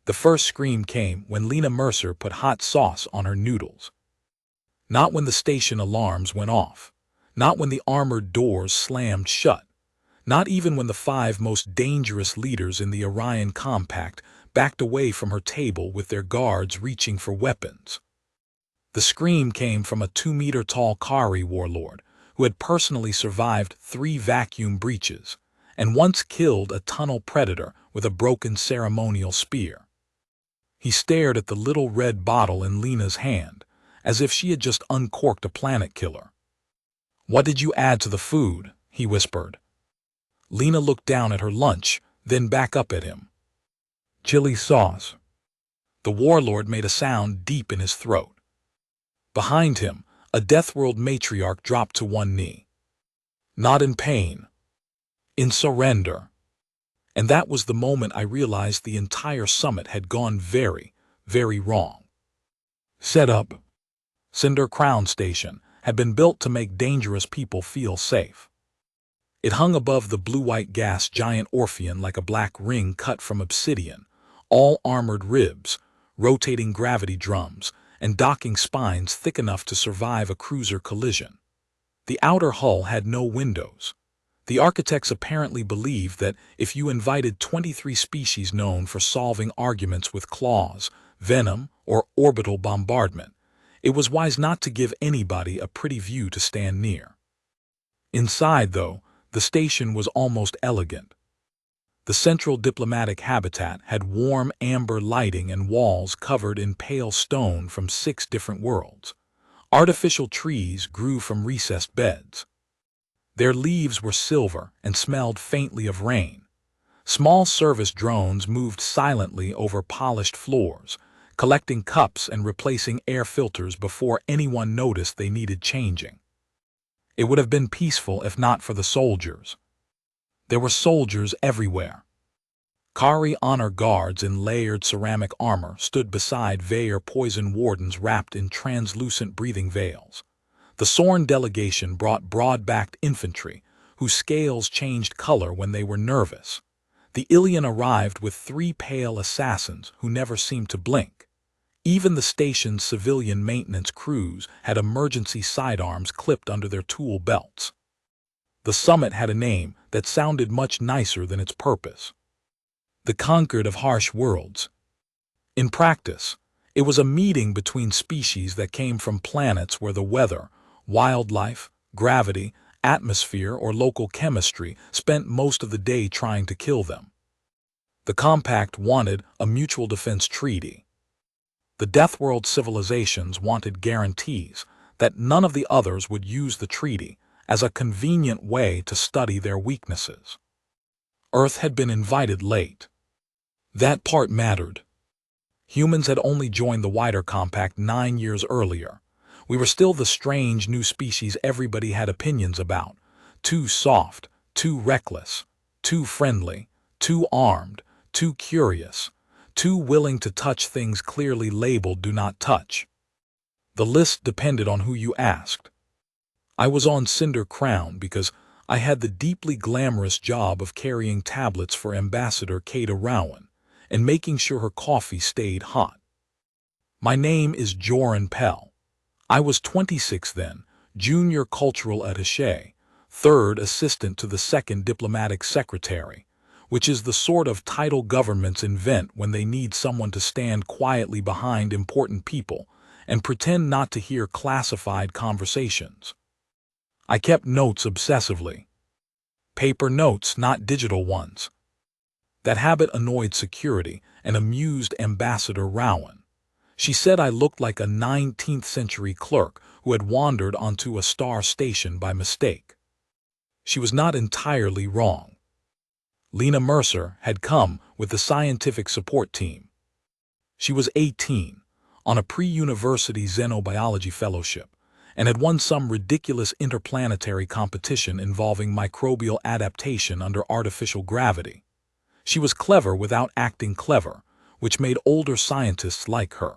The first scream came when Lena Mercer put hot sauce on her noodles. Not when the station alarms went off. Not when the armored doors slammed shut. Not even when the 5 most dangerous leaders in the Orion Compact backed away from her table with their guards reaching for weapons. The scream came from a 2-meter-tall Kari warlord who had personally survived 3 vacuum breaches and once killed a tunnel predator with a broken ceremonial spear. He stared at the little red bottle in Lena's hand, as if she had just uncorked a planet killer. "What did you add to the food?" he whispered. Lena looked down at her lunch, then back up at him. "Chili sauce." The warlord made a sound deep in his throat. Behind him, a Deathworld matriarch dropped to one knee. Not in pain. In surrender. And that was the moment I realized the entire summit had gone very, very wrong. Set up. Cinder Crown Station had been built to make dangerous people feel safe. It hung above the blue-white gas giant Orpheon like a black ring cut from obsidian, all armored ribs, rotating gravity drums, and docking spines thick enough to survive a cruiser collision. The outer hull had no windows. The architects apparently believed that if you invited 23 species known for solving arguments with claws, venom, or orbital bombardment, it was wise not to give anybody a pretty view to stand near. Inside, though, the station was almost elegant. The central diplomatic habitat had warm amber lighting and walls covered in pale stone from 6 different worlds. Artificial trees grew from recessed beds. Their leaves were silver and smelled faintly of rain. Small service drones moved silently over polished floors, collecting cups and replacing air filters before anyone noticed they needed changing. It would have been peaceful if not for the soldiers. There were soldiers everywhere. Kari honor guards in layered ceramic armor stood beside Vaer poison wardens wrapped in translucent breathing veils. The Sorn delegation brought broad-backed infantry, whose scales changed color when they were nervous. The Ilian arrived with 3 pale assassins who never seemed to blink. Even the station's civilian maintenance crews had emergency sidearms clipped under their tool belts. The summit had a name that sounded much nicer than its purpose. The Conquered of Harsh Worlds. In practice, it was a meeting between species that came from planets where the weather, wildlife, gravity, atmosphere, or local chemistry spent most of the day trying to kill them. The Compact wanted a mutual defense treaty. The Deathworld civilizations wanted guarantees that none of the others would use the treaty as a convenient way to study their weaknesses. Earth had been invited late. That part mattered. Humans had only joined the wider compact 9 years earlier. We were still the strange new species everybody had opinions about. Too soft, too reckless, too friendly, too armed, too curious, too willing to touch things clearly labeled "do not touch." The list depended on who you asked. I was on Cinder Crown because I had the deeply glamorous job of carrying tablets for Ambassador Kata Rowan and making sure her coffee stayed hot. My name is Joran Pell. I was 26 then, junior cultural attaché, 3rd assistant to the 2nd diplomatic secretary, which is the sort of title governments invent when they need someone to stand quietly behind important people and pretend not to hear classified conversations. I kept notes obsessively. Paper notes, not digital ones. That habit annoyed security and amused Ambassador Rowan. She said I looked like a 19th century clerk who had wandered onto a star station by mistake. She was not entirely wrong. Lena Mercer had come with the scientific support team. She was 18, on a pre-university xenobiology fellowship, and had won some ridiculous interplanetary competition involving microbial adaptation under artificial gravity. She was clever without acting clever, which made older scientists like her.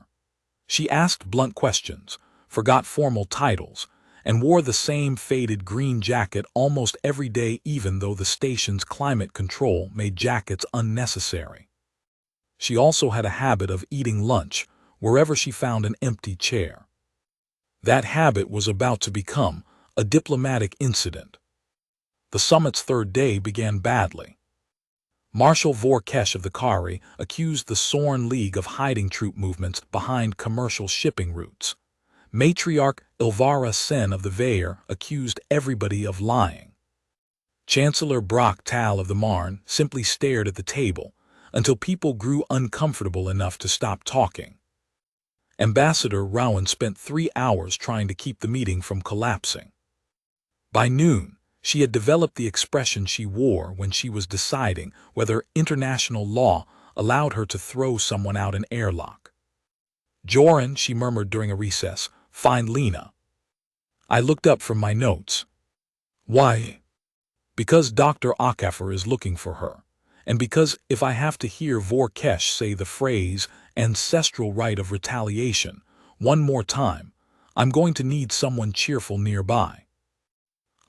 She asked blunt questions, forgot formal titles, and wore the same faded green jacket almost every day even though the station's climate control made jackets unnecessary. She also had a habit of eating lunch wherever she found an empty chair. That habit was about to become a diplomatic incident. The summit's third day began badly. Marshal Vorkesh of the Kari accused the Sorn League of hiding troop movements behind commercial shipping routes. Matriarch Ilvara Sen of the Veer accused everybody of lying. Chancellor Brock Tal of the Marne simply stared at the table until people grew uncomfortable enough to stop talking. Ambassador Rowan spent 3 hours trying to keep the meeting from collapsing. By noon, she had developed the expression she wore when she was deciding whether international law allowed her to throw someone out an airlock. "Joran," she murmured during a recess, "find Lena." I looked up from my notes. "Why?" "Because Dr. Akafer is looking for her, and because if I have to hear Vorkesh say the phrase ancestral right of retaliation one more time, I'm going to need someone cheerful nearby."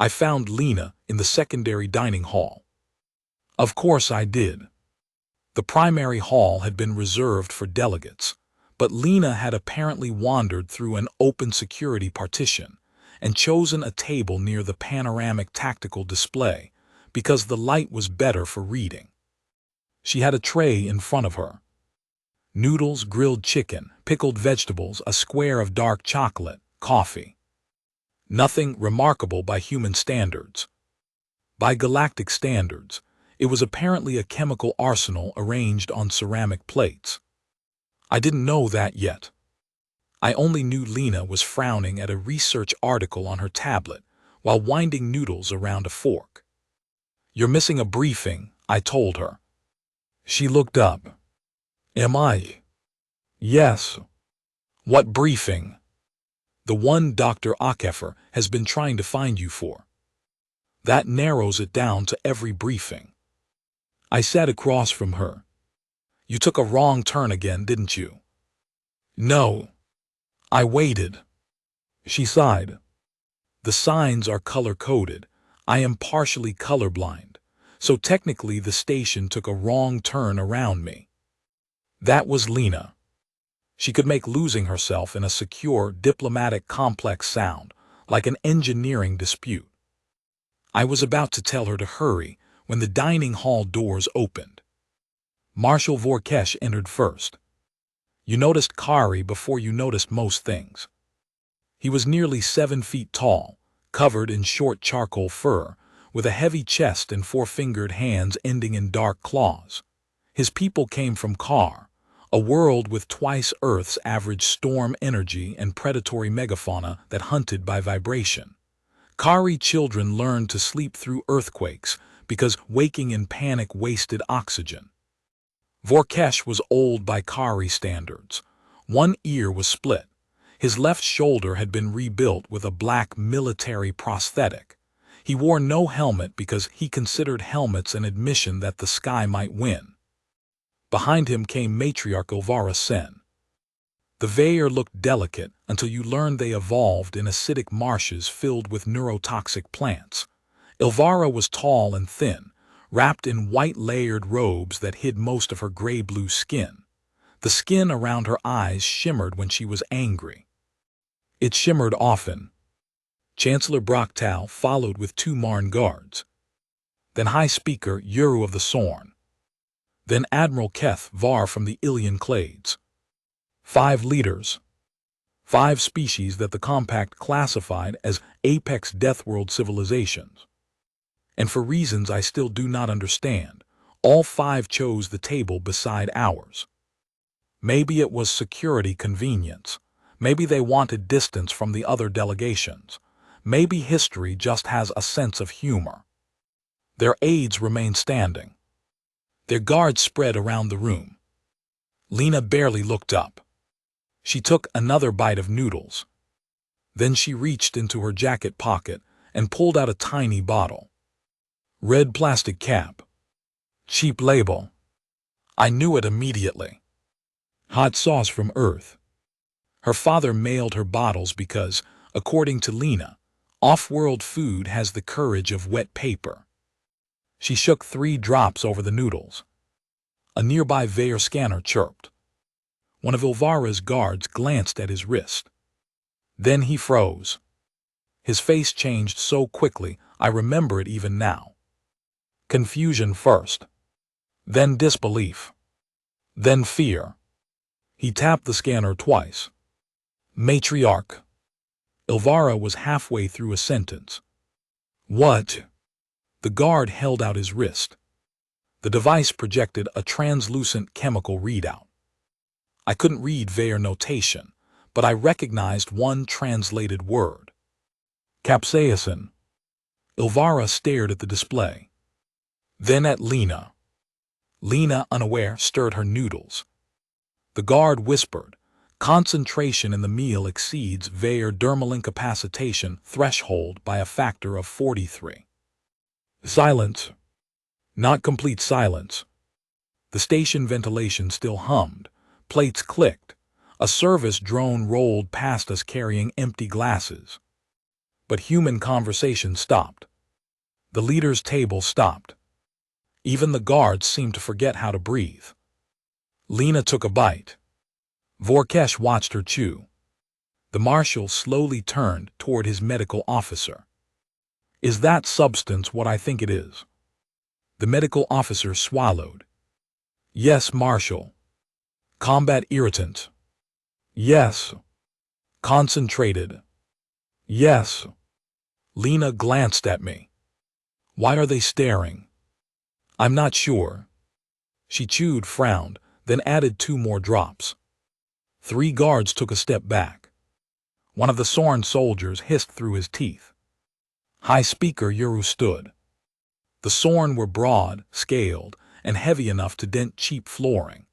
I found Lena in the secondary dining hall. Of course I did. The primary hall had been reserved for delegates, but Lena had apparently wandered through an open security partition and chosen a table near the panoramic tactical display because the light was better for reading. She had a tray in front of her. Noodles, grilled chicken, pickled vegetables, a square of dark chocolate, coffee. Nothing remarkable by human standards. By galactic standards, it was apparently a chemical arsenal arranged on ceramic plates. I didn't know that yet. I only knew Lena was frowning at a research article on her tablet while winding noodles around a fork. "You're missing a briefing," I told her. She looked up. "Am I?" "Yes." "What briefing?" "The one Dr. Akafer has been trying to find you for." That narrows it down to every briefing. I sat across from her. "You took a wrong turn again, didn't you?" "No." I waited. She sighed. "The signs are color-coded. I am partially colorblind, so technically the station took a wrong turn around me." That was Lena. She could make losing herself in a secure, diplomatic complex sound like an engineering dispute. I was about to tell her to hurry when the dining hall doors opened. Marshal Vorkesh entered first. You noticed Kari before you noticed most things. He was nearly 7 feet tall, covered in short charcoal fur, with a heavy chest and 4-fingered hands ending in dark claws. His people came from Kar, a world with twice Earth's average storm energy and predatory megafauna that hunted by vibration. Kari children learned to sleep through earthquakes because waking in panic wasted oxygen. Vorkesh was old by Kari standards. One ear was split. His left shoulder had been rebuilt with a black military prosthetic. He wore no helmet because he considered helmets an admission that the sky might win. Behind him came Matriarch Ilvara Sen. The Veer looked delicate until you learned they evolved in acidic marshes filled with neurotoxic plants. Ilvara was tall and thin, wrapped in white layered robes that hid most of her gray-blue skin. The skin around her eyes shimmered when she was angry. It shimmered often. Chancellor Brocktal followed with 2 Marne guards. Then High Speaker Uru of the Sorn. Then Admiral Keth Var from the Ilian Clades. 5 leaders. 5 species that the Compact classified as apex Deathworld civilizations. And for reasons I still do not understand, all 5 chose the table beside ours. Maybe it was security convenience. Maybe they wanted distance from the other delegations. Maybe history just has a sense of humor. Their aides remained standing. Their guards spread around the room. Lena barely looked up. She took another bite of noodles. Then she reached into her jacket pocket and pulled out a tiny bottle. Red plastic cap. Cheap label. I knew it immediately. Hot sauce from Earth. Her father mailed her bottles because, according to Lena, off-world food has the courage of wet paper. She shook 3 drops over the noodles. A nearby Veyer scanner chirped. One of Ilvara's guards glanced at his wrist. Then he froze. His face changed so quickly, I remember it even now. Confusion first. Then disbelief. Then fear. He tapped the scanner twice. Matriarch. Ilvara was halfway through a sentence. What? The guard held out his wrist. The device projected a translucent chemical readout. I couldn't read Veyer notation, but I recognized one translated word. Capsaicin. Ilvara stared at the display. Then at Lena. Lena, unaware, stirred her noodles. The guard whispered, concentration in the meal exceeds Veyer dermal incapacitation threshold by a factor of 43. Silence. Not complete silence. The station ventilation still hummed. Plates clicked. A service drone rolled past us carrying empty glasses. But human conversation stopped. The leader's table stopped. Even the guards seemed to forget how to breathe. Lena took a bite. Vorkesh watched her chew. The marshal slowly turned toward his medical officer. Is that substance what I think it is? The medical officer swallowed. Yes, Marshal. Combat irritant. Yes. Concentrated. Yes. Lena glanced at me. Why are they staring? I'm not sure. She chewed, frowned, then added 2 more drops. 3 guards took a step back. One of the Sorn soldiers hissed through his teeth. High Speaker Yuru stood. The Sorn were broad, scaled, and heavy enough to dent cheap flooring.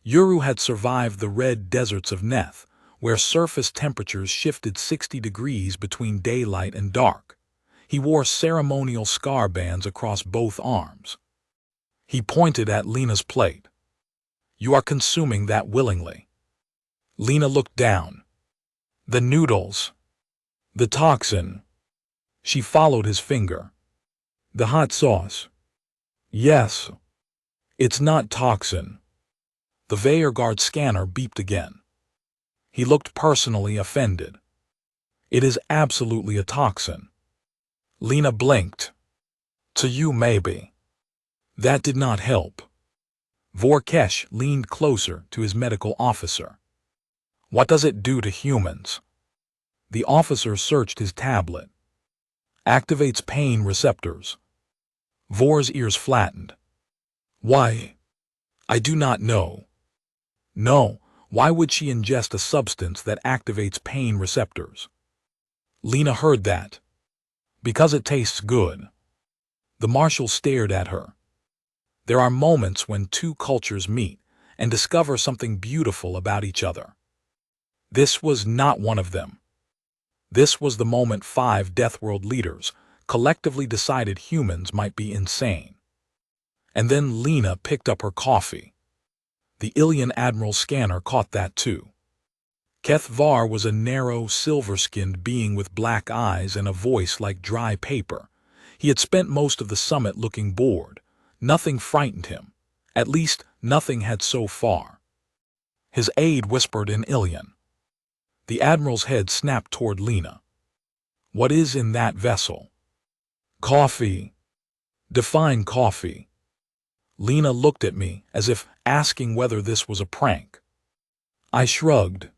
Yuru had survived the red deserts of Neth, where surface temperatures shifted 60 degrees between daylight and dark. He wore ceremonial scar bands across both arms. He pointed at Lena's plate. You are consuming that willingly. Lena looked down. The noodles. The toxin. She followed his finger. The hot sauce. Yes. It's not toxin. The Veyer guard scanner beeped again. He looked personally offended. It is absolutely a toxin. Lena blinked. To you, maybe. That did not help. Vorkesh leaned closer to his medical officer. What does it do to humans? The officer searched his tablet. Activates pain receptors. Vor's ears flattened. Why? I do not know. No, why would she ingest a substance that activates pain receptors? Lena heard that. Because it tastes good. The marshal stared at her. There are moments when 2 cultures meet and discover something beautiful about each other. This was not one of them. This was the moment 5 Deathworld leaders collectively decided humans might be insane. And then Lena picked up her coffee. The Ilian Admiral's scanner caught that too. Keth Var was a narrow, silver-skinned being with black eyes and a voice like dry paper. He had spent most of the summit looking bored. Nothing frightened him. At least, nothing had so far. His aide whispered in Ilian. The Admiral's head snapped toward Lena. What is in that vessel? Coffee. Define coffee. Lena looked at me as if asking whether this was a prank. I shrugged.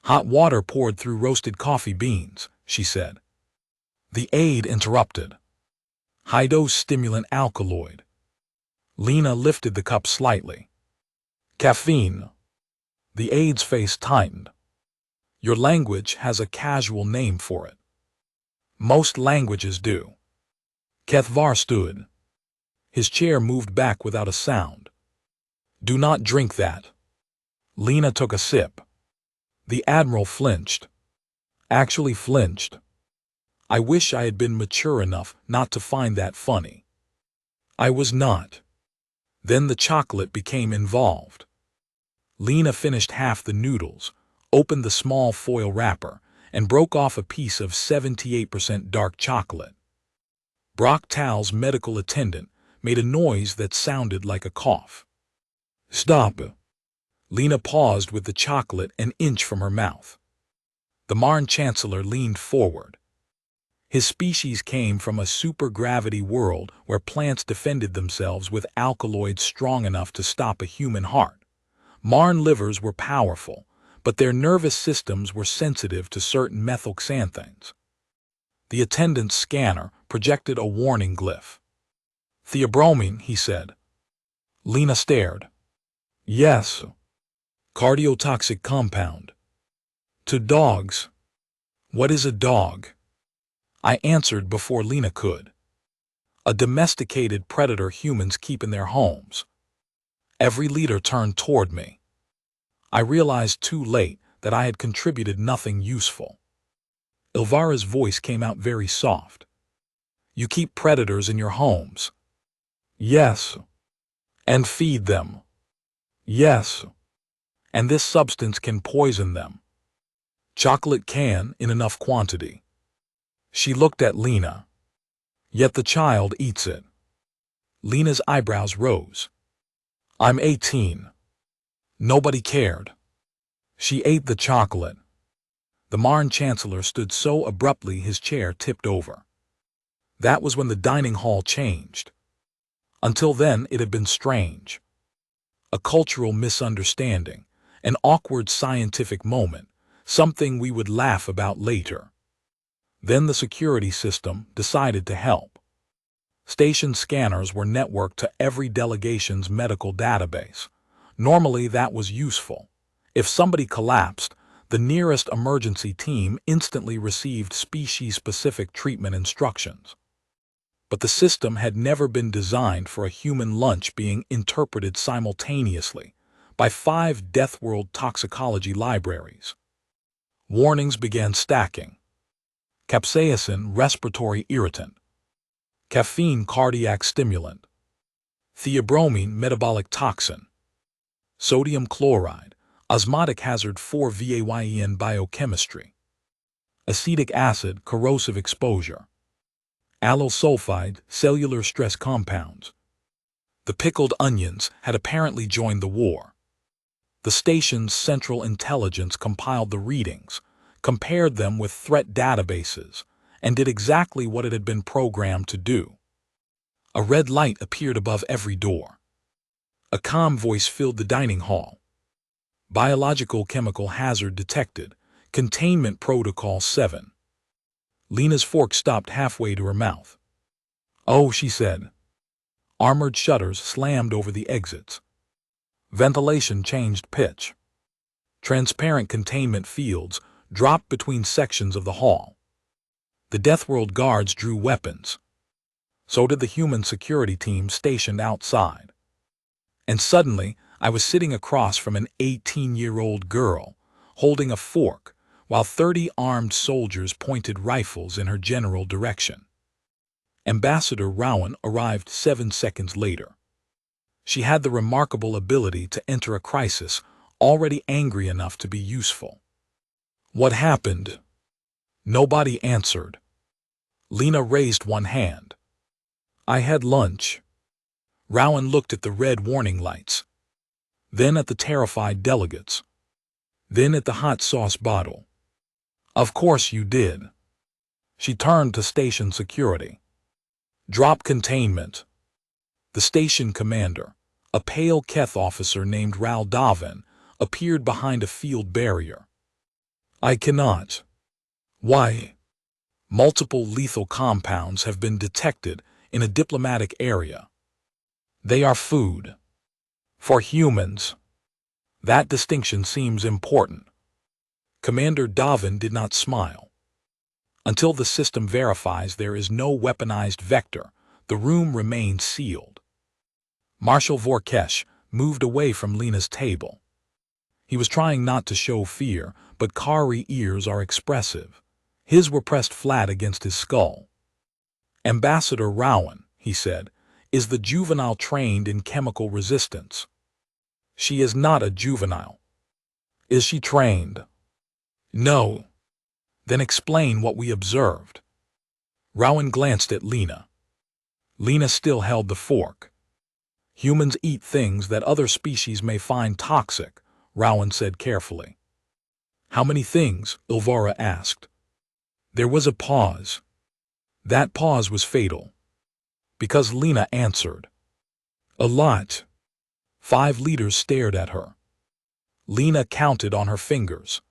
Hot water poured through roasted coffee beans, she said. The aide interrupted. High-dose stimulant alkaloid. Lena lifted the cup slightly. Caffeine. The aide's face tightened. Your language has a casual name for it. Most languages do. Kethvar stood. His chair moved back without a sound. Do not drink that. Lena took a sip. The Admiral flinched. Actually flinched. I wish I had been mature enough not to find that funny. I was not. Then the chocolate became involved. Lena finished half the noodles, opened the small foil wrapper, and broke off a piece of 78% dark chocolate. Brock Tal's medical attendant made a noise that sounded like a cough. Stop. Lena paused with the chocolate an inch from her mouth. The Marn Chancellor leaned forward. His species came from a supergravity world where plants defended themselves with alkaloids strong enough to stop a human heart. Marn livers were powerful, but their nervous systems were sensitive to certain methylxanthines. The attendant's scanner projected a warning glyph. Theobromine, he said. Lena stared. Yes. Cardiotoxic compound. To dogs. What is a dog? I answered before Lena could. A domesticated predator humans keep in their homes. Every leader turned toward me. I realized too late that I had contributed nothing useful. Ilvara's voice came out very soft. You keep predators in your homes. Yes. And feed them. Yes. And this substance can poison them. Chocolate can in enough quantity. She looked at Lena. Yet the child eats it. Lena's eyebrows rose. I'm 18. Nobody cared. She ate the chocolate. The Marn Chancellor stood so abruptly his chair tipped over. That was when the dining hall changed. Until then it had been strange. A cultural misunderstanding, an awkward scientific moment, something we would laugh about later. Then the security system decided to help. Station scanners were networked to every delegation's medical database. Normally that was useful. If somebody collapsed, the nearest emergency team instantly received species-specific treatment instructions. But the system had never been designed for a human lunch being interpreted simultaneously by 5 Deathworld toxicology libraries. Warnings began stacking. Capsaicin, respiratory irritant. Caffeine, cardiac stimulant. Theobromine, metabolic toxin. Sodium chloride, osmotic hazard 4-VAYEN biochemistry. Acetic acid, corrosive exposure. Allyl sulfide, cellular stress compounds. The pickled onions had apparently joined the war. The station's central intelligence compiled the readings, compared them with threat databases, and did exactly what it had been programmed to do. A red light appeared above every door. A calm voice filled the dining hall. Biological chemical hazard detected. Containment Protocol 7. Lena's fork stopped halfway to her mouth. Oh, she said. Armored shutters slammed over the exits. Ventilation changed pitch. Transparent containment fields dropped between sections of the hall. The Deathworld guards drew weapons. So did the human security team stationed outside. And suddenly, I was sitting across from an 18-year-old girl, holding a fork, while 30 armed soldiers pointed rifles in her general direction. Ambassador Rowan arrived 7 seconds later. She had the remarkable ability to enter a crisis already angry enough to be useful. What happened? Nobody answered. Lena raised one hand. I had lunch. Rowan looked at the red warning lights. Then at the terrified delegates. Then at the hot sauce bottle. Of course you did. She turned to station security. Drop containment. The station commander, a pale Keth officer named Ral Davin, appeared behind a field barrier. I cannot. Why? Multiple lethal compounds have been detected in a diplomatic area. They are food. For humans. That distinction seems important. Commander Davin did not smile. Until the system verifies there is no weaponized vector, the room remains sealed. Marshal Vorkesh moved away from Lena's table. He was trying not to show fear, but Kari ears are expressive. His were pressed flat against his skull. Ambassador Rowan, he said, is the juvenile trained in chemical resistance. She is not a juvenile. Is she trained? No. Then explain what we observed. Rowan glanced at Lena. Lena still held the fork. Humans eat things that other species may find toxic, Rowan said carefully. How many things? Ilvara asked. There was a pause. That pause was fatal. Because Lena answered. A lot. 5 leaders stared at her. Lena counted on her fingers.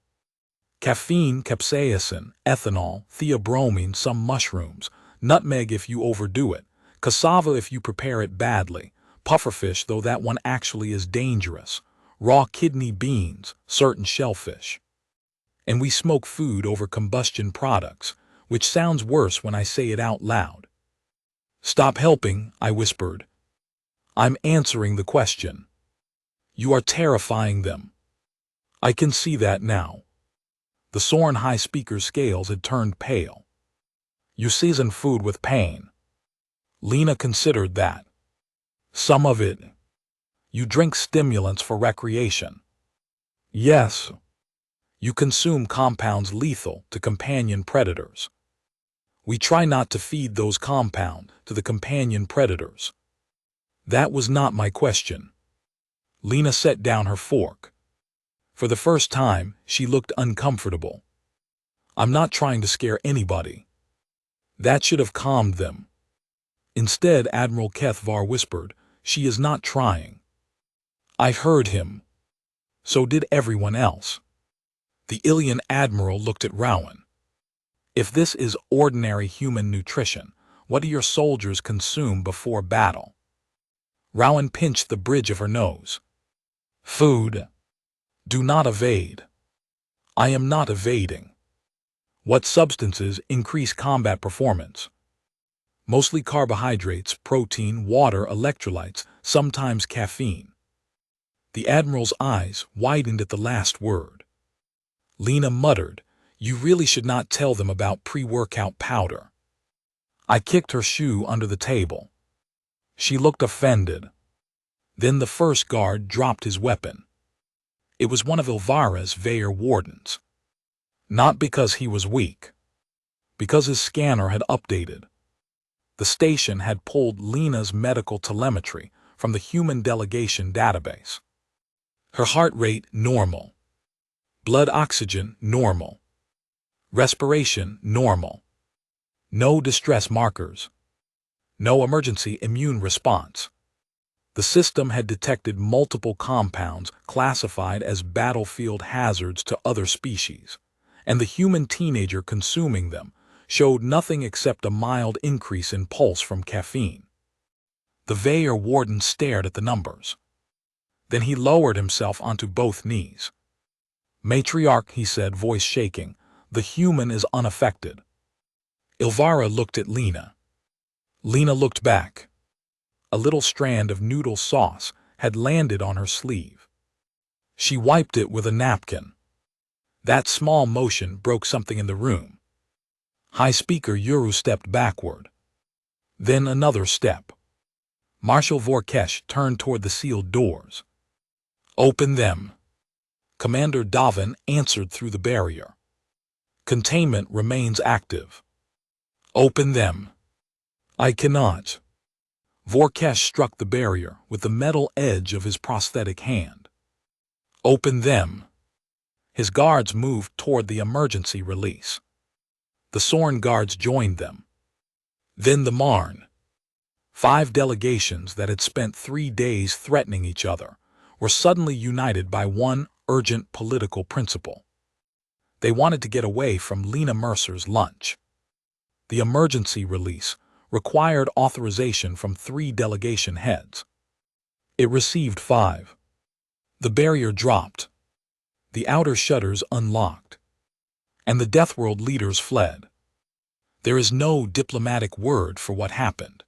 Caffeine, capsaicin, ethanol, theobromine, some mushrooms, nutmeg if you overdo it, cassava if you prepare it badly, pufferfish though that one actually is dangerous, raw kidney beans, certain shellfish. And we smoke food over combustion products, which sounds worse when I say it out loud. Stop helping, I whispered. I'm answering the question. You are terrifying them. I can see that now. The Soren High Speaker's scales had turned pale. You season food with pain. Lena considered that. Some of it. You drink stimulants for recreation. Yes. You consume compounds lethal to companion predators. We try not to feed those compounds to the companion predators. That was not my question. Lena set down her fork. For the first time, she looked uncomfortable. I'm not trying to scare anybody. That should have calmed them. Instead, Admiral Kethvar whispered, she is not trying. I heard him. So did everyone else. The Ilian admiral looked at Rowan. If this is ordinary human nutrition, what do your soldiers consume before battle? Rowan pinched the bridge of her nose. Food. Do not evade. I am not evading. What substances increase combat performance? Mostly carbohydrates, protein, water, electrolytes, sometimes caffeine. The Admiral's eyes widened at the last word. Lena muttered, you really should not tell them about pre-workout powder. I kicked her shoe under the table. She looked offended. Then the first guard dropped his weapon. It was one of Ilvara's Veyer wardens. Not because he was weak. Because his scanner had updated. The station had pulled Lena's medical telemetry from the human delegation database. Her heart rate normal. Blood oxygen normal. Respiration normal. No distress markers. No emergency immune response. The system had detected multiple compounds classified as battlefield hazards to other species, and the human teenager consuming them showed nothing except a mild increase in pulse from caffeine. The Veyer warden stared at the numbers. Then he lowered himself onto both knees. Matriarch, he said, voice shaking, the human is unaffected. Ilvara looked at Lena. Lena looked back. A little strand of noodle sauce had landed on her sleeve. She wiped it with a napkin. That small motion broke something in the room. High Speaker Yuru stepped backward. Then another step. Marshal Vorkesh turned toward the sealed doors. Open them. Commander Davin answered through the barrier. Containment remains active. Open them. I cannot. Vorkesh struck the barrier with the metal edge of his prosthetic hand. Open them. His guards moved toward the emergency release. The Soren guards joined them. Then the Marne. 5 delegations that had spent 3 days threatening each other were suddenly united by one urgent political principle. They wanted to get away from Lena Mercer's lunch. The emergency release required authorization from 3 delegation heads. It received 5. The barrier dropped. The outer shutters unlocked. And the Deathworld leaders fled. There is no diplomatic word for what happened.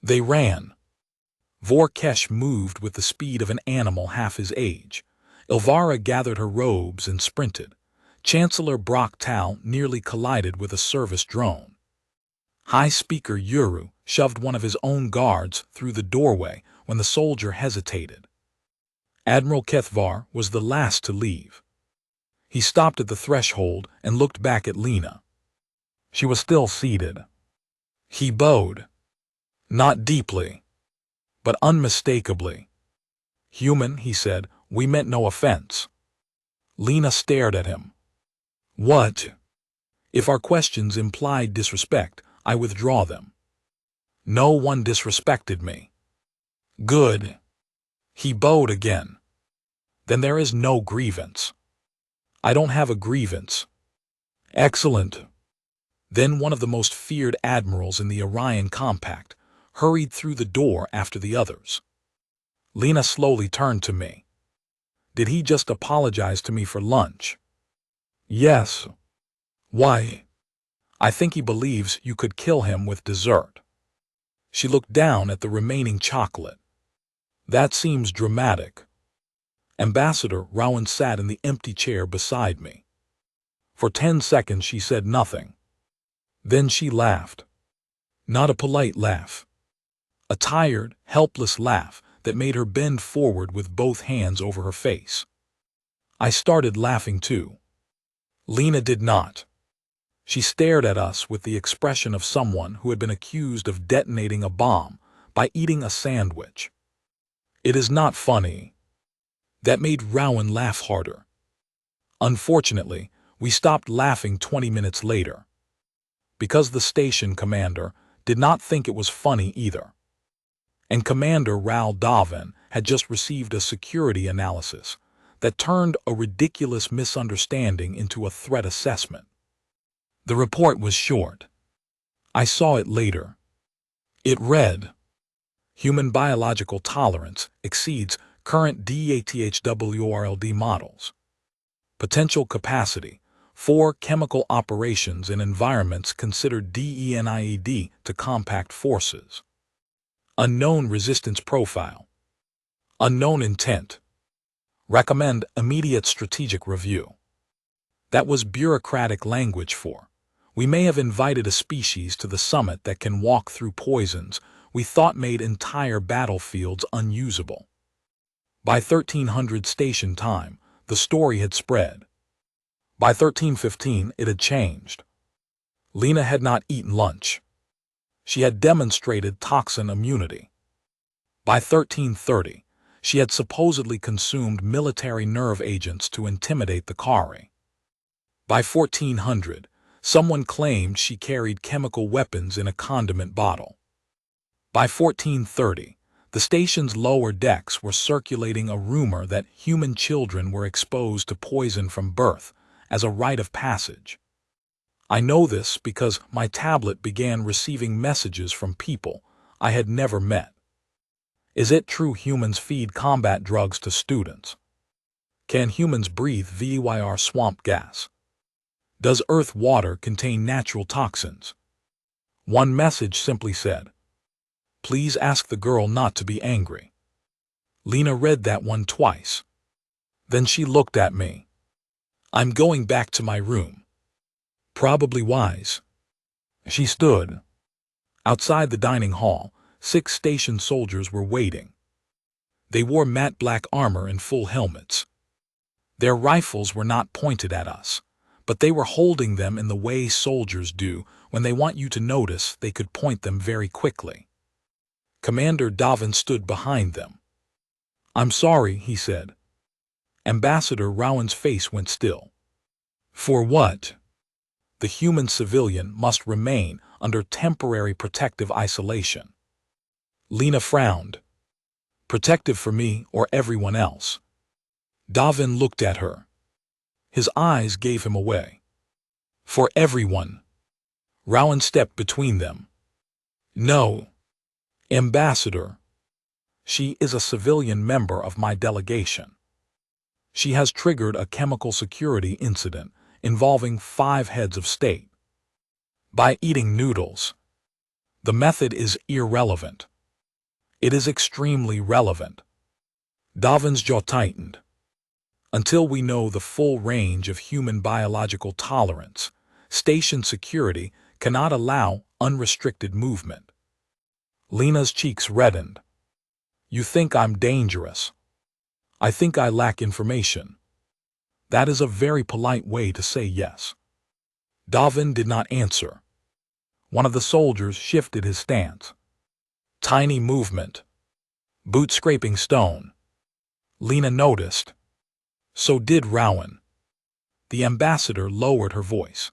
They ran. Vorkesh moved with the speed of an animal half his age. Ilvara gathered her robes and sprinted. Chancellor Brock Tal nearly collided with a service drone. High Speaker Yuru shoved one of his own guards through the doorway when the soldier hesitated. Admiral Kethvar was the last to leave. He stopped at the threshold and looked back at Lena. She was still seated. He bowed. Not deeply. but unmistakably. "Human," he said, "we meant no offense." Lena stared at him. "What?" If our questions implied disrespect, I withdraw them. No one disrespected me. Good. He bowed again. Then there is no grievance. I don't have a grievance. Excellent. Then one of the most feared admirals in the Orion Compact hurried through the door after the others. Lena slowly turned to me. Did he just apologize to me for lunch? Yes. Why? I think he believes you could kill him with dessert. She looked down at the remaining chocolate. That seems dramatic. Ambassador Rowan sat in the empty chair beside me. For 10 seconds she said nothing. Then she laughed. Not a polite laugh. A tired, helpless laugh that made her bend forward with both hands over her face. I started laughing too. Lena did not. She stared at us with the expression of someone who had been accused of detonating a bomb by eating a sandwich. It is not funny. That made Rowan laugh harder. Unfortunately, we stopped laughing 20 minutes later. Because the station commander did not think it was funny either. And Commander Raoul Davin had just received a security analysis that turned a ridiculous misunderstanding into a threat assessment. The report was short. I saw it later. It read, "Human biological tolerance exceeds current DATHWRLD models. Potential capacity, 4 chemical operations in environments considered DENIED to compact forces. Unknown resistance profile. Unknown intent. Recommend immediate strategic review." That was bureaucratic language for, we may have invited a species to the summit that can walk through poisons we thought made entire battlefields unusable. By 1300 station time, the story had spread. By 1315, it had changed. Lena had not eaten lunch. She had demonstrated toxin immunity. By 1330, she had supposedly consumed military nerve agents to intimidate the Kari. By 1400, someone claimed she carried chemical weapons in a condiment bottle. By 1430, the station's lower decks were circulating a rumor that human children were exposed to poison from birth as a rite of passage. I know this because my tablet began receiving messages from people I had never met. Is it true humans feed combat drugs to students? Can humans breathe VYR swamp gas? Does Earth water contain natural toxins? One message simply said, "Please ask the girl not to be angry." Lena read that one twice. Then she looked at me. "I'm going back to my room." Probably wise. She stood. Outside the dining hall, 6 station soldiers were waiting. They wore matte black armor and full helmets. Their rifles were not pointed at us, but they were holding them in the way soldiers do when they want you to notice they could point them very quickly. Commander Davin stood behind them. "I'm sorry," he said. Ambassador Rowan's face went still. "For what?" The human civilian must remain under temporary protective isolation. Lena frowned. "Protective for me or everyone else?" Davin looked at her. His eyes gave him away. "For everyone." Rowan stepped between them. "No. Ambassador. She is a civilian member of my delegation. She has triggered a chemical security incident involving 5 heads of state. By eating noodles. The method is irrelevant. It is extremely relevant." Davin's jaw tightened. "Until we know the full range of human biological tolerance, station security cannot allow unrestricted movement." Lena's cheeks reddened. "You think I'm dangerous. I think I lack information." That is a very polite way to say yes. Davin did not answer. One of the soldiers shifted his stance. Tiny movement. Boot scraping stone. Lena noticed. So did Rowan. The ambassador lowered her voice.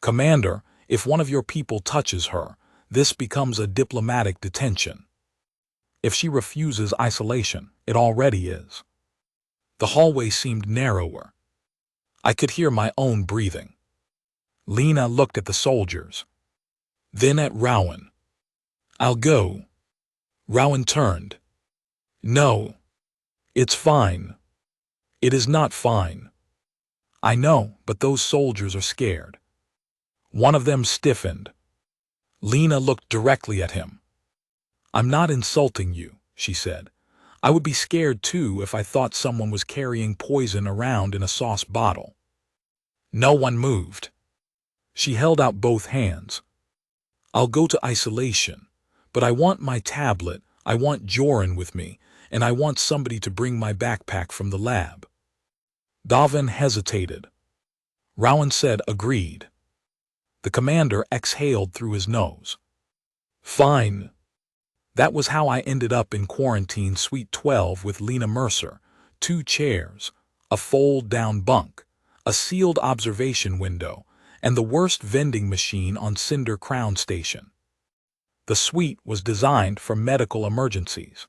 Commander, if one of your people touches her, this becomes a diplomatic detention. If she refuses isolation, it already is. The hallway seemed narrower. I could hear my own breathing. Lena looked at the soldiers. Then at Rowan. I'll go. Rowan turned. No. It's fine. It is not fine. I know, but those soldiers are scared. One of them stiffened. Lena looked directly at him. I'm not insulting you, she said. I would be scared too if I thought someone was carrying poison around in a sauce bottle. No one moved. She held out both hands. I'll go to isolation, but I want my tablet, I want Joran with me, and I want somebody to bring my backpack from the lab. Davin hesitated. Rowan said agreed. The commander exhaled through his nose. Fine. That was how I ended up in quarantine suite 12 with Lena Mercer, 2 chairs, a fold-down bunk, a sealed observation window, and the worst vending machine on Cinder Crown Station. The suite was designed for medical emergencies.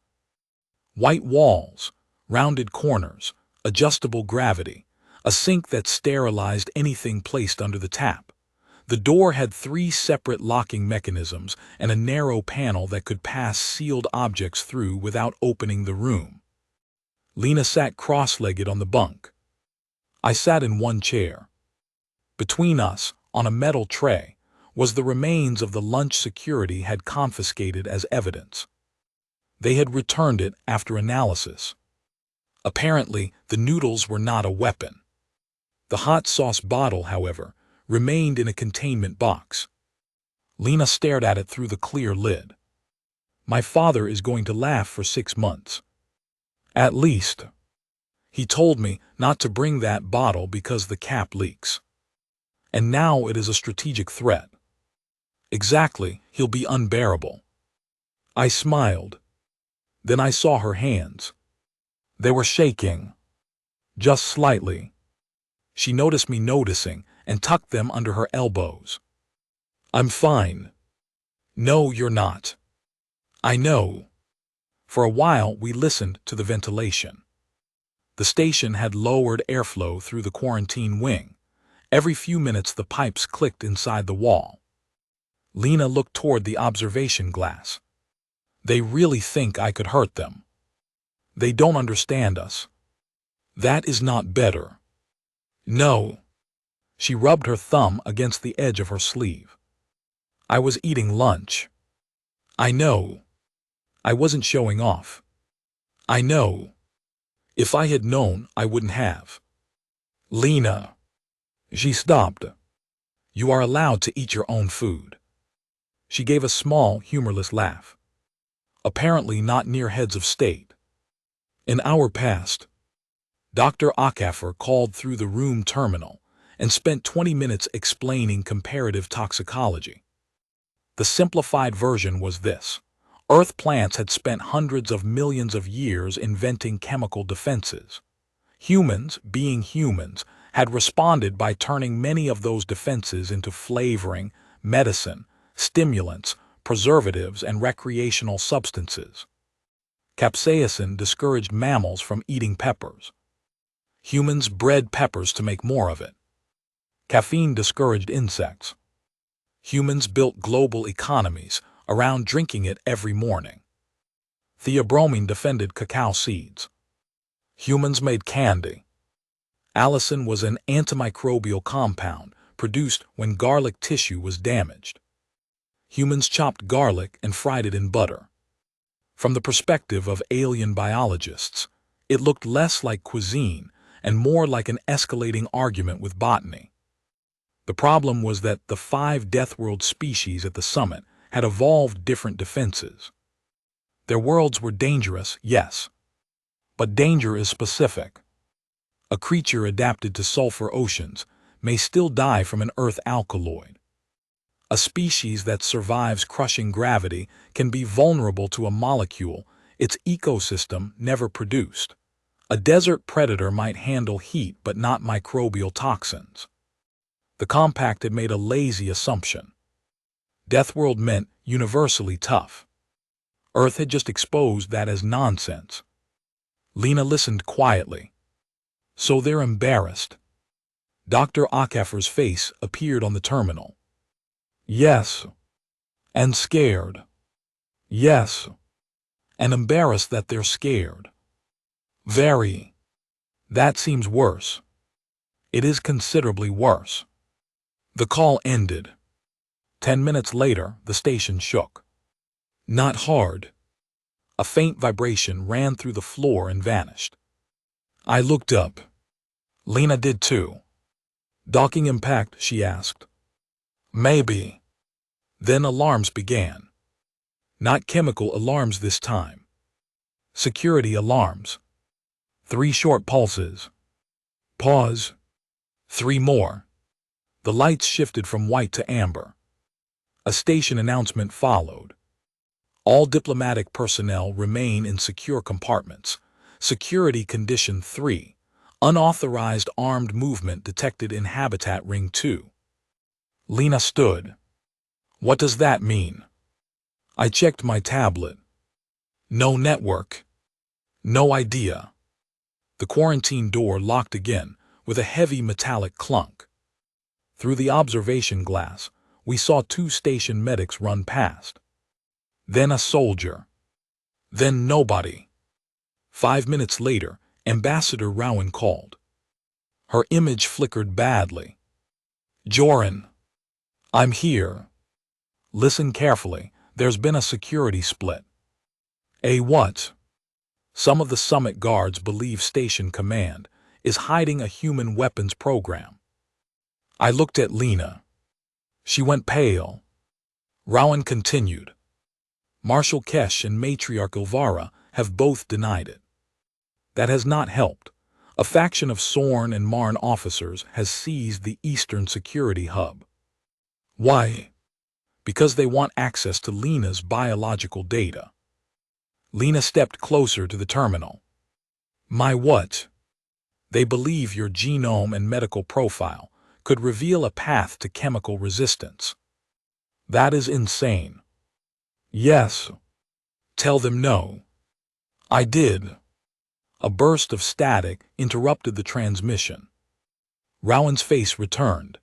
White walls, rounded corners, adjustable gravity, a sink that sterilized anything placed under the tap. The door had 3 separate locking mechanisms and a narrow panel that could pass sealed objects through without opening the room. Lena sat cross-legged on the bunk. I sat in one chair. Between us, on a metal tray, was the remains of the lunch security had confiscated as evidence. They had returned it after analysis. Apparently, the noodles were not a weapon. The hot sauce bottle, however, remained in a containment box. Lena stared at it through the clear lid. My father is going to laugh for 6 months. At least. He told me not to bring that bottle because the cap leaks. And now it is a strategic threat. Exactly, he'll be unbearable. I smiled. Then I saw her hands. They were shaking. Just slightly. She noticed me noticing and tucked them under her elbows. I'm fine. No, you're not. I know. For a while we listened to the ventilation. The station had lowered airflow through the quarantine wing. Every few minutes the pipes clicked inside the wall. Lena looked toward the observation glass. They really think I could hurt them. They don't understand us. That is not better. No. She rubbed her thumb against the edge of her sleeve. I was eating lunch. I know. I wasn't showing off. I know. If I had known, I wouldn't have. Lena. She stopped. You are allowed to eat your own food. She gave a small, humorless laugh. Apparently not near heads of state. An hour passed. Dr. Okafor called through the room terminal and spent 20 minutes explaining comparative toxicology. The simplified version was this. Earth plants had spent hundreds of millions of years inventing chemical defenses. Humans, being humans, had responded by turning many of those defenses into flavoring, medicine, stimulants, preservatives, and recreational substances. Capsaicin discouraged mammals from eating peppers. Humans bred peppers to make more of it. Caffeine discouraged insects. Humans built global economies around drinking it every morning. Theobromine defended cacao seeds. Humans made candy. Allicin was an antimicrobial compound produced when garlic tissue was damaged. Humans chopped garlic and fried it in butter. From the perspective of alien biologists, it looked less like cuisine and more like an escalating argument with botany. The problem was that the 5 Deathworld species at the summit had evolved different defenses. Their worlds were dangerous, yes. But danger is specific. A creature adapted to sulfur oceans may still die from an earth alkaloid. A species that survives crushing gravity can be vulnerable to a molecule Its ecosystem never produced. A desert predator might handle heat but not microbial toxins. The compact had made a lazy assumption. Deathworld meant universally tough. Earth had just exposed that as nonsense. Lena listened quietly. So they're embarrassed. Dr. Akeffer's face appeared on the terminal. Yes. And scared. Yes. And embarrassed that they're scared. Very. That seems worse. It is considerably worse. The call ended. 10 minutes later, the station shook. Not hard. A faint vibration ran through the floor and vanished. I looked up. Lena did too. Docking impact, she asked. Maybe. Then alarms began. Not chemical alarms this time. Security alarms. 3 short pulses. Pause. 3 more. The lights shifted from white to amber. A station announcement followed. All diplomatic personnel remain in secure compartments. Security Condition 3. Unauthorized armed movement detected in Habitat Ring 2. Lena stood. What does that mean? I checked my tablet. No network. No idea. The quarantine door locked again with a heavy metallic clunk. Through the observation glass, we saw 2 station medics run past. Then a soldier. Then nobody. 5 minutes later, Ambassador Rowan called. Her image flickered badly. Joran. I'm here. Listen carefully, there's been a security split. A what? Some of the summit guards believe Station Command is hiding a human weapons program. I looked at Lena. She went pale. Rowan continued. Marshal Kesh and Matriarch Ilvara have both denied it. That has not helped. A faction of Sorn and Marn officers has seized the Eastern Security Hub. Why? Because they want access to Lena's biological data. Lena stepped closer to the terminal. My what? They believe your genome and medical profile could reveal a path to chemical resistance. That is insane. Yes. Tell them no. I did. A burst of static interrupted the transmission. Rowan's face returned.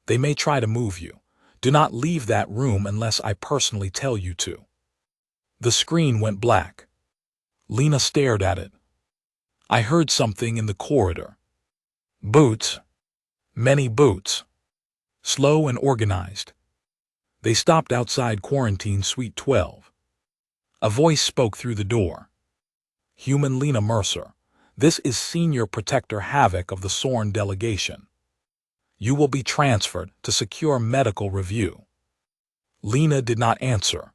They may try to move you. Do not leave that room unless I personally tell you to. The screen went black. Lena stared at it. I heard something in the corridor. Boots. Many boots. Slow and organized. They stopped outside Quarantine Suite 12. A voice spoke through the door. Human Lena Mercer, this is Senior Protector Havoc of the Sorn delegation. You will be transferred to secure medical review. Lena did not answer.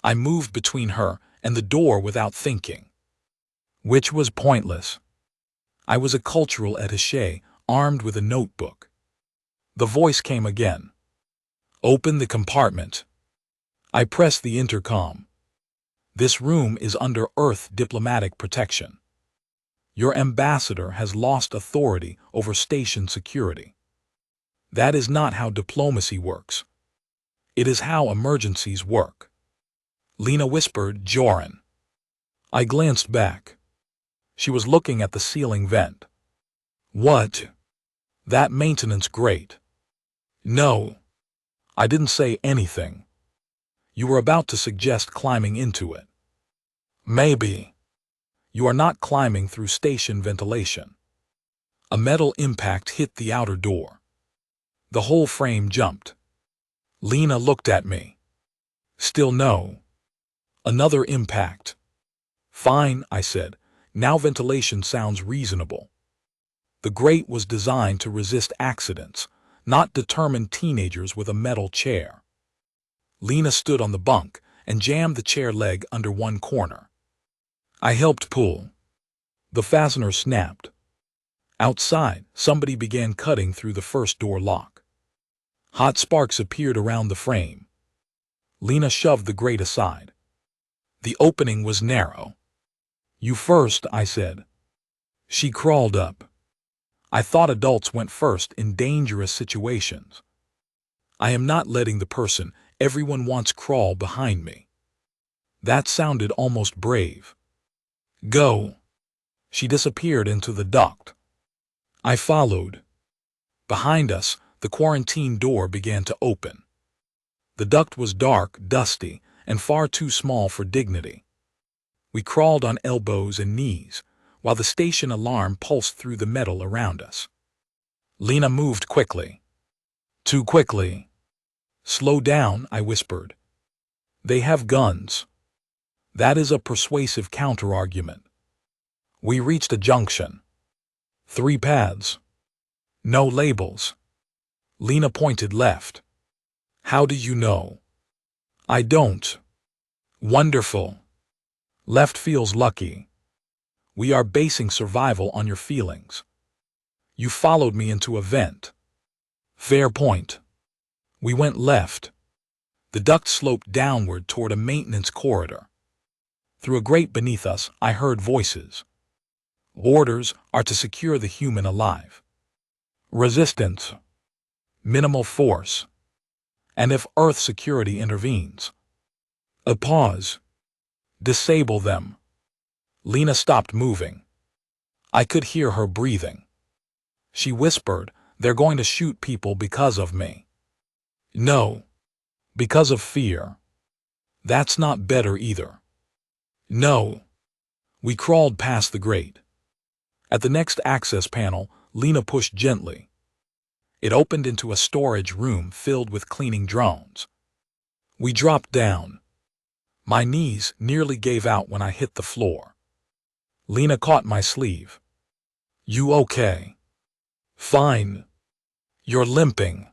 I moved between her and the door without thinking. Which was pointless. I was a cultural attaché armed with a notebook. The voice came again. Open the compartment. I pressed the intercom. This room is under Earth diplomatic protection. Your ambassador has lost authority over station security. That is not how diplomacy works. It is how emergencies work. Lena whispered, Joran. I glanced back. She was looking at the ceiling vent. What? That maintenance grate. No. I didn't say anything. You were about to suggest climbing into it. Maybe. You are not climbing through station ventilation. A metal impact hit the outer door. The whole frame jumped. Lena looked at me. Still no. Another impact. Fine, I said. Now ventilation sounds reasonable. The grate was designed to resist accidents, not determined teenagers with a metal chair. Lena stood on the bunk and jammed the chair leg under one corner. I helped pull. The fastener snapped. Outside, somebody began cutting through the first door lock. Hot sparks appeared around the frame. Lena shoved the grate aside. The opening was narrow. "You first," I said. She crawled up. "I thought adults went first in dangerous situations." "I am not letting the person everyone wants crawl behind me." That sounded almost brave. "Go." She disappeared into the duct. I followed. Behind us, the quarantine door began to open. The duct was dark, dusty, and far too small for dignity. We crawled on elbows and knees, while the station alarm pulsed through the metal around us. Lena moved quickly. Too quickly. "Slow down," I whispered. "They have guns." That is a persuasive counterargument. We reached a junction. 3 paths. No labels. Lena pointed left. "How do you know?" "I don't." "Wonderful. Left feels lucky. We are basing survival on your feelings. You followed me into a vent." "Fair point." We went left. The duct sloped downward toward a maintenance corridor. Through a grate beneath us, I heard voices. Orders are to secure the human alive. Resistance. Minimal force. And if Earth security intervenes. A pause. Disable them. Lena stopped moving. I could hear her breathing. She whispered, "They're going to shoot people because of me." "No. Because of fear." "That's not better either." "No." We crawled past the grate. At the next access panel, Lena pushed gently. It opened into a storage room filled with cleaning drones. We dropped down. My knees nearly gave out when I hit the floor. Lena caught my sleeve. "You okay?" "Fine." "You're limping."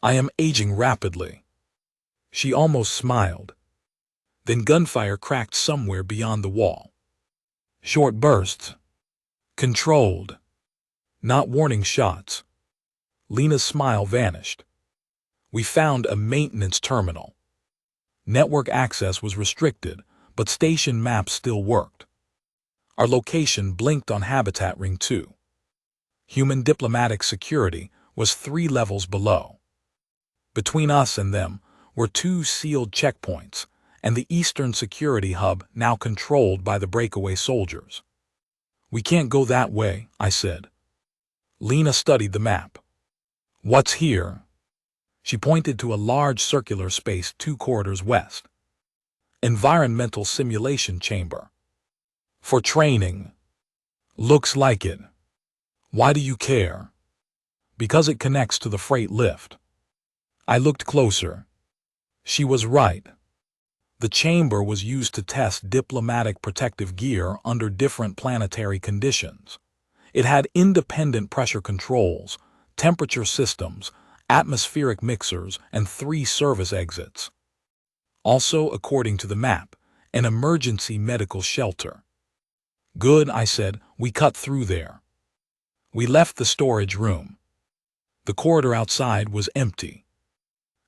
"I am aging rapidly." She almost smiled. Then gunfire cracked somewhere beyond the wall. Short bursts. Controlled. Not warning shots. Lena's smile vanished. We found a maintenance terminal. Network access was restricted, but station maps still worked. Our location blinked on Habitat Ring 2. Human diplomatic security was 3 levels below. Between us and them were 2 sealed checkpoints, and the Eastern Security Hub now controlled by the breakaway soldiers. "We can't go that way," I said. Lena studied the map. "What's here?" She pointed to a large circular space 2 corridors west. "Environmental simulation chamber." "For training." "Looks like it." "Why do you care?" "Because it connects to the freight lift." I looked closer. She was right. The chamber was used to test diplomatic protective gear under different planetary conditions. It had independent pressure controls, temperature systems, atmospheric mixers, and 3 service exits. Also, according to the map, an emergency medical shelter. "Good," I said. We cut through there. We left the storage room. The corridor outside was empty.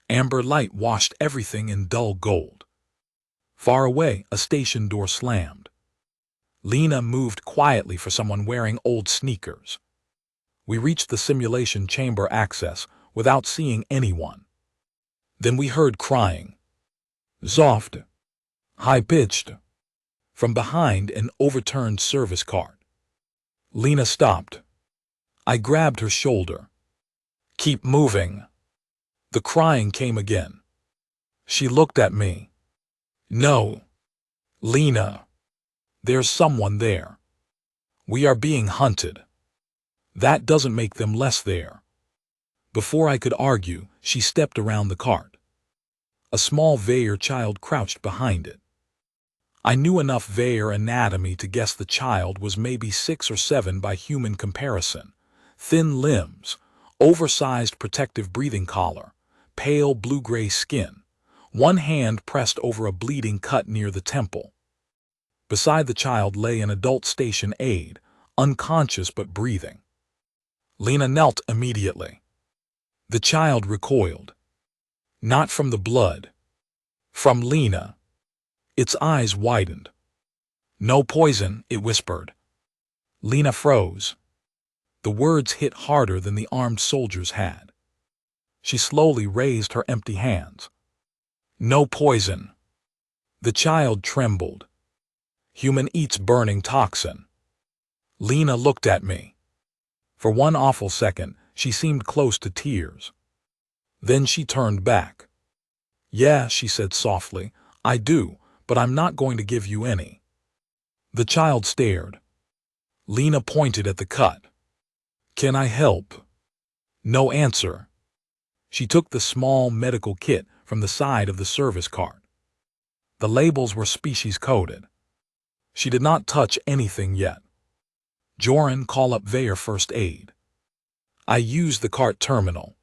Amber light washed everything in dull gold. Far away, a station door slammed. Lena moved quietly for someone wearing old sneakers. We reached the simulation chamber access without seeing anyone. Then we heard crying. Soft. High-pitched. From behind an overturned service cart. Lena stopped. I grabbed her shoulder. "Keep moving." The crying came again. She looked at me. "No. Lena. There's someone there. We are being hunted." "That doesn't make them less there." Before I could argue, she stepped around the cart. A small Veyer child crouched behind it. I knew enough Veyer anatomy to guess the child was maybe 6 or 7 by human comparison. Thin limbs, oversized protective breathing collar, pale blue-gray skin, one hand pressed over a bleeding cut near the temple. Beside the child lay an adult station aide, unconscious but breathing. Lena knelt immediately. The child recoiled. Not from the blood. From Lena. Its eyes widened. "No poison," it whispered. Lena froze. The words hit harder than the armed soldiers had. She slowly raised her empty hands. "No poison." The child trembled. "Human eats burning toxin." Lena looked at me. For one awful second, she seemed close to tears. Then she turned back. "Yeah," she said softly, "I do, but I'm not going to give you any." The child stared. Lena pointed at the cut. "Can I help?" No answer. She took the small medical kit from the side of the service cart. The labels were species-coded. She did not touch anything yet. "Joran, call up Veyer First Aid." I used the cart terminal.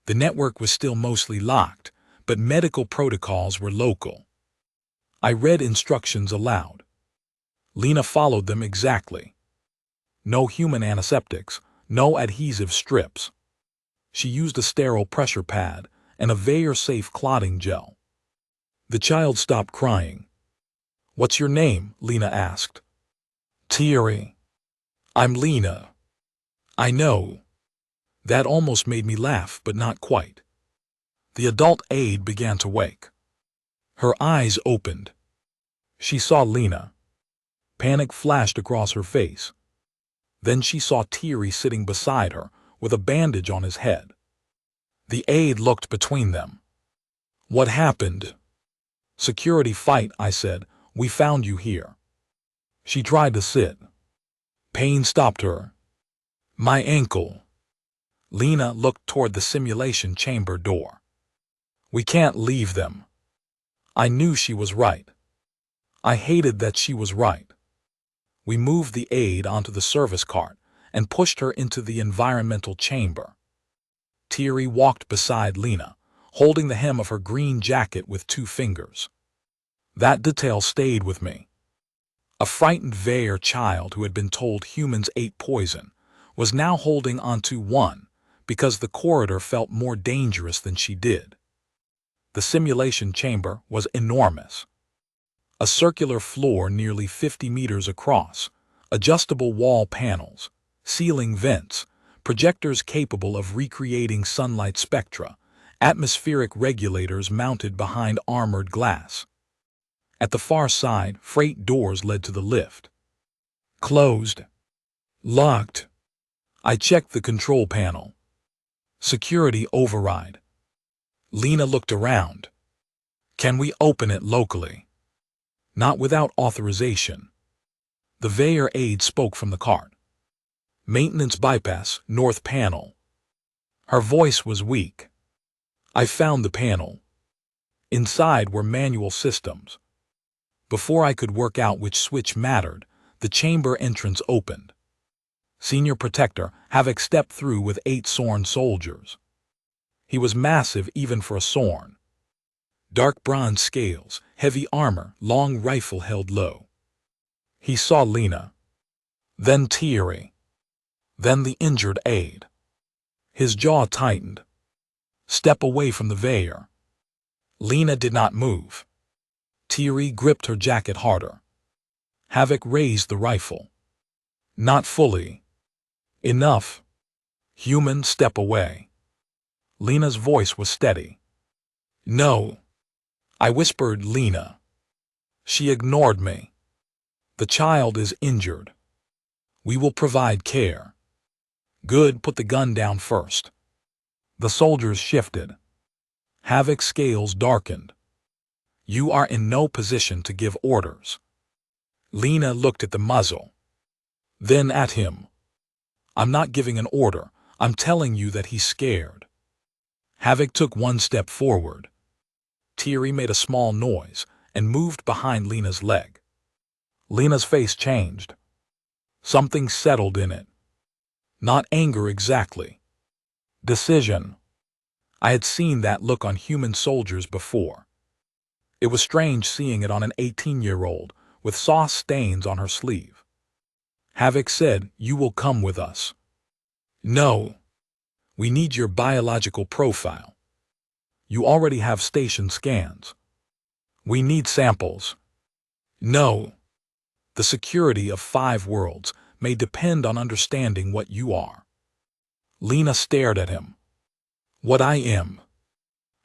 The network was still mostly locked, but medical protocols were local. I read instructions aloud. Lena followed them exactly. No human antiseptics, no adhesive strips. She used a sterile pressure pad and a Veyer-safe clotting gel. The child stopped crying. "What's your name?" Lena asked. "Thierry." "I'm Lena." "I know." That almost made me laugh, but not quite. The adult aide began to wake. Her eyes opened. She saw Lena. Panic flashed across her face. Then she saw Thierry sitting beside her, with a bandage on his head. The aide looked between them. "What happened?" "Security fight," I said. "We found you here." She tried to sit. Pain stopped her. "My ankle." Lena looked toward the simulation chamber door. "We can't leave them." I knew she was right. I hated that she was right. We moved the aide onto the service cart and pushed her into the environmental chamber. Thierry walked beside Lena, holding the hem of her green jacket with 2 fingers. That detail stayed with me. A frightened Veyer child who had been told humans ate poison was now holding onto one because the corridor felt more dangerous than she did. The simulation chamber was enormous. A circular floor nearly 50 meters across, adjustable wall panels, ceiling vents, projectors capable of recreating sunlight spectra, atmospheric regulators mounted behind armored glass. At the far side, freight doors led to the lift. Closed. Locked. I checked the control panel. Security override. Lena looked around. "Can we open it locally?" "Not without authorization." The Veyer aide spoke from the cart. "Maintenance bypass, north panel." Her voice was weak. I found the panel. Inside were manual systems. Before I could work out which switch mattered, the chamber entrance opened. Senior Protector Havoc stepped through with 8 Sorn soldiers. He was massive even for a Sorn. Dark bronze scales, heavy armor, long rifle held low. He saw Lena. Then Thierry. Then the injured aide. His jaw tightened. "Step away from the Veyer." Lena did not move. Thierry gripped her jacket harder. Havoc raised the rifle. "Not fully." "Enough." "Human, step away." Lena's voice was steady. "No." I whispered Lena. She ignored me. "The child is injured. We will provide care." "Good, put the gun down first." The soldiers shifted. Havoc's scales darkened. "You are in no position to give orders." Lena looked at the muzzle. Then at him. "I'm not giving an order. I'm telling you that he's scared." Havoc took 1 step forward. Thierry made a small noise and moved behind Lena's leg. Lena's face changed. Something settled in it. Not anger exactly. Decision. I had seen that look on human soldiers before. It was strange seeing it on an 18-year-old with sauce stains on her sleeve. Havoc said, "You will come with us." "No. We need your biological profile. You already have station scans." We need samples. No. The security of 5 worlds may depend on understanding what you are. Lena stared at him. What I am.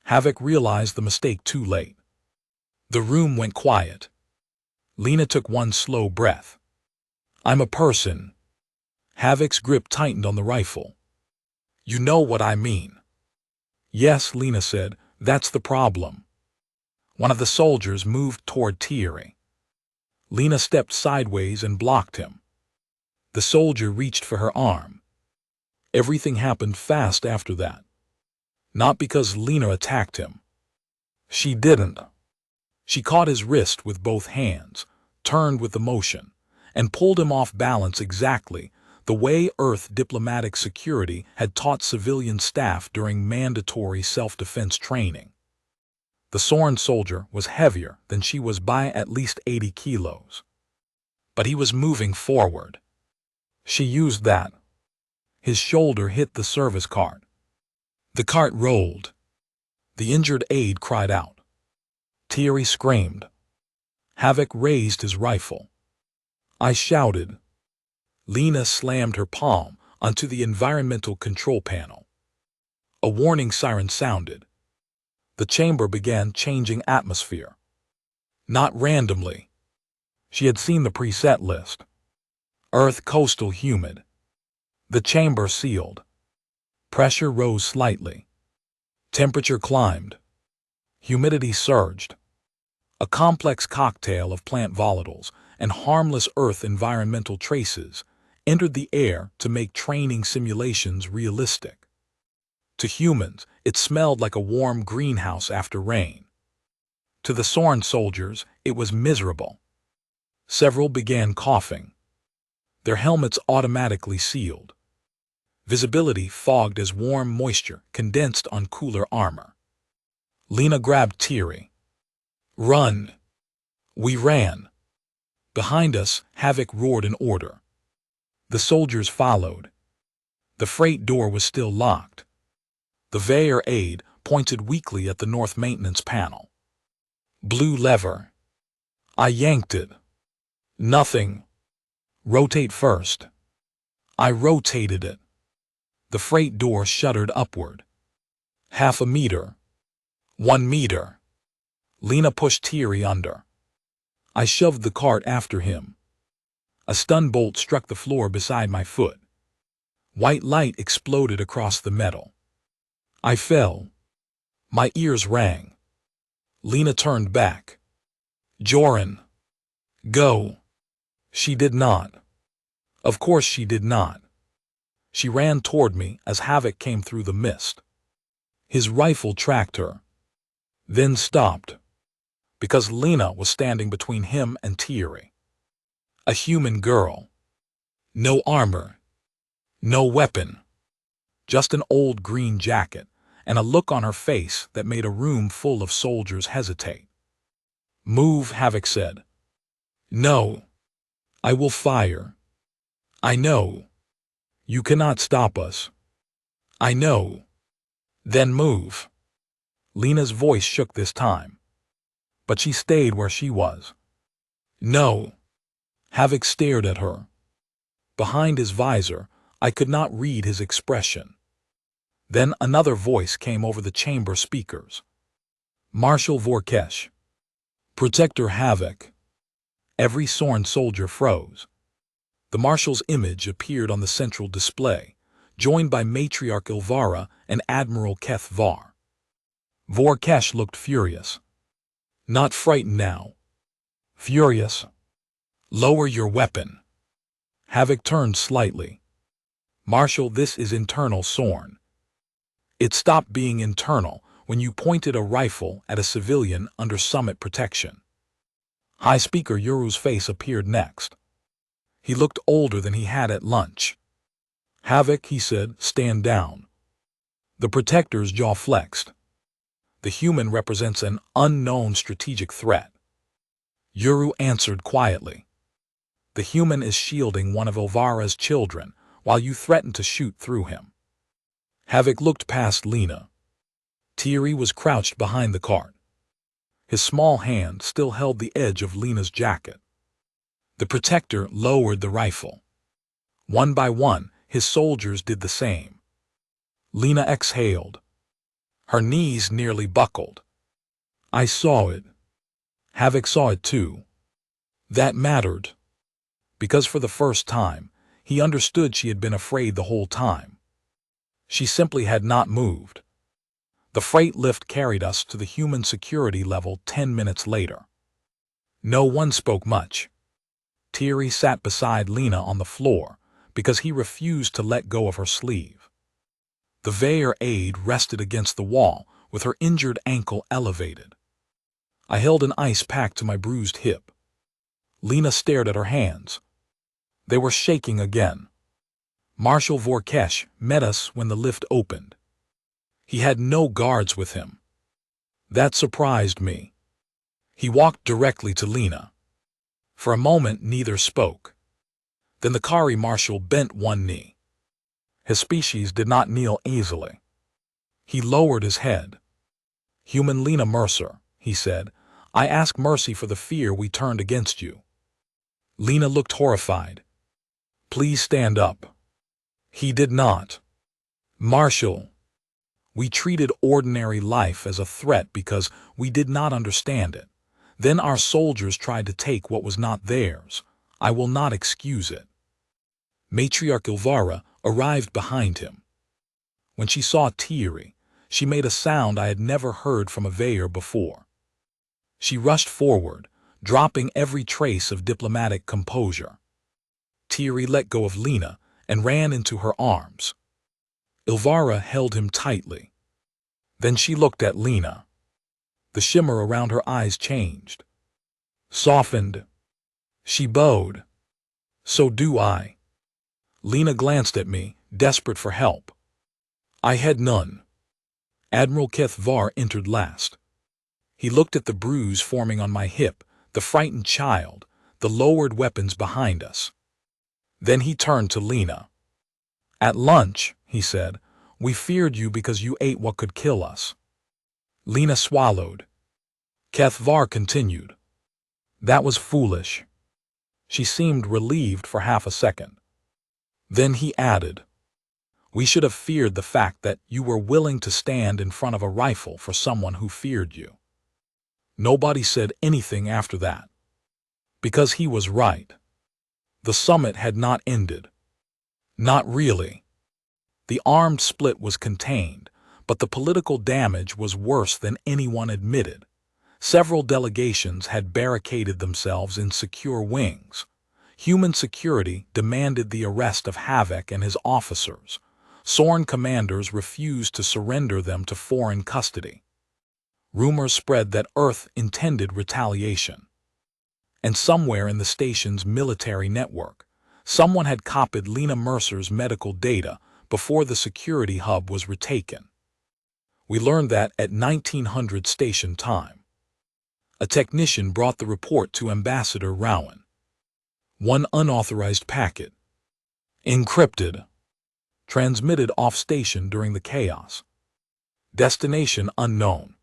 Havoc realized the mistake too late. The room went quiet. Lena took one slow breath. I'm a person. Havoc's grip tightened on the rifle. You know what I mean. Yes, Lena said, that's the problem. One of the soldiers moved toward Thierry. Lena stepped sideways and blocked him. The soldier reached for her arm. Everything happened fast after that. Not because Lena attacked him. She didn't. She caught his wrist with both hands, turned with emotion, and pulled him off balance exactly the way Earth diplomatic security had taught civilian staff during mandatory self-defense training. The Soren soldier was heavier than she was by at least 80 kilos. But he was moving forward. She used that. His shoulder hit the service cart. The cart rolled. The injured aide cried out. Thierry screamed. Havoc raised his rifle. I shouted. Lena slammed her palm onto the environmental control panel. A warning siren sounded. The chamber began changing atmosphere. Not randomly. She had seen the preset list. Earth coastal humid. The chamber sealed. Pressure rose slightly. Temperature climbed. Humidity surged. A complex cocktail of plant volatiles and harmless Earth environmental traces entered the air to make training simulations realistic. To humans, it smelled like a warm greenhouse after rain. To the Soren soldiers, it was miserable. Several began coughing. Their helmets automatically sealed. Visibility fogged as warm moisture condensed on cooler armor. Lena grabbed Thierry. Run! We ran. Behind us, Havoc roared an order. The soldiers followed. The freight door was still locked. The Veyer aide pointed weakly at the north maintenance panel. Blue lever. I yanked it. Nothing. Rotate first. I rotated it. The freight door shuddered upward. 1/2 meter. 1 meter. Lena pushed Thierry under. I shoved the cart after him. A stun bolt struck the floor beside my foot. White light exploded across the metal. I fell. My ears rang. Lena turned back. Joran. Go. She did not. Of course she did not. She ran toward me as Havoc came through the mist. His rifle tracked her. Then stopped. Because Lena was standing between him and Thierry. A human girl. No armor. No weapon. Just an old green jacket and a look on her face that made a room full of soldiers hesitate. Move, Havoc said. No. I will fire. I know. You cannot stop us. I know. Then move. Lena's voice shook this time. But she stayed where she was. No. Havoc stared at her. Behind his visor, I could not read his expression. Then another voice came over the chamber speakers. Marshal Vorkesh. Protector Havoc. Every Soren soldier froze. The Marshal's image appeared on the central display, joined by Matriarch Ilvara and Admiral Keth Var. Vorkesh looked furious. Not frightened now. Furious. Lower your weapon. Havoc turned slightly. Marshal, this is internal Sorn. It stopped being internal when you pointed a rifle at a civilian under summit protection. High Speaker Yuru's face appeared next. He looked older than he had at lunch. Havoc, he said, stand down. The Protector's jaw flexed. The human represents an unknown strategic threat. Yuru answered quietly. The human is shielding one of Ilvara's children while you threaten to shoot through him. Havoc looked past Lena. Thierry was crouched behind the cart. His small hand still held the edge of Lena's jacket. The protector lowered the rifle. One by one, his soldiers did the same. Lena exhaled. Her knees nearly buckled. I saw it. Havoc saw it too. That mattered. Because for the first time, he understood she had been afraid the whole time. She simply had not moved. The freight lift carried us to the human security level 10 minutes later. No one spoke much. Thierry sat beside Lena on the floor because he refused to let go of her sleeve. The Veyer aide rested against the wall with her injured ankle elevated. I held an ice pack to my bruised hip. Lena stared at her hands. They were shaking again. Marshal Vorkesh met us when the lift opened. He had no guards with him. That surprised me. He walked directly to Lena. For a moment, neither spoke. Then the Kari marshal bent one knee. His species did not kneel easily. He lowered his head. "Human Lena Mercer," he said, "I ask mercy for the fear we turned against you." Lena looked horrified. "Please stand up." He did not. "Marshal, we treated ordinary life as a threat because we did not understand it. Then our soldiers tried to take what was not theirs. I will not excuse it." Matriarch Ilvara arrived behind him. When she saw Thierry, she made a sound I had never heard from a Veyer before. She rushed forward, dropping every trace of diplomatic composure. Thierry let go of Lena and ran into her arms. Ilvara held him tightly. Then she looked at Lena. The shimmer around her eyes changed. Softened. She bowed. "So do I." Lena glanced at me, desperate for help. I had none. Admiral Kethvar entered last. He looked at the bruise forming on my hip, the frightened child, the lowered weapons behind us. Then he turned to Lena. "At lunch," he said, "we feared you because you ate what could kill us." Lena swallowed. Kethvar continued. "That was foolish." She seemed relieved for half a second. Then he added, "We should have feared the fact that you were willing to stand in front of a rifle for someone who feared you." Nobody said anything after that. Because he was right. The summit had not ended. Not really. The armed split was contained, but the political damage was worse than anyone admitted. Several delegations had barricaded themselves in secure wings. Human security demanded the arrest of Havoc and his officers. Sworn commanders refused to surrender them to foreign custody. Rumors spread that Earth intended retaliation. And somewhere in the station's military network, someone had copied Lena Mercer's medical data before the security hub was retaken. We learned that at 1900 station time. A technician brought the report to Ambassador Rowan. One unauthorized packet. Encrypted. Transmitted off-station during the chaos. Destination unknown.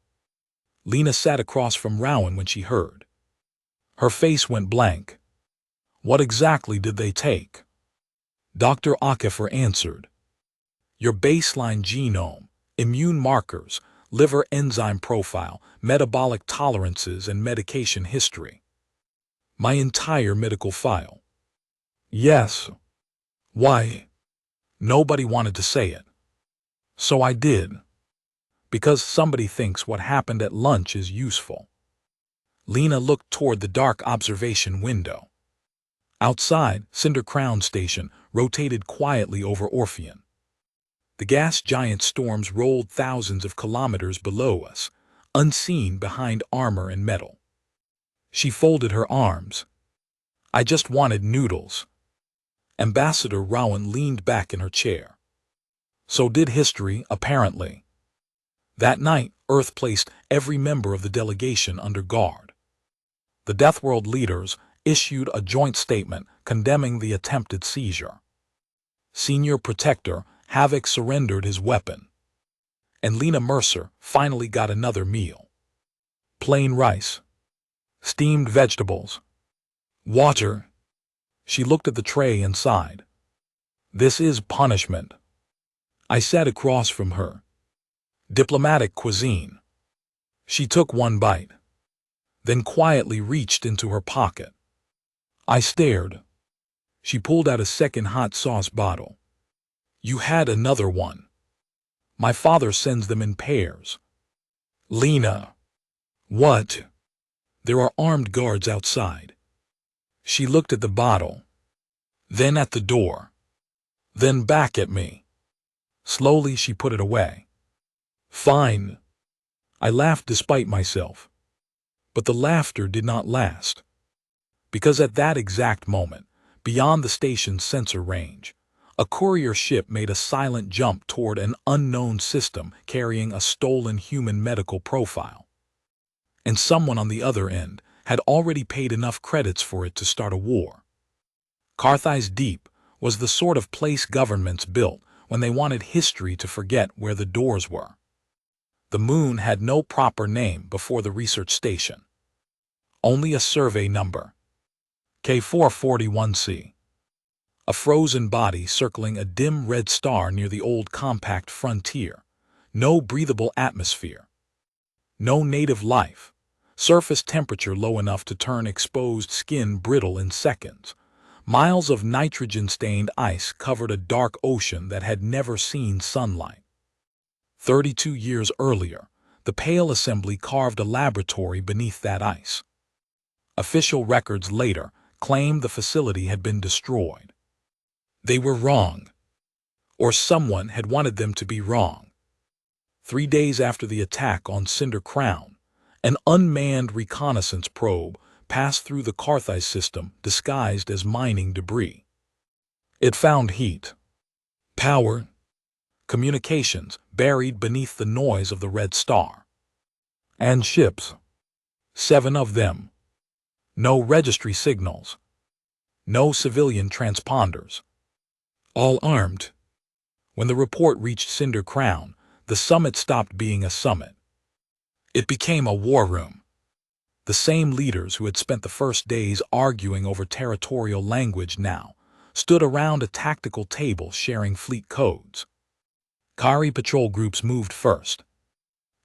Lena sat across from Rowan when she heard. Her face went blank. What exactly did they take? Dr. Akafer answered. Your baseline genome, immune markers, liver enzyme profile, metabolic tolerances, and medication history. My entire medical file. Yes. Why? Nobody wanted to say it. So I did. Because somebody thinks what happened at lunch is useful. Lena looked toward the dark observation window. Outside, Cinder Crown Station rotated quietly over Orpheon. The gas giant storms rolled thousands of kilometers below us, unseen behind armor and metal. She folded her arms. I just wanted noodles. Ambassador Rowan leaned back in her chair. So did history, apparently. That night, Earth placed every member of the delegation under guard. The Deathworld leaders issued a joint statement condemning the attempted seizure. Senior Protector Havoc surrendered his weapon. And Lena Mercer finally got another meal. Plain rice. Steamed vegetables. Water. She looked at the tray and sighed. This is punishment. I sat across from her. Diplomatic cuisine. She took one bite, then quietly reached into her pocket. I stared. She pulled out a second hot sauce bottle. You had another one. My father sends them in pairs. Lena. What? There are armed guards outside. She looked at the bottle, then at the door, then back at me. Slowly she put it away. Fine. I laughed despite myself. But the laughter did not last. Because at that exact moment, beyond the station's sensor range, a courier ship made a silent jump toward an unknown system carrying a stolen human medical profile. And someone on the other end had already paid enough credits for it to start a war. Carthage Deep was the sort of place governments built when they wanted history to forget where the doors were. The moon had no proper name before the research station. Only a survey number. K441C. A frozen body circling a dim red star near the old compact frontier. No breathable atmosphere. No native life. Surface temperature low enough to turn exposed skin brittle in seconds. Miles of nitrogen-stained ice covered a dark ocean that had never seen sunlight. 32 years earlier, the Pale Assembly carved a laboratory beneath that ice. Official records later claimed the facility had been destroyed. They were wrong. Or someone had wanted them to be wrong. 3 days after the attack on Cinder Crown, an unmanned reconnaissance probe passed through the Carthage system disguised as mining debris. It found heat, power, communications buried beneath the noise of the red star. And ships. 7 of them. No registry signals. No civilian transponders. All armed. When the report reached Cinder Crown, the summit stopped being a summit. It became a war room. The same leaders who had spent the first days arguing over territorial language now stood around a tactical table sharing fleet codes. Kari patrol groups moved first.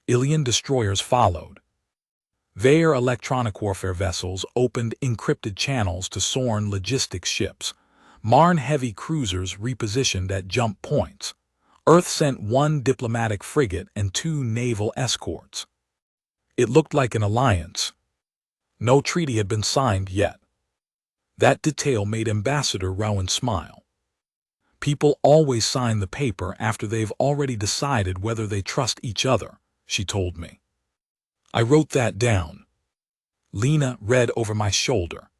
Ilian destroyers followed. Vair electronic warfare vessels opened encrypted channels to Sorn logistics ships. Marn heavy cruisers repositioned at jump points. Earth sent 1 diplomatic frigate and 2 naval escorts. It looked like an alliance. No treaty had been signed yet. That detail made Ambassador Rowan smile. People always sign the paper after they've already decided whether they trust each other, she told me. I wrote that down. Lena read over my shoulder.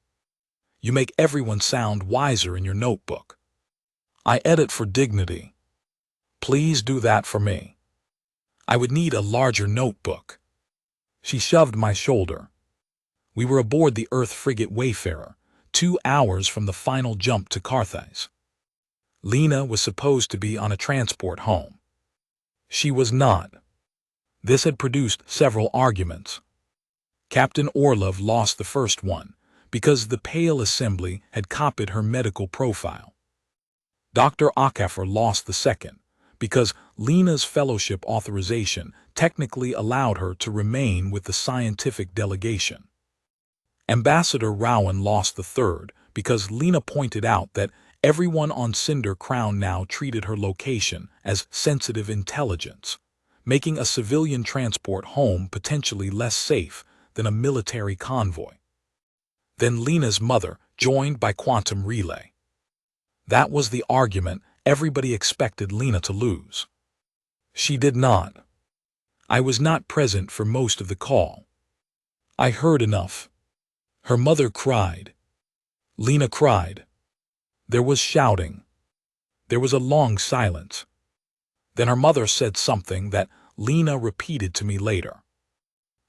You make everyone sound wiser in your notebook. I edit for dignity. Please do that for me. I would need a larger notebook. She shoved my shoulder. We were aboard the Earth frigate Wayfarer, 2 hours from the final jump to Carthage. Lena was supposed to be on a transport home. She was not. This had produced several arguments. Captain Orlov lost the first one, because the Pale Assembly had copied her medical profile. Dr. Okafor lost the second, because Lena's fellowship authorization technically allowed her to remain with the scientific delegation. Ambassador Rowan lost the third, because Lena pointed out that everyone on Cinder Crown now treated her location as sensitive intelligence, making a civilian transport home potentially less safe than a military convoy. Then Lena's mother joined by quantum relay. That was the argument everybody expected Lena to lose. She did not. I was not present for most of the call. I heard enough. Her mother cried. Lena cried. There was shouting. There was a long silence. Then her mother said something that Lena repeated to me later.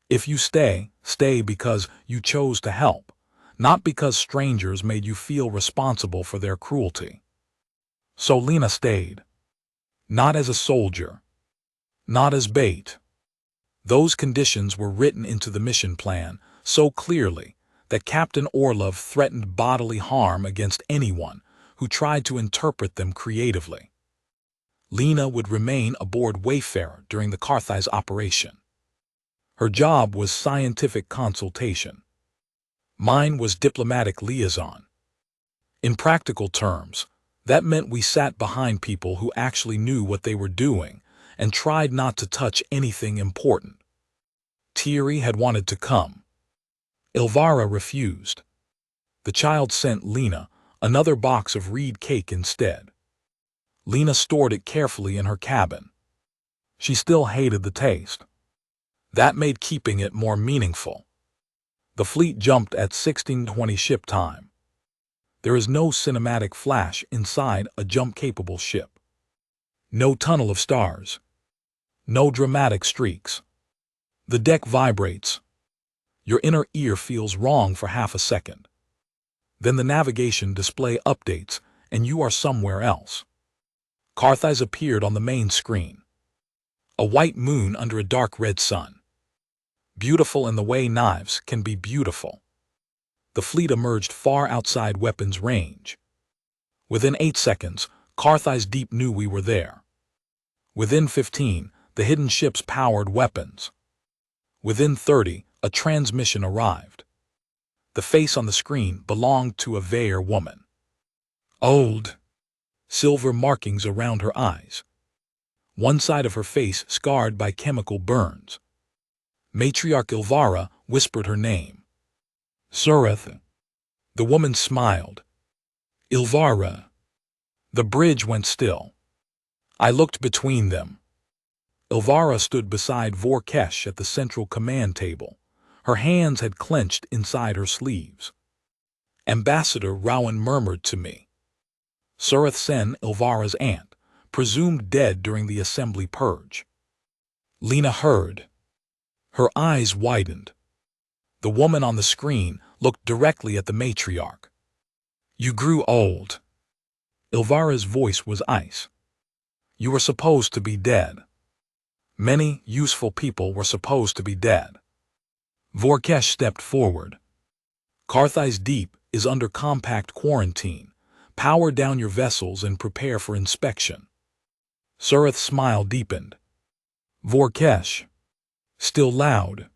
If you stay, stay because you chose to help, not because strangers made you feel responsible for their cruelty. So Lena stayed. Not as a soldier. Not as bait. Those conditions were written into the mission plan so clearly that Captain Orlov threatened bodily harm against anyone who tried to interpret them creatively. Lena would remain aboard Wayfarer during the Carthage operation. Her job was scientific consultation. Mine was diplomatic liaison. In practical terms, that meant we sat behind people who actually knew what they were doing and tried not to touch anything important. Thierry had wanted to come. Elvira refused. The child sent Lena another box of reed cake instead. Lena stored it carefully in her cabin. She still hated the taste. That made keeping it more meaningful. The fleet jumped at 16:20 ship time. There is no cinematic flash inside a jump-capable ship. No tunnel of stars. No dramatic streaks. The deck vibrates. Your inner ear feels wrong for half a second. Then the navigation display updates, and you are somewhere else. Carthage appeared on the main screen. A white moon under a dark red sun. Beautiful in the way knives can be beautiful. The fleet emerged far outside weapons range. Within 8 seconds, Carthage Deep knew we were there. Within 15, the hidden ships powered weapons. Within 30, a transmission arrived. The face on the screen belonged to a Vaer woman. Old. Silver markings around her eyes. One side of her face scarred by chemical burns. Matriarch Elvira whispered her name. Sureth. The woman smiled. Elvira. The bridge went still. I looked between them. Elvira stood beside Vorkesh at the central command table. Her hands had clenched inside her sleeves. Ambassador Rowan murmured to me. Sureth Sen, Elvira's aunt, presumed dead during the assembly purge. Lena heard. Her eyes widened. The woman on the screen looked directly at the matriarch. You grew old. Elvira's voice was ice. You were supposed to be dead. Many useful people were supposed to be dead. Vorkesh stepped forward. Carthage Deep is under compact quarantine. Power down your vessels and prepare for inspection. Sureth's smile deepened. Vorkesh. Still loud.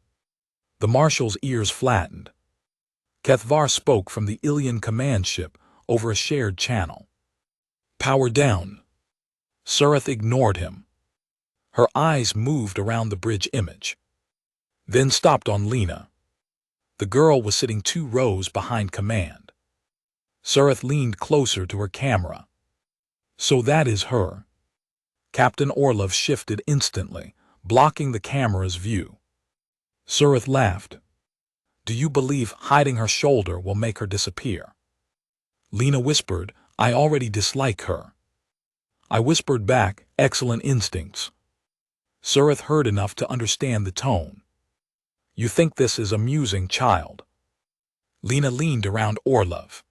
The marshal's ears flattened. Kethvar spoke from the Ilian command ship over a shared channel. Power down. Sureth ignored him. Her eyes moved around the bridge image. Then stopped on Lena. The girl was sitting 2 rows behind command. Sureth leaned closer to her camera. So that is her. Captain Orlov shifted instantly, blocking the camera's view. Sureth laughed. Do you believe hiding her shoulder will make her disappear? Lena whispered, I already dislike her. I whispered back, excellent instincts. Sureth heard enough to understand the tone. You think this is amusing, child? Lena leaned around Orlov.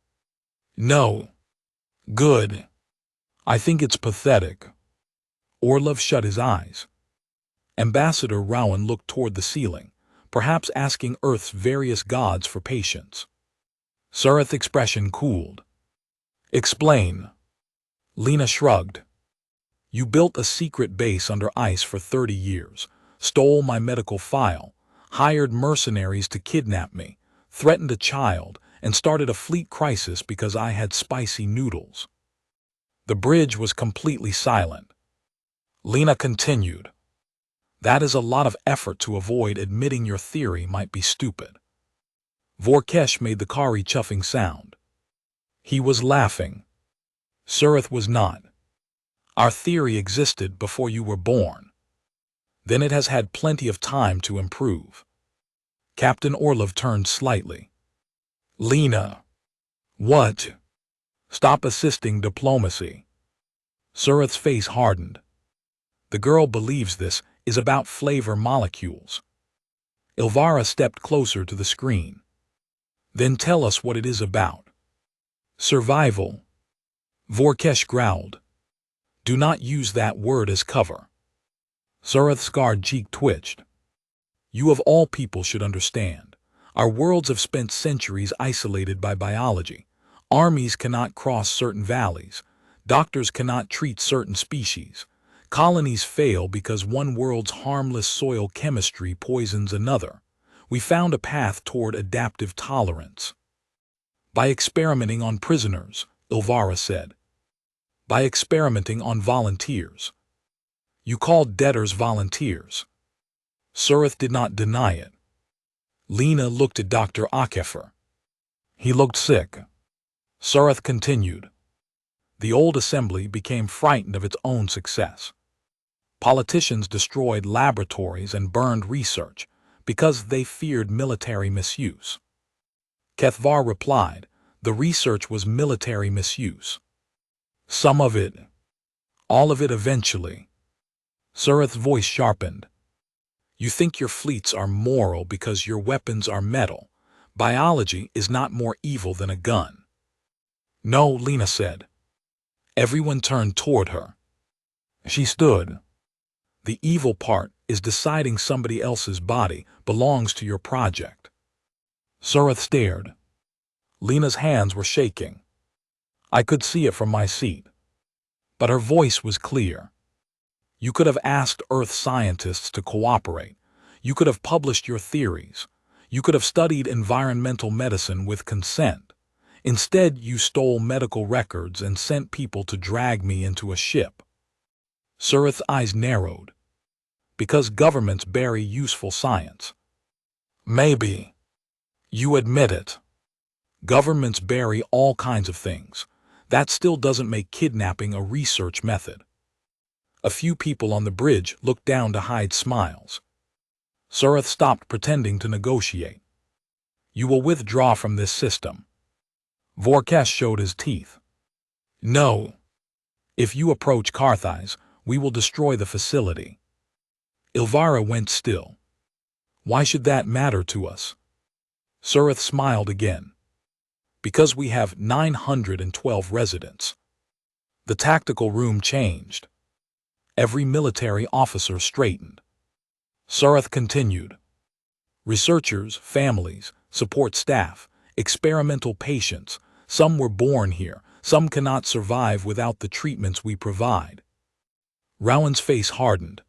No. Good. I think it's pathetic. Orlov shut his eyes. Ambassador Rowan looked toward the ceiling, perhaps asking Earth's various gods for patience. Sureth's expression cooled. Explain. Lena shrugged. You built a secret base under ice for 30 years, stole my medical file, hired mercenaries to kidnap me, threatened a child, and started a fleet crisis because I had spicy noodles. The bridge was completely silent. Lena continued. That is a lot of effort to avoid admitting your theory might be stupid. Vorkesh made the Kari chuffing sound. He was laughing. Sureth was not. Our theory existed before you were born. Then it has had plenty of time to improve. Captain Orlov turned slightly. Lena. What? Stop assisting diplomacy. Sureth's face hardened. The girl believes this is about flavor molecules. Elvira stepped closer to the screen. Then tell us what it is about. Survival. Vorkesh growled. Do not use that word as cover. Sureth's scarred cheek twitched. You of all people should understand. Our worlds have spent centuries isolated by biology. Armies cannot cross certain valleys. Doctors cannot treat certain species. Colonies fail because one world's harmless soil chemistry poisons another. We found a path toward adaptive tolerance. By experimenting on prisoners, Ilvara said. By experimenting on volunteers. You called debtors volunteers. Surith did not deny it. Lena looked at Dr. Akefer. He looked sick. Surith continued. The old assembly became frightened of its own success. Politicians destroyed laboratories and burned research because they feared military misuse. Kethvar replied, the research was military misuse. Some of it. All of it eventually. Surith's voice sharpened. You think your fleets are moral because your weapons are metal. Biology is not more evil than a gun. No, Lena said. Everyone turned toward her. She stood. The evil part is deciding somebody else's body belongs to your project. Surith stared. Lena's hands were shaking. I could see it from my seat. But her voice was clear. You could have asked Earth scientists to cooperate. You could have published your theories. You could have studied environmental medicine with consent. Instead, you stole medical records and sent people to drag me into a ship. Surith's eyes narrowed. Because governments bury useful science. Maybe. You admit it. Governments bury all kinds of things. That still doesn't make kidnapping a research method. A few people on the bridge looked down to hide smiles. Surith stopped pretending to negotiate. You will withdraw from this system. Vorkesh showed his teeth. No. If you approach Carthage, we will destroy the facility. Ilvara went still. Why should that matter to us? Surith smiled again. Because we have 912 residents. The tactical room changed. Every military officer straightened. Surith continued. Researchers, families, support staff, experimental patients, some were born here, some cannot survive without the treatments we provide. Rowan's face hardened.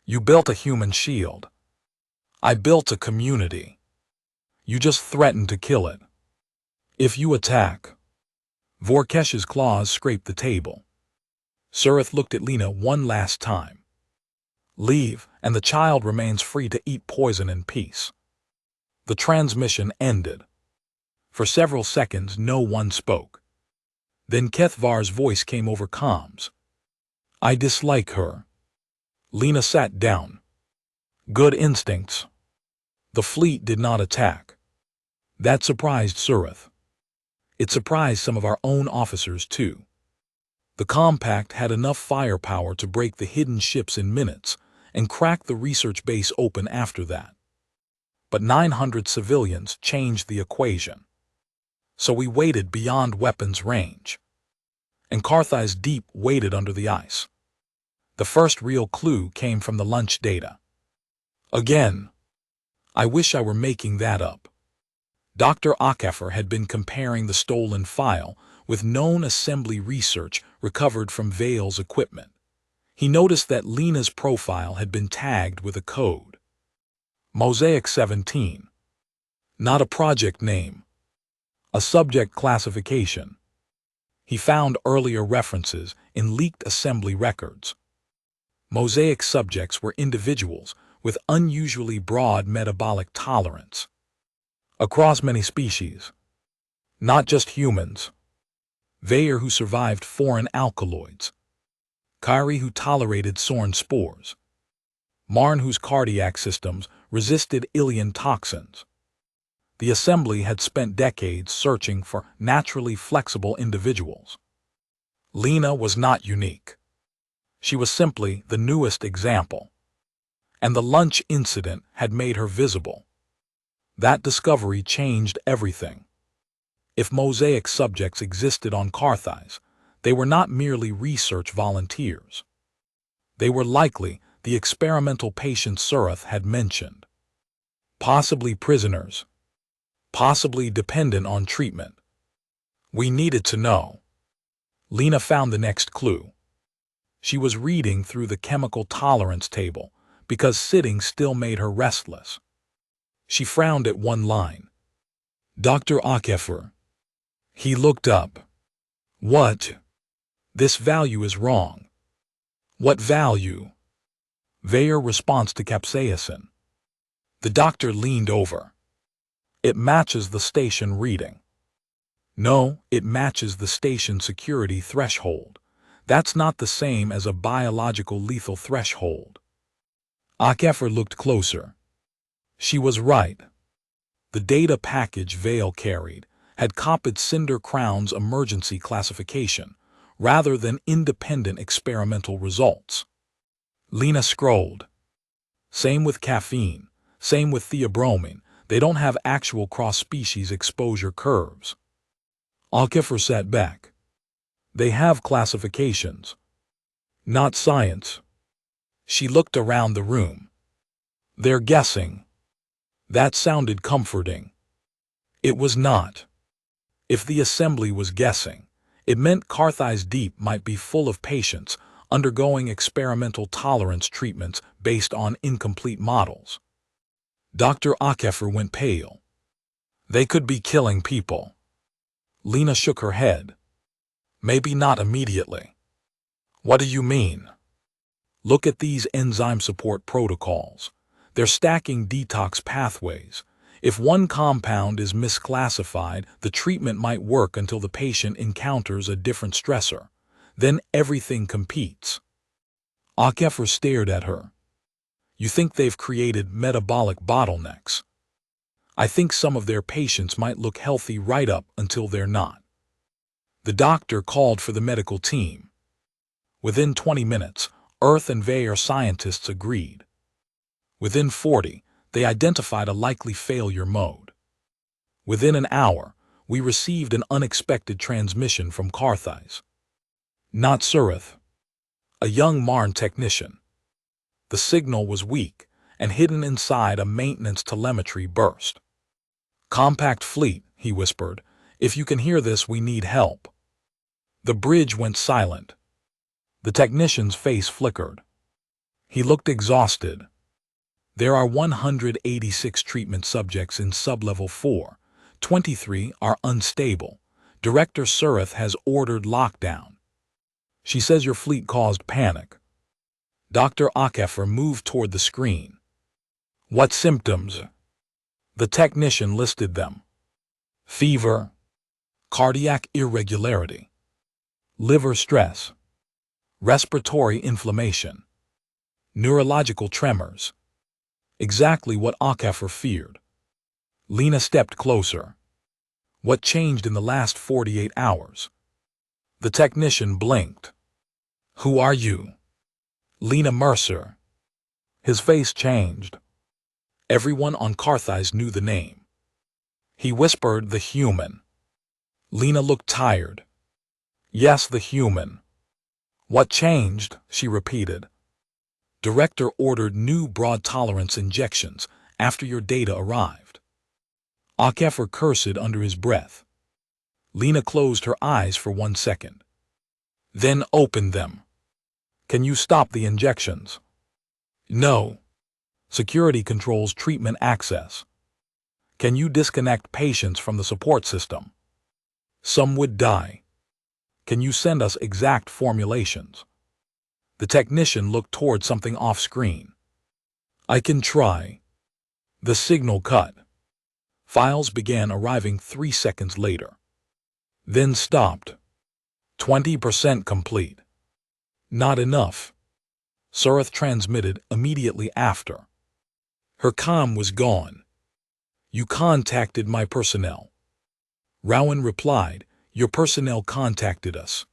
You built a human shield. I built a community. You just threatened to kill it. If you attack. Vorkesh's claws scraped the table. Surith looked at Lena one last time. Leave, and the child remains free to eat poison in peace. The transmission ended. For several seconds, no one spoke. Then Kethvar's voice came over comms. I dislike her. Lena sat down. Good instincts. The fleet did not attack. That surprised Surith. It surprised some of our own officers, too. The compact had enough firepower to break the hidden ships in minutes and crack the research base open after that. But 900 civilians changed the equation. So we waited beyond weapons range. And Carthage Deep waited under the ice. The first real clue came from the lunch data. Again. I wish I were making that up. Dr. Akefer had been comparing the stolen file with known assembly research recovered from Vale's equipment. He noticed that Lena's profile had been tagged with a code. Mosaic 17. Not a project name. A subject classification. He found earlier references in leaked assembly records. Mosaic subjects were individuals with unusually broad metabolic tolerance. Across many species. Not just humans. Vayer who survived foreign alkaloids. Kyrie who tolerated Sorn spores. Marn whose cardiac systems resisted Ilian toxins. The assembly had spent decades searching for naturally flexible individuals. Lena was not unique. She was simply the newest example. And the lunch incident had made her visible. That discovery changed everything. If Mosaic subjects existed on Carthage, they were not merely research volunteers. They were likely the experimental patients Surith had mentioned. Possibly prisoners. Possibly dependent on treatment. We needed to know. Lena found the next clue. She was reading through the chemical tolerance table because sitting still made her restless. She frowned at one line. Dr. Akefer. He looked up. What? This value is wrong. What value? Vayer response to capsaicin. The doctor leaned over. It matches the station reading. No, it matches the station security threshold. That's not the same as a biological lethal threshold. Akefer looked closer. She was right. The data package Vale carried had copied Cinder Crown's emergency classification, rather than independent experimental results. Lena scrolled. Same with caffeine, same with theobromine. They don't have actual cross-species exposure curves. Akefer sat back. They have classifications. Not science. She looked around the room. They're guessing. That sounded comforting. It was not. If the assembly was guessing, it meant Carthai's Deep might be full of patients undergoing experimental tolerance treatments based on incomplete models. Dr. Akefer went pale. They could be killing people. Lena shook her head. Maybe not immediately. What do you mean? Look at these enzyme support protocols. They're stacking detox pathways. If one compound is misclassified, the treatment might work until the patient encounters a different stressor. Then everything competes. Akefer stared at her. You think they've created metabolic bottlenecks? I think some of their patients might look healthy right up until they're not. The doctor called for the medical team. Within 20 minutes, Earth and Vayer scientists agreed. Within 40, they identified a likely failure mode. Within an hour, we received an unexpected transmission from Carthais. Not Surith. A young Marn technician. The signal was weak and hidden inside a maintenance telemetry burst. Compact fleet, he whispered. If you can hear this, we need help. The bridge went silent. The technician's face flickered. He looked exhausted. There are 186 treatment subjects in sublevel 4. 23 are unstable. Director Surith has ordered lockdown. She says your fleet caused panic. Dr. Akefer moved toward the screen. What symptoms? The technician listed them. Fever, cardiac irregularity, liver stress, respiratory inflammation, neurological tremors. Exactly what Akefer feared. Lena stepped closer. What changed in the last 48 hours? The technician blinked. Who are you? Lena Mercer. His face changed. Everyone on Carthais knew the name. He whispered, the human. Lena looked tired. Yes, the human. What changed? She repeated. Director ordered new broad-tolerance injections after your data arrived. Akefer cursed under his breath. Lena closed her eyes for 1 second. Then opened them. Can you stop the injections? No. Security controls treatment access. Can you disconnect patients from the support system? Some would die. Can you send us exact formulations? The technician looked toward something off-screen. I can try. The signal cut. Files began arriving 3 seconds later. Then stopped. 20% complete. Not enough. Surith transmitted immediately after. Her comm was gone. You contacted my personnel. Rowan replied, your personnel contacted us.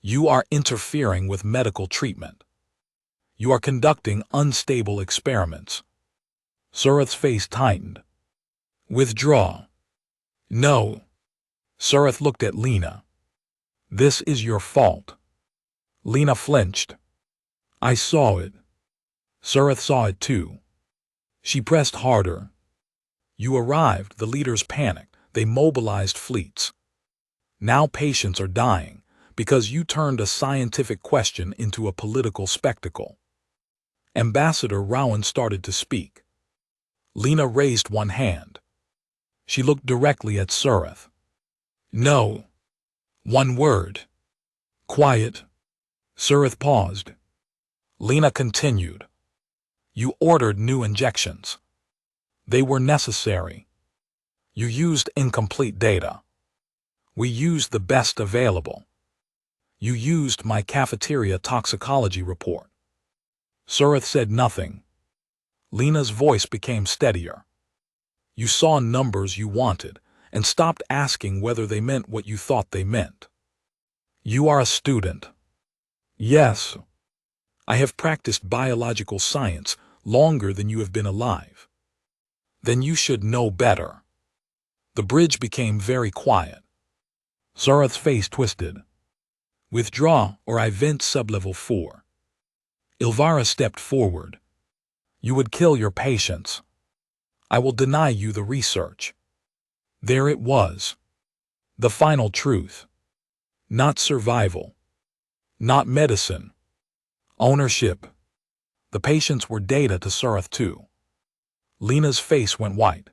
You are interfering with medical treatment. You are conducting unstable experiments. Surith's face tightened. Withdraw. No. Surith looked at Lena. This is your fault. Lena flinched. I saw it. Surith saw it too. She pressed harder. You arrived, the leaders panicked, they mobilized fleets. Now patients are dying because you turned a scientific question into a political spectacle. Ambassador Rowan started to speak. Lena raised one hand. She looked directly at Surith. No. One word. Quiet. Surith paused. Lena continued. You ordered new injections. They were necessary. You used incomplete data. We used the best available. You used my cafeteria toxicology report. Surith said nothing. Lena's voice became steadier. You saw numbers you wanted and stopped asking whether they meant what you thought they meant. You are a student. Yes. I have practiced biological science longer than you have been alive. Then you should know better. The bridge became very quiet. Surith's face twisted. Withdraw or I vent sublevel 4. Ilvara stepped forward. You would kill your patients. I will deny you the research. There it was. The final truth. Not survival. Not medicine. Ownership. The patients were data to Surith too. Lena's face went white.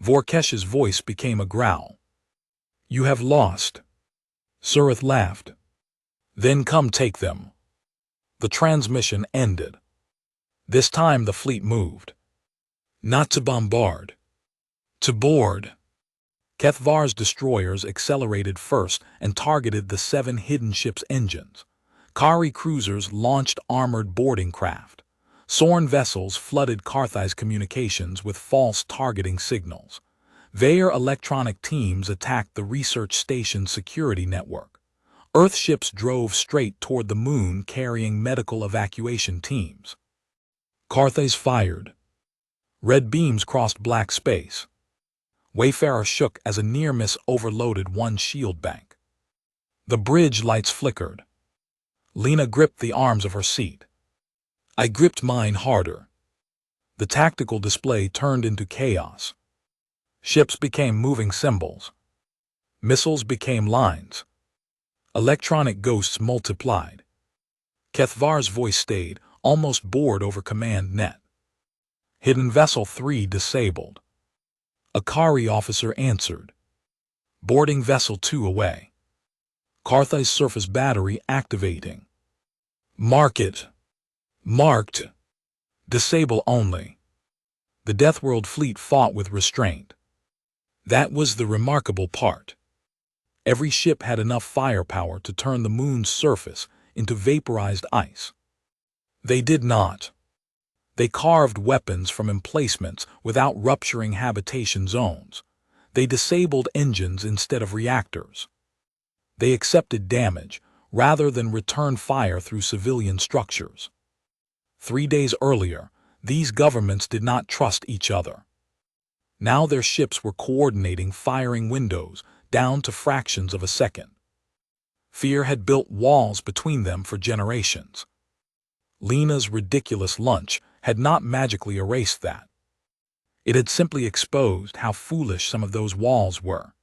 Vorkesh's voice became a growl. You have lost. Surith laughed. Then come take them. The transmission ended. This time the fleet moved. Not to bombard. To board. Kethvar's destroyers accelerated first and targeted the 7 hidden ships' engines. Kari cruisers launched armored boarding craft. Sorn vessels flooded Carthai's communications with false targeting signals. Vair electronic teams attacked the research station's security network. Earth ships drove straight toward the moon carrying medical evacuation teams. Carthais fired. Red beams crossed black space. Wayfarer shook as a near-miss overloaded one shield bank. The bridge lights flickered. Lena gripped the arms of her seat. I gripped mine harder. The tactical display turned into chaos. Ships became moving symbols. Missiles became lines. Electronic ghosts multiplied. Kethvar's voice stayed, almost bored over command net. Hidden Vessel 3 disabled. A Kari officer answered. Boarding Vessel 2 away. Carthai's surface battery activating. Mark it. Marked. Disable only. The Deathworld fleet fought with restraint. That was the remarkable part. Every ship had enough firepower to turn the moon's surface into vaporized ice. They did not. They carved weapons from emplacements without rupturing habitation zones. They disabled engines instead of reactors. They accepted damage rather than return fire through civilian structures. 3 days earlier, these governments did not trust each other. Now their ships were coordinating firing windows down to fractions of a second. Fear had built walls between them for generations. Lena's ridiculous lunch had not magically erased that. It had simply exposed how foolish some of those walls were.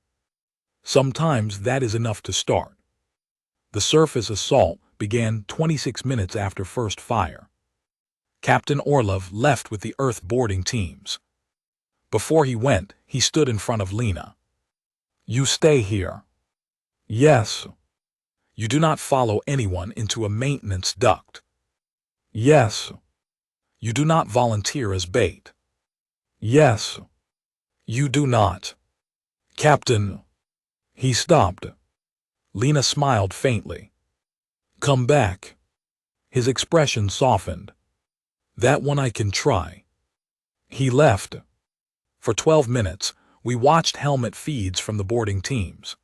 Sometimes that is enough to start. The surface assault began 26 minutes after first fire. Captain Orlov left with the Earth boarding teams. Before he went, he stood in front of Lena. You stay here. Yes. You do not follow anyone into a maintenance duct. Yes. You do not volunteer as bait. Yes. You do not. Captain. He stopped. Lena smiled faintly. Come back. His expression softened. That one I can try. He left. For 12 minutes, we watched helmet feeds from the boarding teams.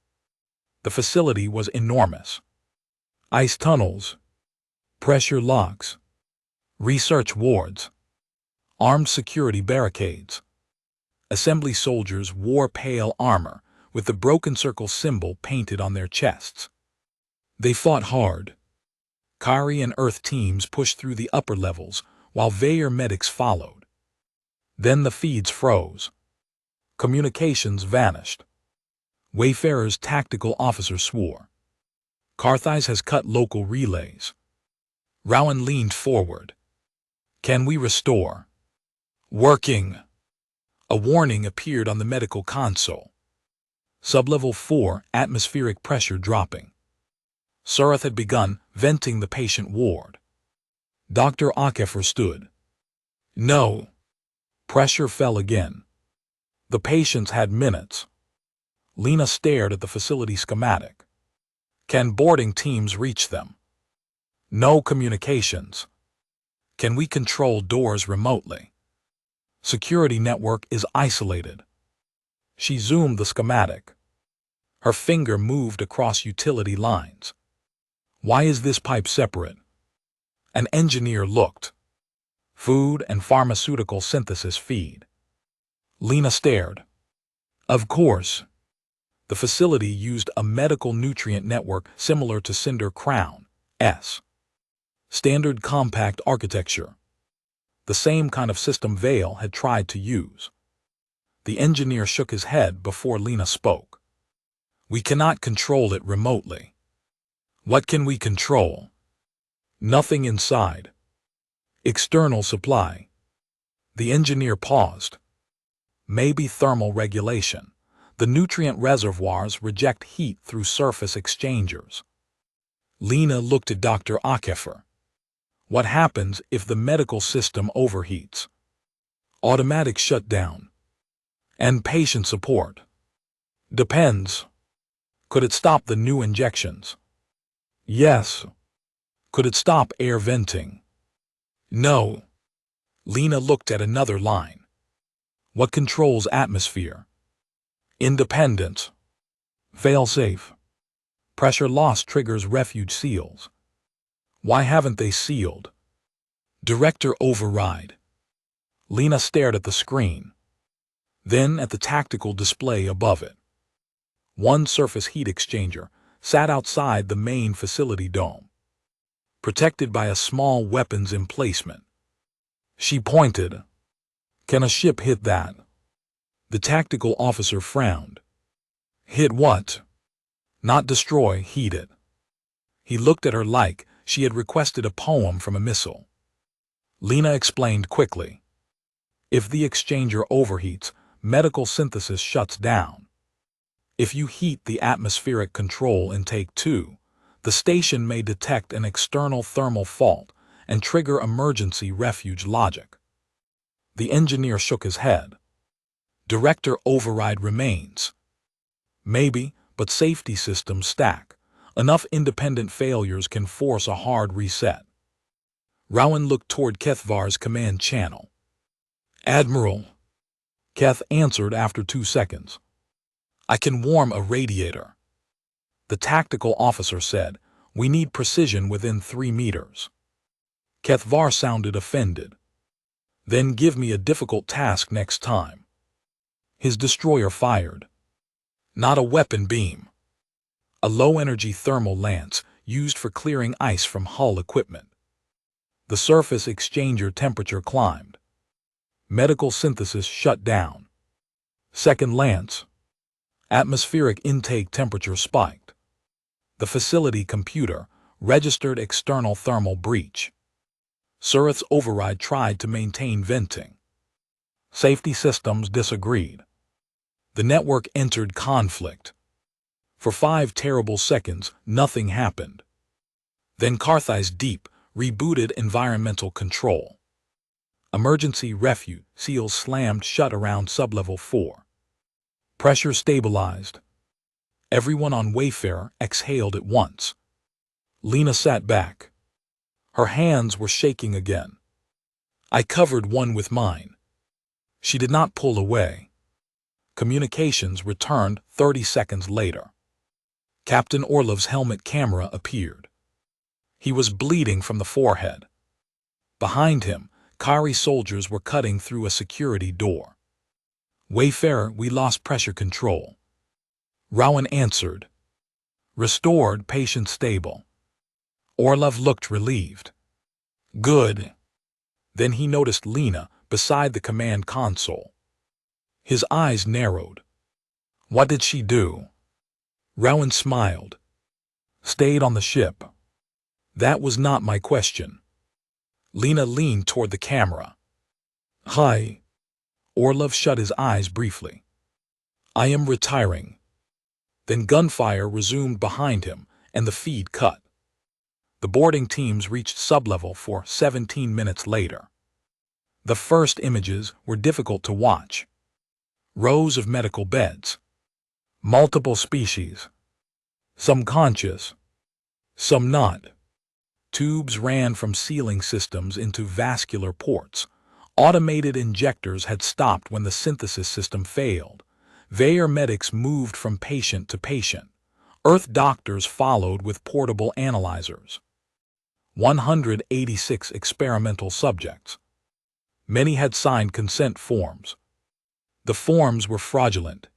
The facility was enormous. Ice tunnels, pressure locks, research wards, armed security barricades. Assembly soldiers wore pale armor with the broken circle symbol painted on their chests. They fought hard. Kari and Earth teams pushed through the upper levels while Vair medics followed. Then the feeds froze. Communications vanished. Wayfarer's tactical officer swore. Carthage has cut local relays. Rowan leaned forward. Can we restore? Working. A warning appeared on the medical console. Sublevel 4, atmospheric pressure dropping. Surath had begun venting the patient ward. Dr. Akefer stood. No. Pressure fell again. The patients had minutes. Lena stared at the facility schematic. Can boarding teams reach them? No communications. Can we control doors remotely? Security network is isolated. She zoomed the schematic. Her finger moved across utility lines. Why is this pipe separate? An engineer looked. Food and pharmaceutical synthesis feed. Lena stared. Of course. The facility used a medical nutrient network similar to Cinder Crown's standard compact architecture. The same kind of system Vale had tried to use. The engineer shook his head before Lena spoke. We cannot control it remotely. What can we control? Nothing inside. External supply. The engineer paused. Maybe thermal regulation. The nutrient reservoirs reject heat through surface exchangers. Lena looked at Dr. Akefer. What happens if the medical system overheats? Automatic shutdown. And patient support. Depends. Could it stop the new injections? Yes. Could it stop air venting? No. Lena looked at another line. What controls atmosphere? Independence. Fail-safe. Pressure loss triggers refuge seals. Why haven't they sealed? Director override. Lena stared at the screen. Then at the tactical display above it. One surface heat exchanger sat outside the main facility dome, protected by a small weapons emplacement. She pointed. Can a ship hit that? The tactical officer frowned. Hit what? Not destroy, heat it. He looked at her like she had requested a poem from a missile. Lena explained quickly. If the exchanger overheats, medical synthesis shuts down. If you heat the atmospheric control intake too, the station may detect an external thermal fault and trigger emergency refuge logic. The engineer shook his head. Director override remains. Maybe, but safety systems stack. Enough independent failures can force a hard reset. Rowan looked toward Kethvar's command channel. Admiral. Keth answered after 2 seconds. I can warm a radiator. The tactical officer said, we need precision within 3 meters. Kethvar sounded offended. Then give me a difficult task next time. His destroyer fired. Not a weapon beam. A low-energy thermal lance used for clearing ice from hull equipment. The surface exchanger temperature climbed. Medical synthesis shut down. Second lance. Atmospheric intake temperature spiked. The facility computer registered external thermal breach. Surath's override tried to maintain venting. Safety systems disagreed. The network entered conflict. For 5 terrible seconds, nothing happened. Then Carthage Deep rebooted environmental control. Emergency refuge seals slammed shut around sublevel 4. Pressure stabilized. Everyone on Wayfarer exhaled at once. Lena sat back. Her hands were shaking again. I covered one with mine. She did not pull away. Communications returned 30 seconds later. Captain Orlov's helmet camera appeared. He was bleeding from the forehead. Behind him, Kari soldiers were cutting through a security door. Wayfarer, we lost pressure control. Rowan answered. Restored, patient stable. Orlov looked relieved. Good. Then he noticed Lena beside the command console. His eyes narrowed. What did she do? Rowan smiled. Stayed on the ship. That was not my question. Lena leaned toward the camera. Hi. Orlov shut his eyes briefly. I am retiring. Then gunfire resumed behind him, and the feed cut. The boarding teams reached sublevel for 17 minutes later. The first images were difficult to watch. Rows of medical beds. Multiple species. Some conscious. Some not. Tubes ran from ceiling systems into vascular ports. Automated injectors had stopped when the synthesis system failed. Vair medics moved from patient to patient. Earth doctors followed with portable analyzers. 186 experimental subjects. Many had signed consent forms. The forms were fraudulent.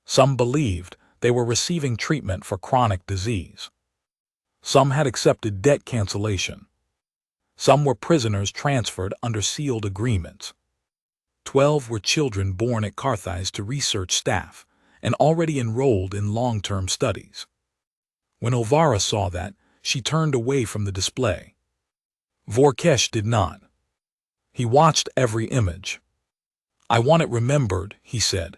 Some believed they were receiving treatment for chronic disease. Some had accepted debt cancellation. Some were prisoners transferred under sealed agreements. 12 were children born at Carthage to research staff and already enrolled in long-term studies. When Elvira saw that, she turned away from the display. Vorkesh did not. He watched every image. I want it remembered, he said.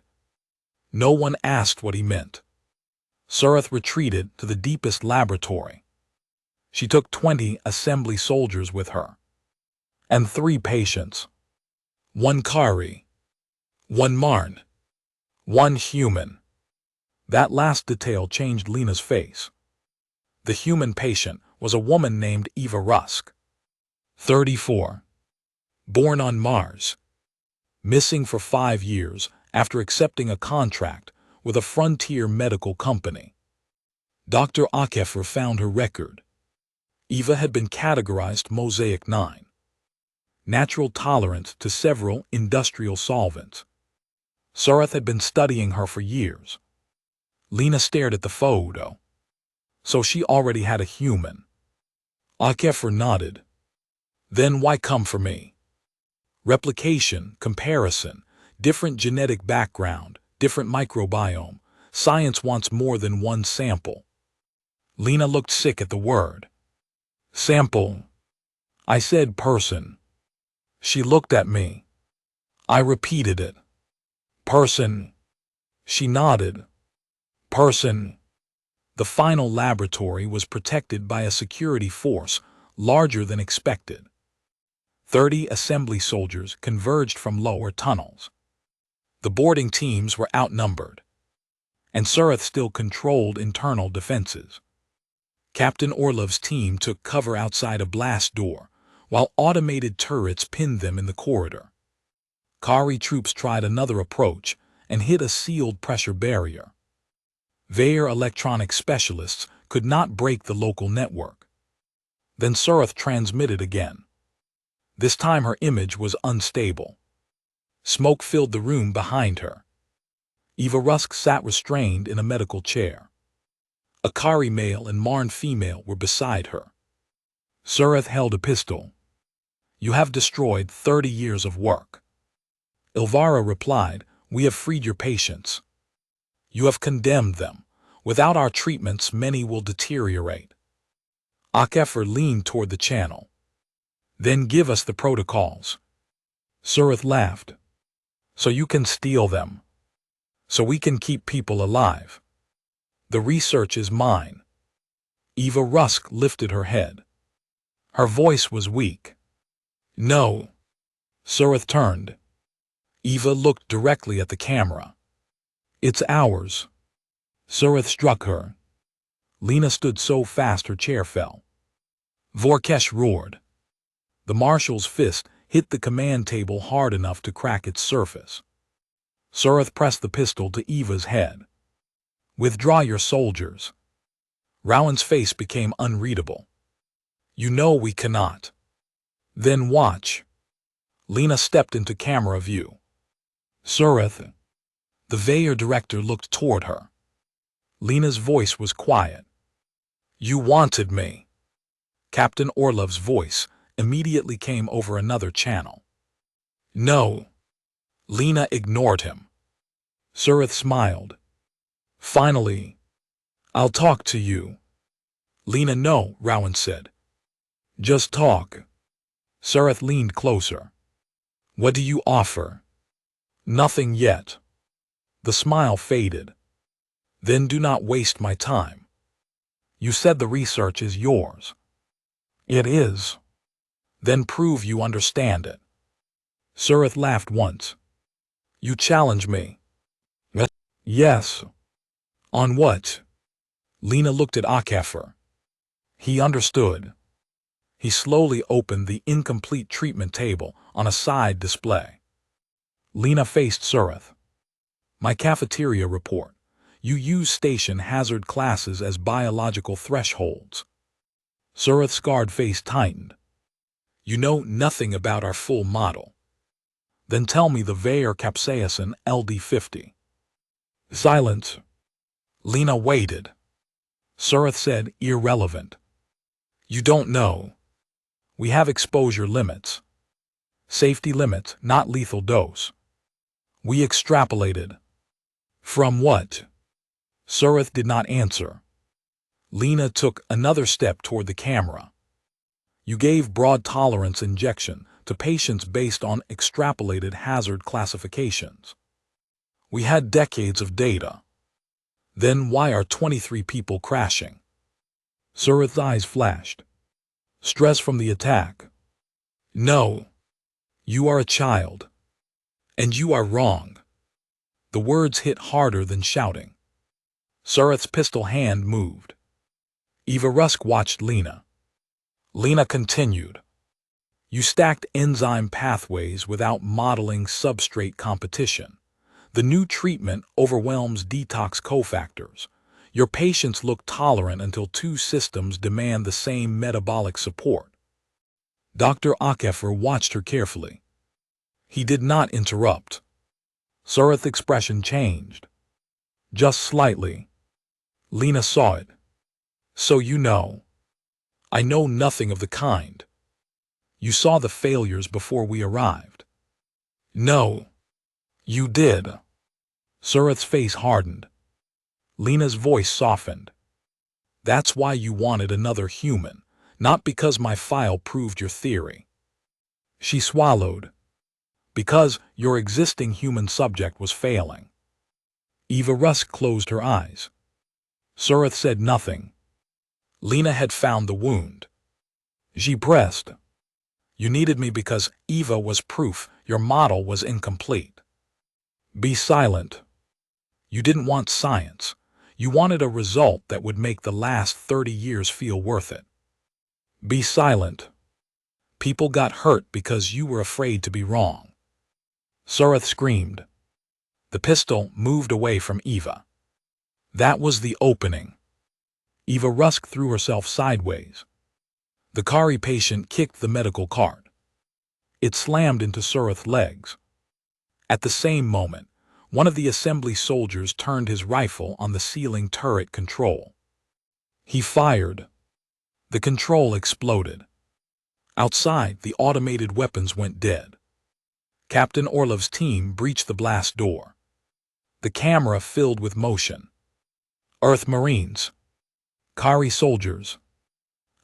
No one asked what he meant. Surath retreated to the deepest laboratory. She took 20 assembly soldiers with her. And 3 patients. 1 Kari. 1 Marn. 1 human. That last detail changed Lena's face. The human patient was a woman named Eva Rusk. 34. Born on Mars. Missing for 5 years after accepting a contract with a frontier medical company. Dr. Akefer found her record. Eva had been categorized Mosaic 9. Natural tolerance to several industrial solvents. Surath had been studying her for years. Lena stared at the photo. So she already had a human. Akefer nodded. Then why come for me? Replication, comparison, different genetic background, different microbiome. Science wants more than one sample. Lena looked sick at the word. Sample. I said person. She looked at me. I repeated it. Person. She nodded. Person. The final laboratory was protected by a security force larger than expected. 30 assembly soldiers converged from lower tunnels. The boarding teams were outnumbered, and Surath still controlled internal defenses. Captain Orlov's team took cover outside a blast door, while automated turrets pinned them in the corridor. Kari troops tried another approach and hit a sealed pressure barrier. Vair electronic specialists could not break the local network. Then Surath transmitted again. This time her image was unstable. Smoke filled the room behind her. Eva Rusk sat restrained in a medical chair. A Kari male and Marn female were beside her. Surath held a pistol. You have destroyed 30 years of work. Elvira replied, we have freed your patients. You have condemned them. Without our treatments, many will deteriorate. Akefer leaned toward the channel. Then give us the protocols. Surath laughed. So you can steal them. So we can keep people alive. The research is mine. Eva Rusk lifted her head. Her voice was weak. No. Surath turned. Eva looked directly at the camera. It's ours. Surath struck her. Lena stood so fast her chair fell. Vorkesh roared. The marshal's fist hit the command table hard enough to crack its surface. Surath pressed the pistol to Eva's head. Withdraw your soldiers. Rowan's face became unreadable. You know we cannot. Then watch. Lena stepped into camera view. Surath. The Vair director looked toward her. Lena's voice was quiet. You wanted me. Captain Orlov's voice immediately came over another channel. No. Lena ignored him. Surith smiled. Finally, I'll talk to you. Lena, no, Rowan said. Just talk. Surith leaned closer. What do you offer? Nothing yet. The smile faded. Then do not waste my time. You said the research is yours. It is. Then prove you understand it. Surith laughed once. You challenge me. Yes. On what? Lena looked at HFY. He understood. He slowly opened the incomplete treatment table on a side display. Lena faced Surith. My cafeteria report. You use station hazard classes as biological thresholds. Surith's scarred face tightened. You know nothing about our full model. Then tell me the Vaer capsaicin LD50. Silence. Lena waited. Surith said, irrelevant. You don't know. We have exposure limits. Safety limits, not lethal dose. We extrapolated. From what? Surith did not answer. Lena took another step toward the camera. You gave broad tolerance injection to patients based on extrapolated hazard classifications. We had decades of data. Then why are 23 people crashing? Surith's eyes flashed. Stress from the attack. No. You are a child. And you are wrong. The words hit harder than shouting. Surith's pistol hand moved. Eva Rusk watched Lena. Lena continued. You stacked enzyme pathways without modeling substrate competition. The new treatment overwhelms detox cofactors. Your patients look tolerant until two systems demand the same metabolic support. Dr. HFY watched her carefully. He did not interrupt. Surith's expression changed. Just slightly. Lena saw it. So you know. I know nothing of the kind. You saw the failures before we arrived. No. You did. Surith's face hardened. Lena's voice softened. That's why you wanted another human, not because my file proved your theory. She swallowed. Because your existing human subject was failing. Eva Rusk closed her eyes. Surith said nothing. Lena had found the wound. She pressed. You needed me because Eva was proof your model was incomplete. Be silent. You didn't want science. You wanted a result that would make the last 30 years feel worth it. Be silent. People got hurt because you were afraid to be wrong. Surith screamed. The pistol moved away from Eva. That was the opening. Eva Rusk threw herself sideways. The Kari patient kicked the medical cart. It slammed into Surith's legs. At the same moment, one of the assembly soldiers turned his rifle on the ceiling turret control. He fired. The control exploded. Outside, the automated weapons went dead. Captain Orlov's team breached the blast door. The camera filled with motion. Earth Marines. Kari soldiers.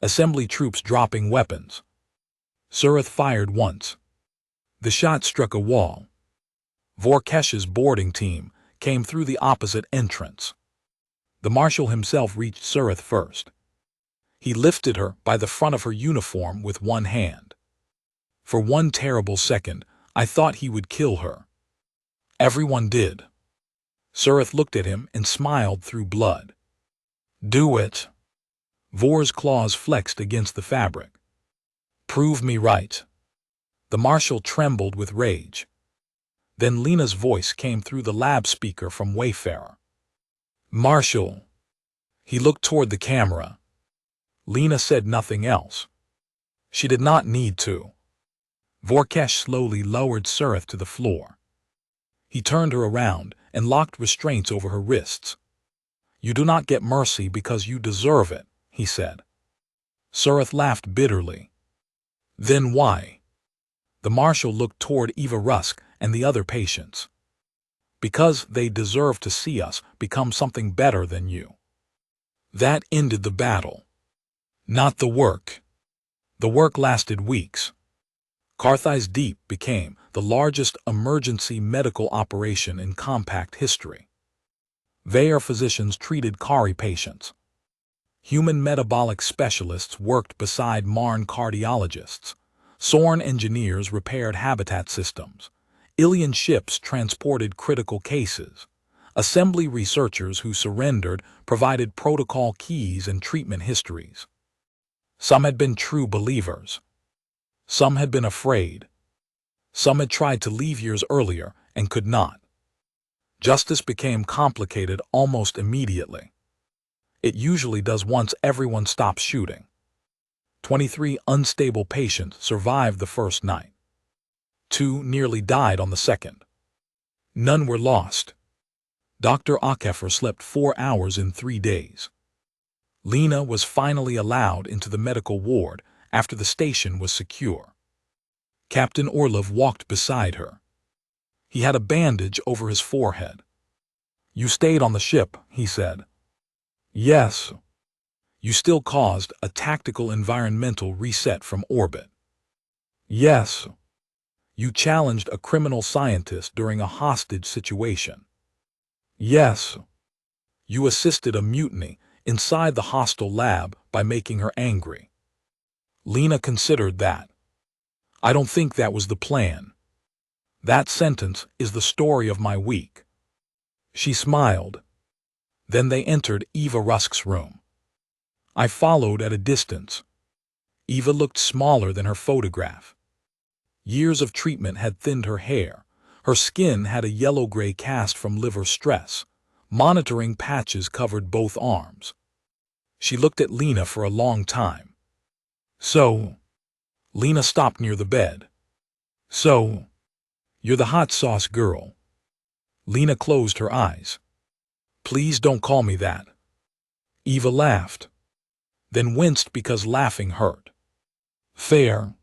Assembly troops dropping weapons. Surith fired once. The shot struck a wall. Vorkesh's boarding team came through the opposite entrance. The marshal himself reached Surith first. He lifted her by the front of her uniform with one hand. For one terrible second, I thought he would kill her. Everyone did. Surith looked at him and smiled through blood. Do it. Vor's claws flexed against the fabric. Prove me right. The marshal trembled with rage. Then Lena's voice came through the lab speaker from Wayfarer. Marshal. He looked toward the camera. Lena said nothing else. She did not need to. Vorkesh slowly lowered Surith to the floor. He turned her around and locked restraints over her wrists. You do not get mercy because you deserve it, he said. Surith laughed bitterly. Then why? The marshal looked toward Eva Rusk and the other patients. because they deserve to see us become something better than you. That ended the battle. Not the work. The work lasted weeks. Carthi's Deep became the largest emergency medical operation in compact history. There physicians treated Kari patients. Human metabolic specialists worked beside Marn cardiologists. Sorn engineers repaired habitat systems. Ilian ships transported critical cases. Assembly researchers who surrendered provided protocol keys and treatment histories. Some had been true believers. Some had been afraid. Some had tried to leave years earlier and could not. Justice became complicated almost immediately. It usually does once everyone stops shooting. 23 unstable patients survived the first night. 2 nearly died on the second. None were lost. Dr. Akefer slept 4 hours in 3 days. Lena was finally allowed into the medical ward after the station was secure. Captain Orlov walked beside her. He had a bandage over his forehead. "You stayed on the ship," he said. "Yes. You still caused a tactical environmental reset from orbit." "Yes. You challenged a criminal scientist during a hostage situation." "Yes. You assisted a mutiny inside the hostile lab by making her angry." Lena considered that. "I don't think that was the plan. That sentence is the story of my week." She smiled. Then they entered Eva Rusk's room. I followed at a distance. Eva looked smaller than her photograph. Years of treatment had thinned her hair. Her skin had a yellow-gray cast from liver stress. Monitoring patches covered both arms. She looked at Lena for a long time. "So?" Lena stopped near the bed. "So? You're the hot sauce girl." Lena closed her eyes. "Please don't call me that." Eva laughed, then winced because laughing hurt. "Fair."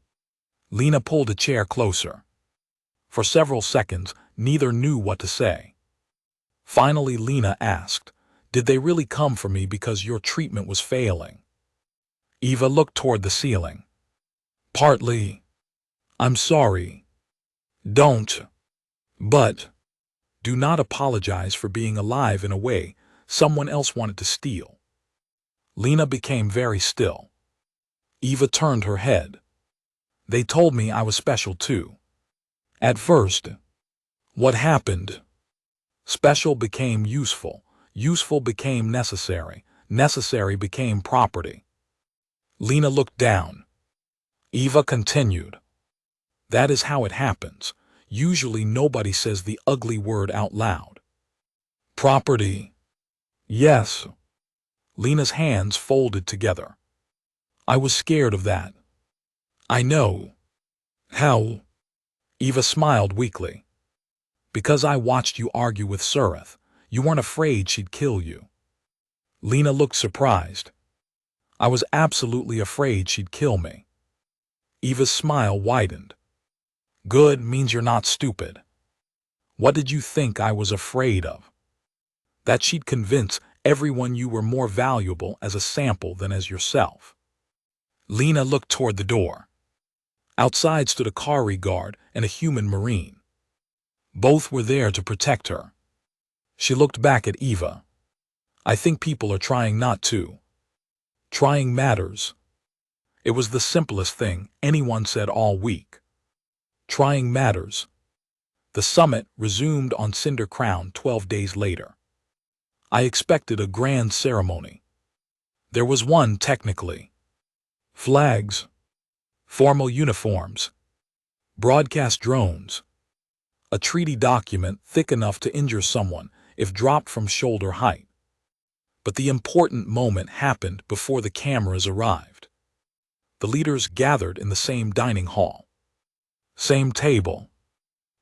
Lena pulled a chair closer. For several seconds, neither knew what to say. Finally, Lena asked, "Did they really come for me because your treatment was failing?" Eva looked toward the ceiling. "Partly. I'm sorry." "Don't. But do not apologize for being alive in a way someone else wanted to steal." Lena became very still. Eva turned her head. "They told me I was special too. At first. What happened? Special became useful. Useful became necessary. Necessary became property." Lena looked down. Eva continued. "That is how it happens. Usually nobody says the ugly word out loud." "Property." "Yes." Lena's hands folded together. "I was scared of that." "I know." "How?" Eva smiled weakly. "Because I watched you argue with Surith. You weren't afraid she'd kill you." Lena looked surprised. "I was absolutely afraid she'd kill me." Eva's smile widened. "Good means you're not stupid. What did you think I was afraid of? That she'd convince everyone you were more valuable as a sample than as yourself." Lena looked toward the door. Outside stood a Kari guard and a human marine. Both were there to protect her. She looked back at Eva. "I think people are trying not to. Trying matters." It was the simplest thing anyone said all week. Trying matters. The summit resumed on Cinder Crown 12 days later. I expected a grand ceremony. There was one technically. Flags. Formal uniforms. Broadcast drones. A treaty document thick enough to injure someone if dropped from shoulder height. But the important moment happened before the cameras arrived. The leaders gathered in the same dining hall. Same table.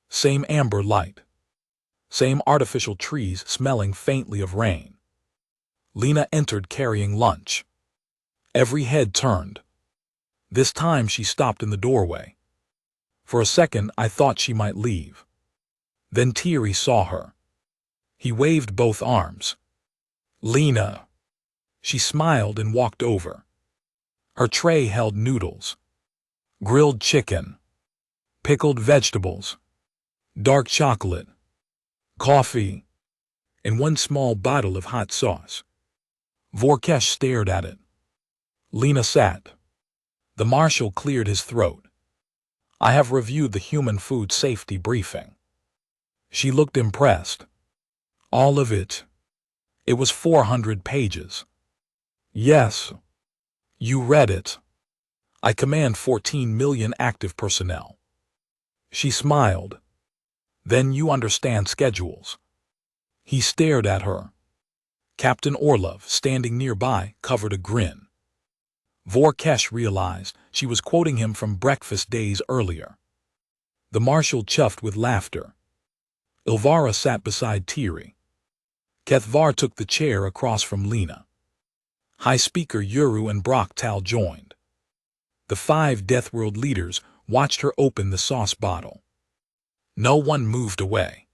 Same amber light. Same artificial trees smelling faintly of rain. Lena entered carrying lunch. Every head turned. This time she stopped in the doorway. For a second I thought she might leave. Then Thierry saw her. He waved both arms. Lena. She smiled and walked over. Her tray held noodles, grilled chicken, pickled vegetables, dark chocolate, coffee, and one small bottle of hot sauce. Vorkesh stared at it. Lena sat. The marshal cleared his throat. I have reviewed the human food safety briefing. She looked impressed. All of it. It was 400 pages. Yes. You read it. I command 14 million active personnel. She smiled. Then you understand schedules. He stared at her. Captain Orlov, standing nearby, covered a grin. Vorkesh realized she was quoting him from breakfast days earlier. The marshal chuffed with laughter. Ilvara sat beside Tiri. Kethvar took the chair across from Lena. High Speaker Yuru and Brocktal joined. The 5 Deathworld leaders watched her open the sauce bottle. No one moved away.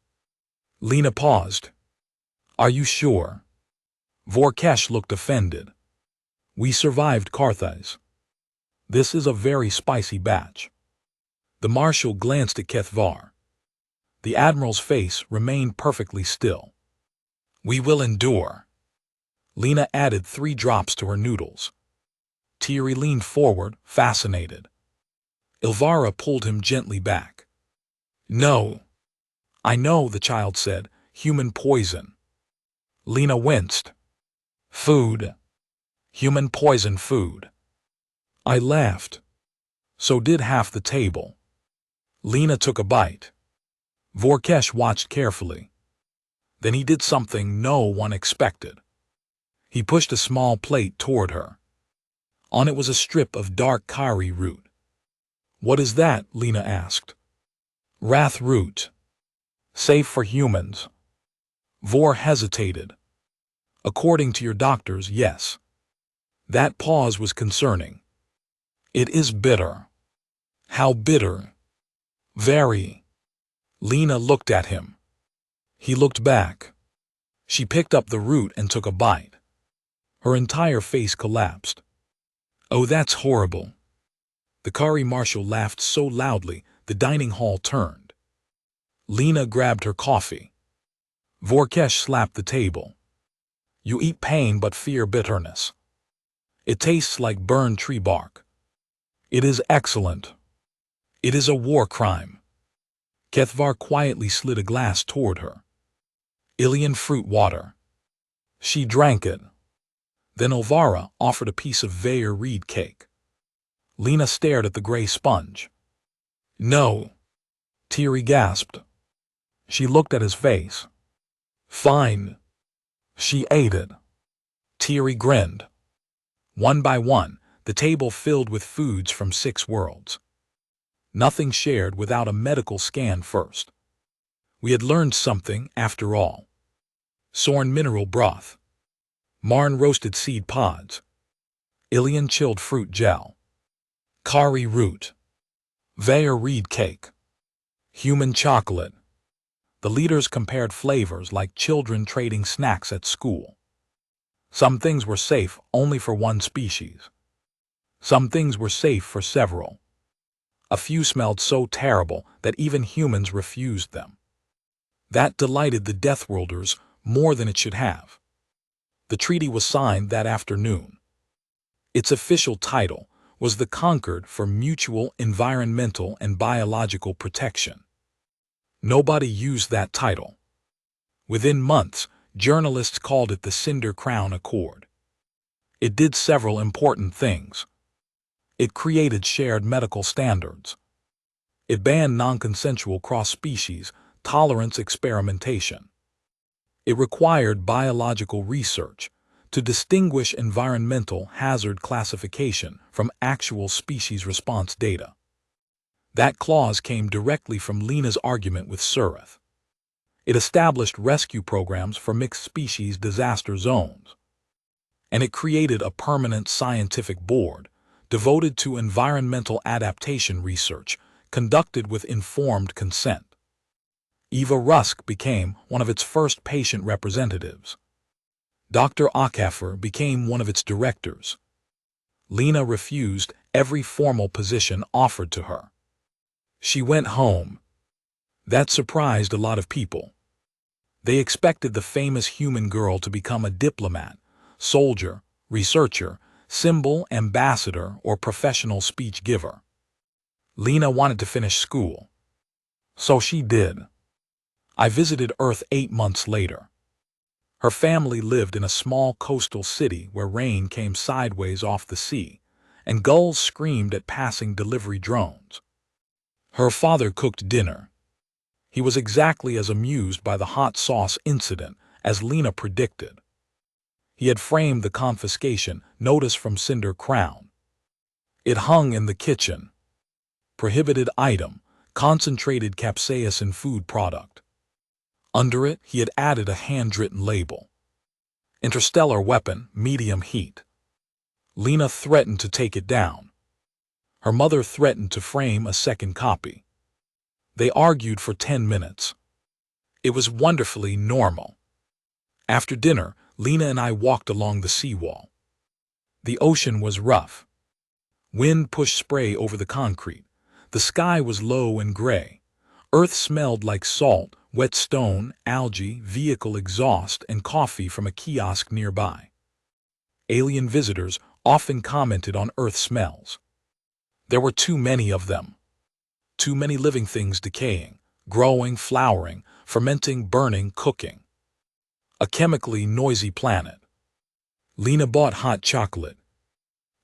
Lena paused. Are you sure? Vorkesh looked offended. We survived Carthage. This is a very spicy batch. The marshal glanced at Kethvar. The admiral's face remained perfectly still. We will endure. Lena added 3 drops to her noodles. Tiri leaned forward, fascinated. Ilvara pulled him gently back. No. I know, the child said. Human poison. Lena winced. Food. Human poison food. I laughed. So did half the table. Lena took a bite. Vorkesh watched carefully. Then he did something no one expected. He pushed a small plate toward her. On it was a strip of dark kari root. What is that? Lena asked. Wrath root. Safe for humans. Vor hesitated. According to your doctors, yes. That pause was concerning. It is bitter. How bitter? Very. Lena looked at him. He looked back. She picked up the root and took a bite. Her entire face collapsed. Oh, that's horrible. The Kari marshal laughed so loudly the dining hall turned. Lena grabbed her coffee. Vorkesh slapped the table. You eat pain but fear bitterness. It tastes like burned tree bark. It is excellent. It is a war crime. Kethvar quietly slid a glass toward her. Ilian fruit water. She drank it. Then Ilvara offered a piece of Vayer reed cake. Lena stared at the gray sponge. No. Tiri gasped. She looked at his face. Fine. She ate it. Tiri grinned. One by one, the table filled with foods from 6 worlds. Nothing shared without a medical scan first. We had learned something after all. Sorn mineral broth. Marn roasted seed pods. Ilian chilled fruit gel. Kari root. Vayer reed cake. Human chocolate. The leaders compared flavors like children trading snacks at school. Some things were safe only for one species. Some things were safe for several. A few smelled so terrible that even humans refused them. That delighted the Deathworlders more than it should have. The treaty was signed that afternoon. Its official title was the Concord for Mutual Environmental and Biological Protection. Nobody used that title. Within months, journalists called it the Cinder Crown Accord. It did several important things. It created shared medical standards. It banned non-consensual cross-species tolerance experimentation. It required biological research to distinguish environmental hazard classification from actual species response data. That clause came directly from Lena's argument with Surith. It established rescue programs for mixed species disaster zones. And it created a permanent scientific board devoted to environmental adaptation research conducted with informed consent. Eva Rusk became one of its first patient representatives. Dr. Ackafer became one of its directors. Lena refused every formal position offered to her. She went home. That surprised a lot of people. They expected the famous human girl to become a diplomat, soldier, researcher, symbol, ambassador, or professional speech giver. Lena wanted to finish school. So she did. I visited Earth 8 months later. Her family lived in a small coastal city where rain came sideways off the sea, and gulls screamed at passing delivery drones. Her father cooked dinner. He was exactly as amused by the hot sauce incident as Lena predicted. He had framed the confiscation notice from Cinder Crown. It hung in the kitchen. Prohibited item, concentrated capsaicin food product. Under it, he had added a handwritten label. Interstellar weapon, medium heat. Lena threatened to take it down. Her mother threatened to frame a second copy. They argued for 10 minutes. It was wonderfully normal. After dinner, Lena and I walked along the seawall. The ocean was rough. Wind pushed spray over the concrete. The sky was low and gray. Earth smelled like salt, wet stone, algae, vehicle exhaust, and coffee from a kiosk nearby. Alien visitors often commented on Earth smells. There were too many of them. Too many living things decaying, growing, flowering, fermenting, burning, cooking. A chemically noisy planet. Lena bought hot chocolate.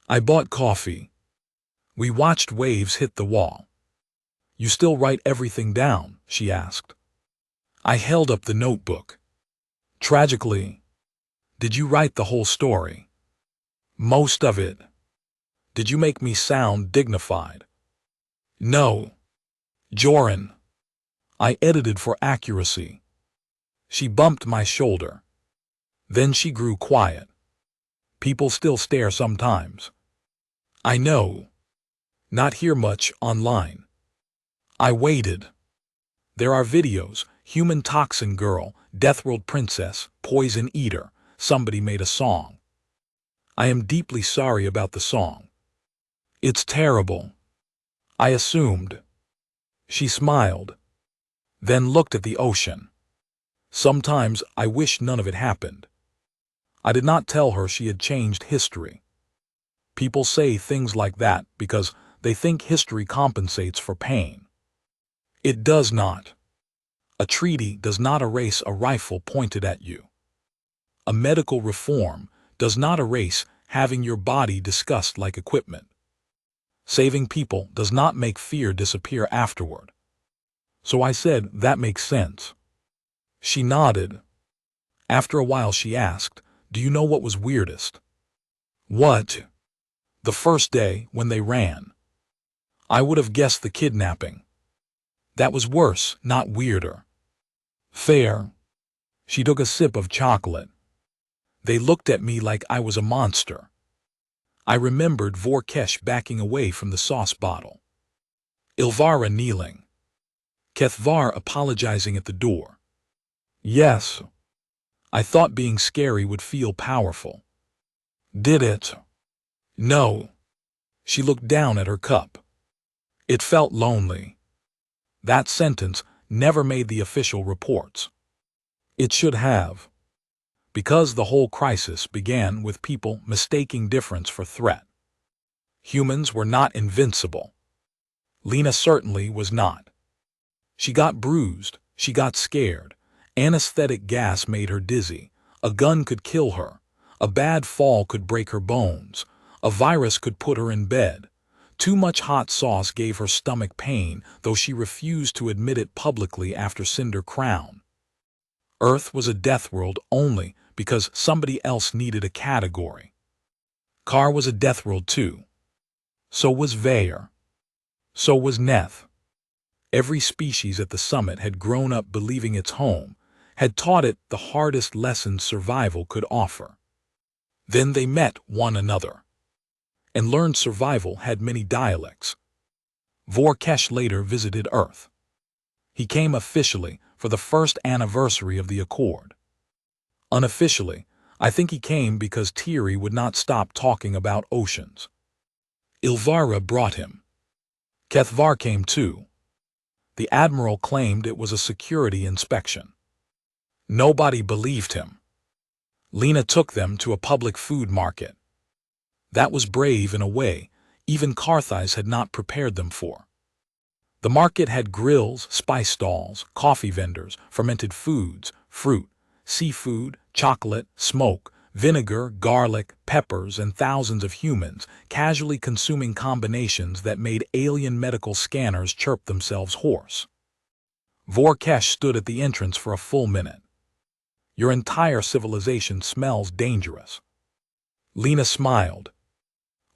I bought coffee. We watched waves hit the wall. "You still write everything down?" she asked. I held up the notebook. Tragically. "Did you write the whole story?" "Most of it." "Did you make me sound dignified?" "No. Joran." I edited for accuracy. She bumped my shoulder. Then she grew quiet. "People still stare sometimes." "I know. Not here much, online." I waited. "There are videos, human toxin girl, Deathworld princess, poison eater, somebody made a song. I am deeply sorry about the song. It's terrible." I assumed. She smiled. Then looked at the ocean. Sometimes I wish none of it happened. I did not tell her she had changed history. People say things like that because they think history compensates for pain. It does not. A treaty does not erase a rifle pointed at you. A medical reform does not erase having your body discussed like equipment. Saving people does not make fear disappear afterward. So I said, "That makes sense." She nodded. After a while she asked, "Do you know what was weirdest?" "What?" "The first day when they ran. I would have guessed the kidnapping. That was worse, not weirder." "Fair." She took a sip of chocolate. "They looked at me like I was a monster." I remembered Vorkesh backing away from the sauce bottle. Ilvara kneeling. Kethvar apologizing at the door. "Yes. I thought being scary would feel powerful." "Did it?" "No." She looked down at her cup. "It felt lonely." That sentence never made the official reports. It should have. Because the whole crisis began with people mistaking difference for threat. Humans were not invincible. Lena certainly was not. She got bruised, she got scared. Anesthetic gas made her dizzy. A gun could kill her. A bad fall could break her bones. A virus could put her in bed. Too much hot sauce gave her stomach pain, though she refused to admit it publicly after Cinder Crown. Earth was a death world only because somebody else needed a category. Kar was a death world too. So was Vaer. So was Neth. Every species at the summit had grown up believing its home, had taught it the hardest lessons survival could offer. Then they met one another and learned survival had many dialects. Vorkesh later visited Earth. He came officially for the first anniversary of the Accord. Unofficially, I think he came because Thierry would not stop talking about oceans. Ilvara brought him. Kethvar came too. The admiral claimed it was a security inspection. Nobody believed him. Lena took them to a public food market. That was brave in a way even Carthage had not prepared them for. The market had grills, spice stalls, coffee vendors, fermented foods, fruit, seafood, chocolate, smoke, vinegar, garlic, peppers, and thousands of humans casually consuming combinations that made alien medical scanners chirp themselves hoarse. Vorkesh stood at the entrance for a full minute. Your entire civilization smells dangerous. Lena smiled.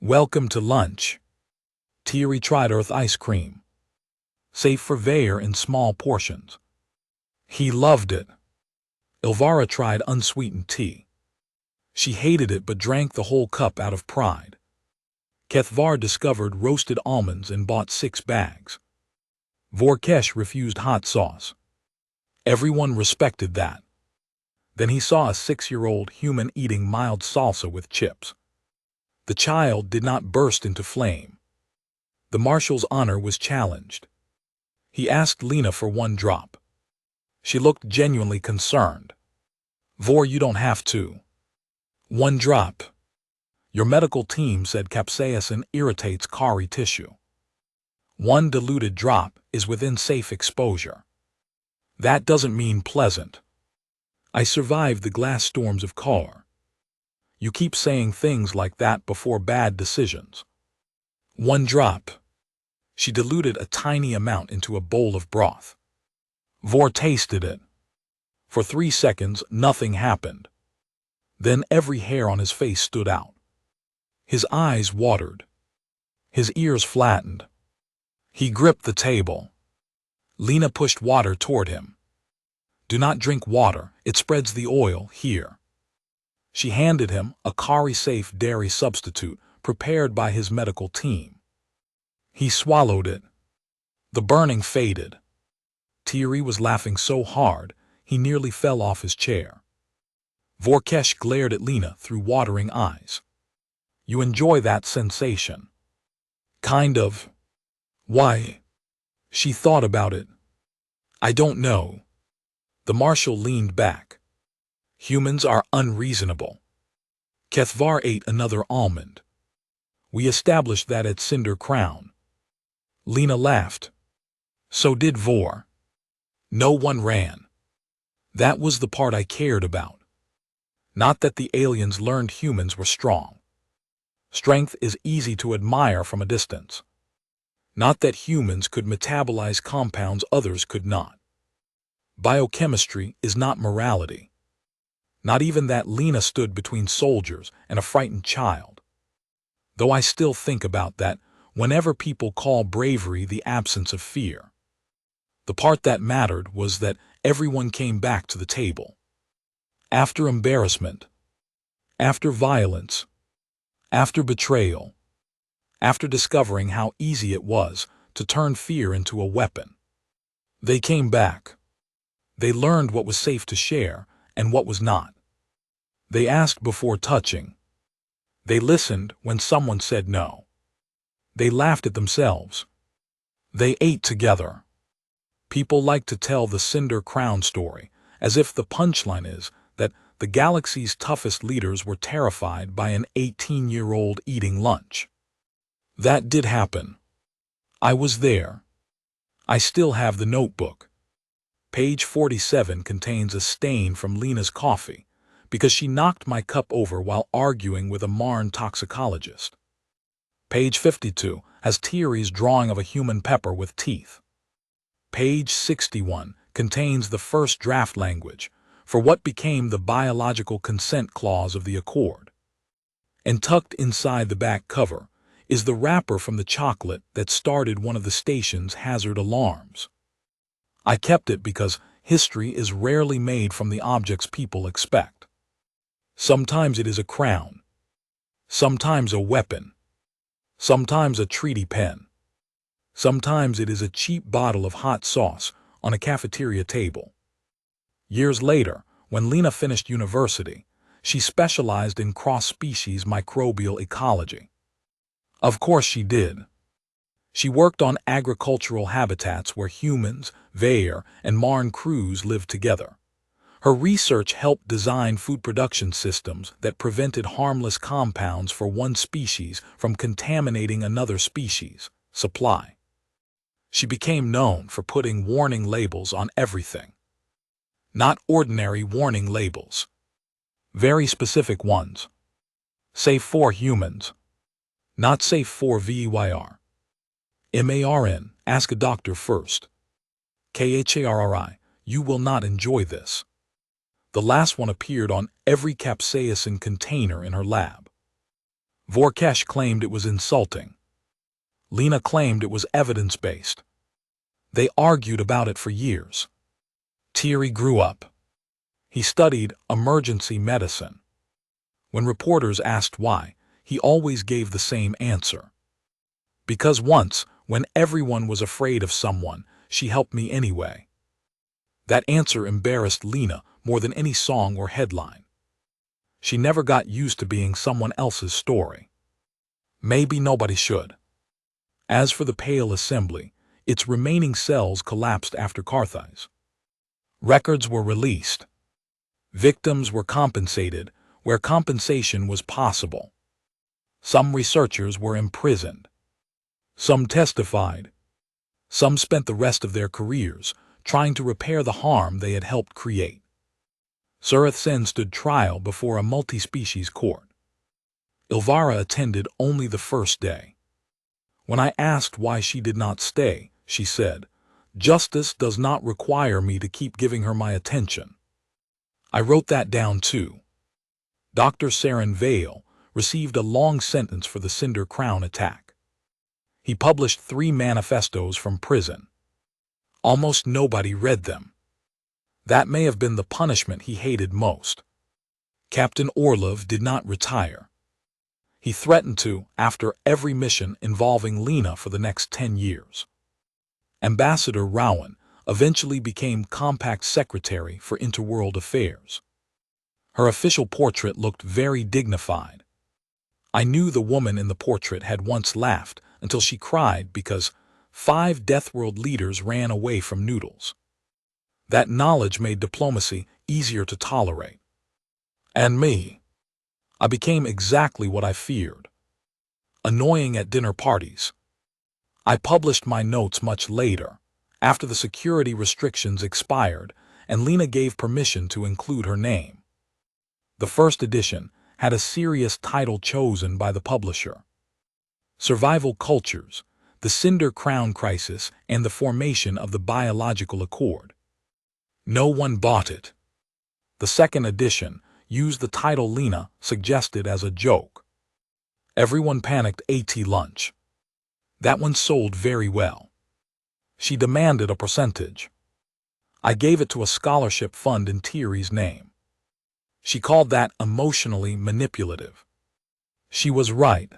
Welcome to lunch. Thierry tried earth ice cream. Safe for Vayer in small portions. He loved it. Ilvara tried unsweetened tea. She hated it but drank the whole cup out of pride. Kethvar discovered roasted almonds and bought 6 bags. Vorkesh refused hot sauce. Everyone respected that. Then he saw a 6-year-old human eating mild salsa with chips. The child did not burst into flame. The marshal's honor was challenged. He asked Lena for 1 drop. She looked genuinely concerned. Vor, you don't have to. 1 drop. Your medical team said capsaicin irritates kari tissue. 1 diluted drop is within safe exposure. That doesn't mean pleasant. I survived the glass storms of Kar. You keep saying things like that before bad decisions. 1 drop. She diluted a tiny amount into a bowl of broth. Vor tasted it. For 3 seconds, nothing happened. Then every hair on his face stood out. His eyes watered. His ears flattened. He gripped the table. Lena pushed water toward him. Do not drink water, it spreads the oil here. She handed him a kari-safe dairy substitute prepared by his medical team. He swallowed it. The burning faded. Thierry was laughing so hard, he nearly fell off his chair. Vorkesh glared at Lena through watering eyes. You enjoy that sensation? Kind of. Why? She thought about it. I don't know. The marshal leaned back. Humans are unreasonable. Kethvar ate another almond. We established that at Cinder Crown. Lena laughed. So did Vor. No one ran. That was the part I cared about. Not that the aliens learned humans were strong. Strength is easy to admire from a distance. Not that humans could metabolize compounds others could not. Biochemistry is not morality. Not even that Lena stood between soldiers and a frightened child. Though I still think about that whenever people call bravery the absence of fear. The part that mattered was that everyone came back to the table. After embarrassment, after violence, after betrayal, after discovering how easy it was to turn fear into a weapon. They came back. They learned what was safe to share and what was not. They asked before touching. They listened when someone said no. They laughed at themselves. They ate together. People like to tell the Cinder Crown story as if the punchline is that the galaxy's toughest leaders were terrified by an 18-year-old eating lunch. That did happen. I was there. I still have the notebook. Page 47 contains a stain from Lena's coffee because she knocked my cup over while arguing with a Marn toxicologist. Page 52 has Thierry's drawing of a human pepper with teeth. Page 61 contains the first draft language for what became the biological consent clause of the Accord. And tucked inside the back cover is the wrapper from the chocolate that started one of the station's hazard alarms. I kept it because history is rarely made from the objects people expect. Sometimes it is a crown. Sometimes a weapon. Sometimes a treaty pen. Sometimes it is a cheap bottle of hot sauce on a cafeteria table. Years later, when Lena finished university, she specialized in cross-species microbial ecology. Of course she did. She worked on agricultural habitats where humans, Vair, and Marn crews lived together. Her research helped design food production systems that prevented harmless compounds for one species from contaminating another species' supply. She became known for putting warning labels on everything. Not ordinary warning labels. Very specific ones. Safe for humans. Not safe for VEYR. MARN, ask a doctor first. KHARRI, you will not enjoy this. The last one appeared on every capsaicin container in her lab. Vorkesh claimed it was insulting. Lena claimed it was evidence-based. They argued about it for years. Thierry grew up. He studied emergency medicine. When reporters asked why, he always gave the same answer. Because once, when everyone was afraid of someone, she helped me anyway. That answer embarrassed Lena more than any song or headline. She never got used to being someone else's story. Maybe nobody should. As for the Pale Assembly, its remaining cells collapsed after Carthage. Records were released. Victims were compensated where compensation was possible. Some researchers were imprisoned. Some testified. Some spent the rest of their careers trying to repair the harm they had helped create. Surath Sen stood trial before a multi-species court. Ilvara attended only the first day. When I asked why she did not stay, she said, "Justice does not require me to keep giving her my attention." I wrote that down too. Dr. Saren Vale received a long sentence for the Cinder Crown attack. He published 3 manifestos from prison. Almost nobody read them. That may have been the punishment he hated most. Captain Orlov did not retire. He threatened to, after every mission involving Lena for the next 10 years. Ambassador Rowan eventually became Compact Secretary for Interworld Affairs. Her official portrait looked very dignified. I knew the woman in the portrait had once laughed until she cried because 5 Deathworld leaders ran away from Noodles. That knowledge made diplomacy easier to tolerate. And me. I became exactly what I feared. Annoying at dinner parties. I published my notes much later, after the security restrictions expired and Lena gave permission to include her name. The first edition had a serious title chosen by the publisher. Survival Cultures, the Cinder Crown Crisis, and the Formation of the Biological Accord. No one bought it. The second edition used the title Lena suggested as a joke. Everyone panicked AT lunch. That one sold very well. She demanded a percentage. I gave it to a scholarship fund in Thierry's name. She called that emotionally manipulative. She was right.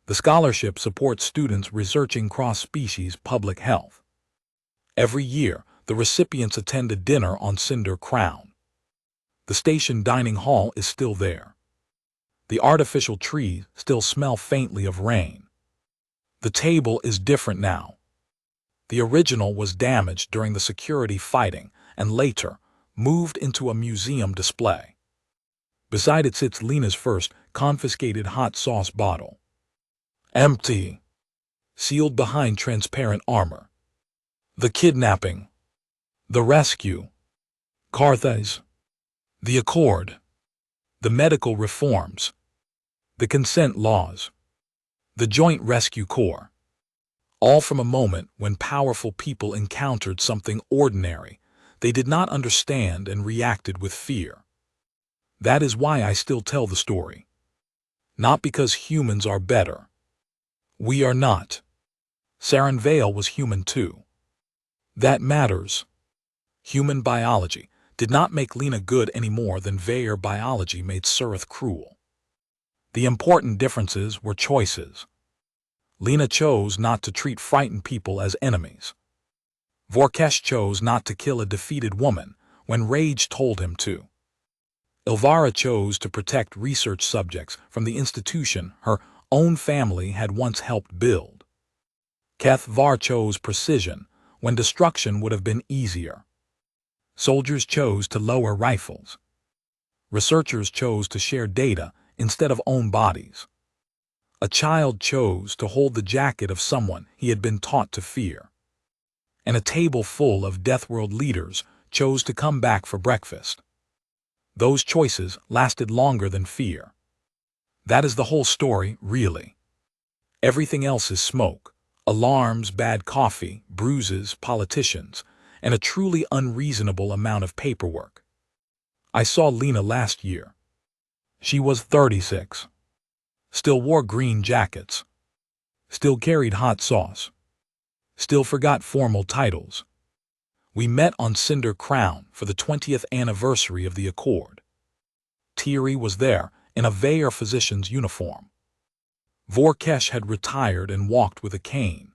The scholarship supports students researching cross-species public health. Every year, the recipients attend a dinner on Cinder Crown. The station dining hall is still there. The artificial trees still smell faintly of rain. The table is different now. The original was damaged during the security fighting and later moved into a museum display. Beside it sits Lena's first confiscated hot sauce bottle. Empty. Sealed behind transparent armor. The kidnapping. The rescue. Carthage. The Accord. The medical reforms. The consent laws. The Joint Rescue Corps. All from a moment when powerful people encountered something ordinary they did not understand and reacted with fear. That is why I still tell the story. Not because humans are better. We are not. Saren Vale was human too. That matters. Human biology did not make Lena good any more than Vair biology made Surath cruel. The important differences were choices. Lena chose not to treat frightened people as enemies. Vorkesh chose not to kill a defeated woman when rage told him to. Elvira chose to protect research subjects from the institution her own family had once helped build. Keth-Var chose precision when destruction would have been easier. Soldiers chose to lower rifles. Researchers chose to share data instead of own bodies. A child chose to hold the jacket of someone he had been taught to fear. And a table full of Deathworld leaders chose to come back for breakfast. Those choices lasted longer than fear. That is the whole story, really. Everything else is smoke, alarms, bad coffee, bruises, politicians, and a truly unreasonable amount of paperwork. I saw Lena last year. She was 36. Still wore green jackets. Still carried hot sauce. Still forgot formal titles. We met on Cinder Crown for the 20th anniversary of the Accord. Thierry was there in a Veilleur physician's uniform. Vorkesh had retired and walked with a cane.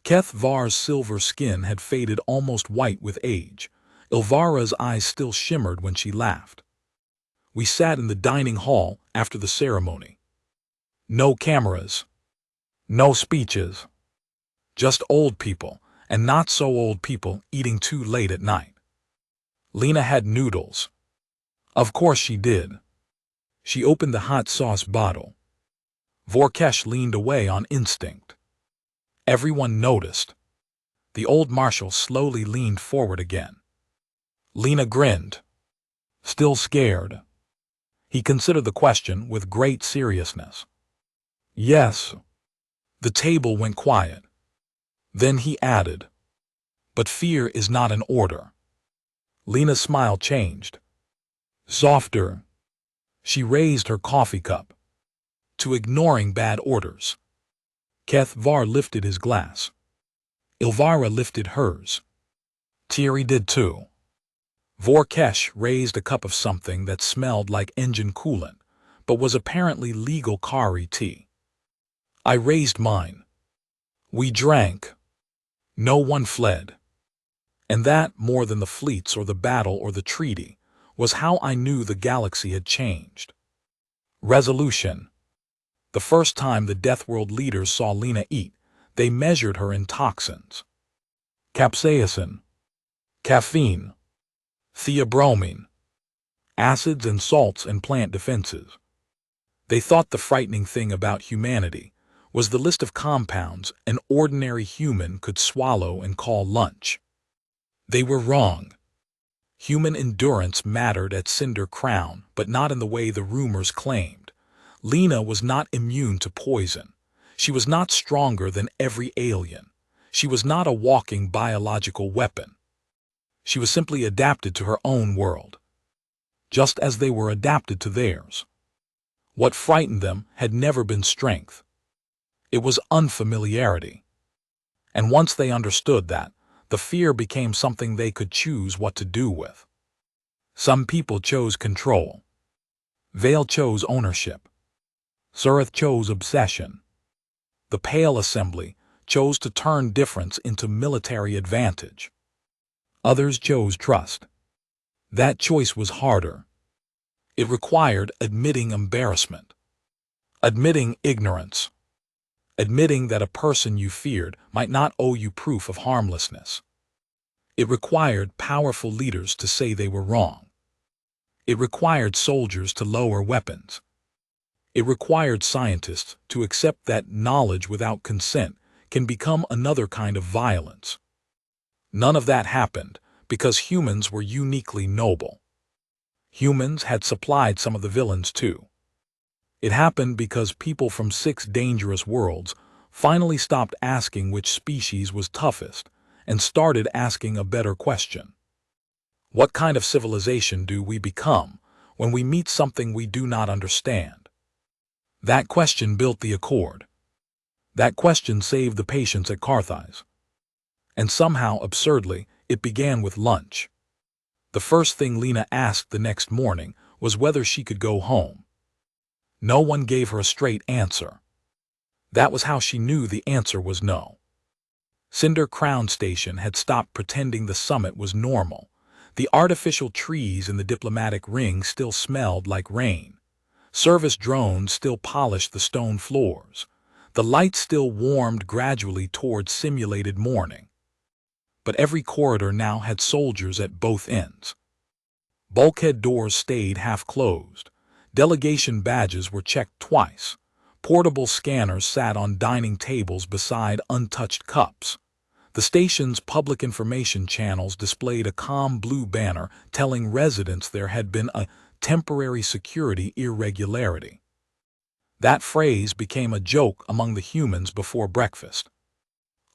Keth-Var's silver skin had faded almost white with age. Elvira's eyes still shimmered when she laughed. We sat in the dining hall after the ceremony. No cameras. No speeches. Just old people, and not so old people eating too late at night. Lena had noodles. Of course she did. She opened the hot sauce bottle. Vorkesh leaned away on instinct. Everyone noticed. The old marshal slowly leaned forward again. Lena grinned. Still scared. He considered the question with great seriousness. Yes. The table went quiet. Then he added, "But fear is not an order." Lena's smile changed. Softer. She raised her coffee cup. To ignoring bad orders. Keth-Var lifted his glass. Elvira lifted hers. Thierry did too. Vorkesh raised a cup of something that smelled like engine coolant, but was apparently legal Kari tea. I raised mine. We drank. No one fled. And that, more than the fleets or the battle or the treaty, was how I knew the galaxy had changed. Resolution. The first time the Deathworld leaders saw Lena eat, they measured her in toxins. Capsaicin. Caffeine. Theobromine. Acids and salts and plant defenses. They thought the frightening thing about humanity was the list of compounds an ordinary human could swallow and call lunch. They were wrong. Human endurance mattered at Cinder Crown, but not in the way the rumors claimed. Lena was not immune to poison. She was not stronger than every alien. She was not a walking biological weapon. She was simply adapted to her own world, just as they were adapted to theirs. What frightened them had never been strength. It was unfamiliarity. And once they understood that, the fear became something they could choose what to do with. Some people chose control. Vale chose ownership. Surith chose obsession. The Pale Assembly chose to turn difference into military advantage. Others chose trust. That choice was harder. It required admitting embarrassment, admitting ignorance, admitting that a person you feared might not owe you proof of harmlessness. It required powerful leaders to say they were wrong. It required soldiers to lower weapons. It required scientists to accept that knowledge without consent can become another kind of violence. None of that happened because humans were uniquely noble. Humans had supplied some of the villains too. It happened because people from 6 dangerous worlds finally stopped asking which species was toughest and started asking a better question. What kind of civilization do we become when we meet something we do not understand? That question built the Accord. That question saved the patients at Carthage. And somehow, absurdly, it began with lunch. The first thing Lena asked the next morning was whether she could go home. No one gave her a straight answer. That was how she knew the answer was no. Cinder Crown Station had stopped pretending the summit was normal. The artificial trees in the diplomatic ring still smelled like rain. Service drones still polished the stone floors. The light still warmed gradually towards simulated morning. But every corridor now had soldiers at both ends. Bulkhead doors stayed half-closed. Delegation badges were checked twice. Portable scanners sat on dining tables beside untouched cups. The station's public information channels displayed a calm blue banner telling residents there had been a temporary security irregularity. That phrase became a joke among the humans before breakfast.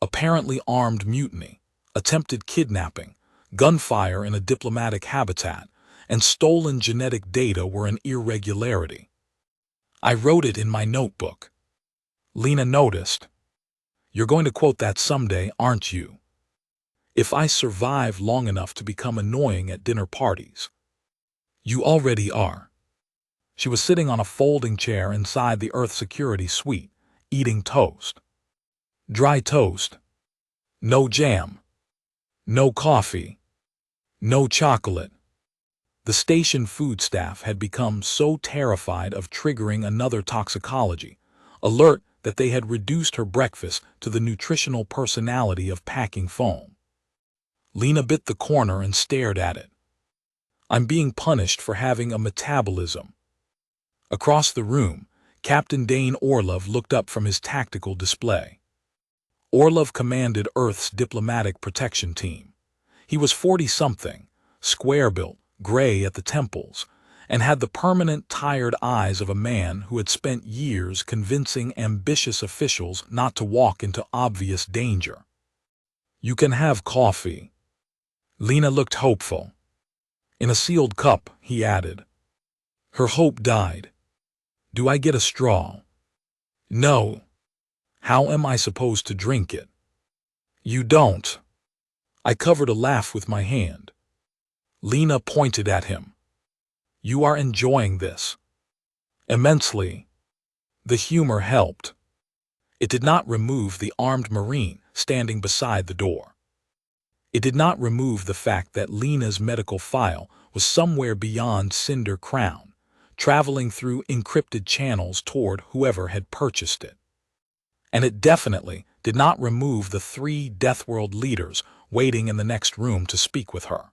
Apparently armed mutiny, attempted kidnapping, gunfire in a diplomatic habitat, and stolen genetic data were an irregularity. I wrote it in my notebook. Lena noticed. You're going to quote that someday, aren't you? If I survive long enough to become annoying at dinner parties. You already are. She was sitting on a folding chair inside the Earth Security Suite, eating toast. Dry toast. No jam. No coffee. No chocolate. The station food staff had become so terrified of triggering another toxicology alert that they had reduced her breakfast to the nutritional personality of packing foam. Lena bit the corner and stared at it. I'm being punished for having a metabolism. Across the room, Captain Dane Orlov looked up from his tactical display. Orlov commanded Earth's diplomatic protection team. He was 40-something, square-built, gray at the temples, and had the permanent, tired eyes of a man who had spent years convincing ambitious officials not to walk into obvious danger. You can have coffee. Lena looked hopeful. In a sealed cup, he added. Her hope died. Do I get a straw? No. How am I supposed to drink it? You don't. I covered a laugh with my hand. Lena pointed at him. You are enjoying this. Immensely. The humor helped. It did not remove the armed Marine standing beside the door. It did not remove the fact that Lena's medical file was somewhere beyond Cinder Crown, traveling through encrypted channels toward whoever had purchased it. And it definitely did not remove the 3 Deathworld leaders waiting in the next room to speak with her.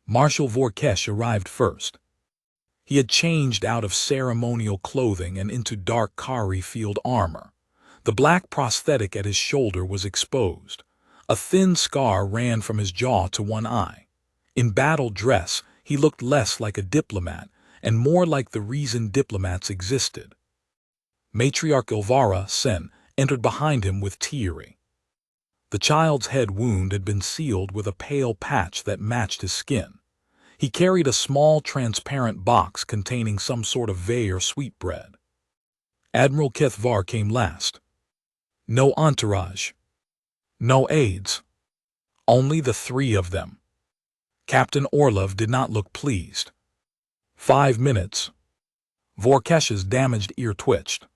Marshal Vorkesh arrived first. He had changed out of ceremonial clothing and into dark Kari field armor. The black prosthetic at his shoulder was exposed. A thin scar ran from his jaw to one eye. In battle dress, he looked less like a diplomat and more like the reason diplomats existed. Matriarch Ilvara Sen entered behind him with Thierry. The child's head wound had been sealed with a pale patch that matched his skin. He carried a small transparent box containing some sort of vey or sweetbread. Admiral Kethvar came last. No entourage. No aides. Only the 3 of them. Captain Orlov did not look pleased. 5 minutes. Vorkesh's damaged ear twitched.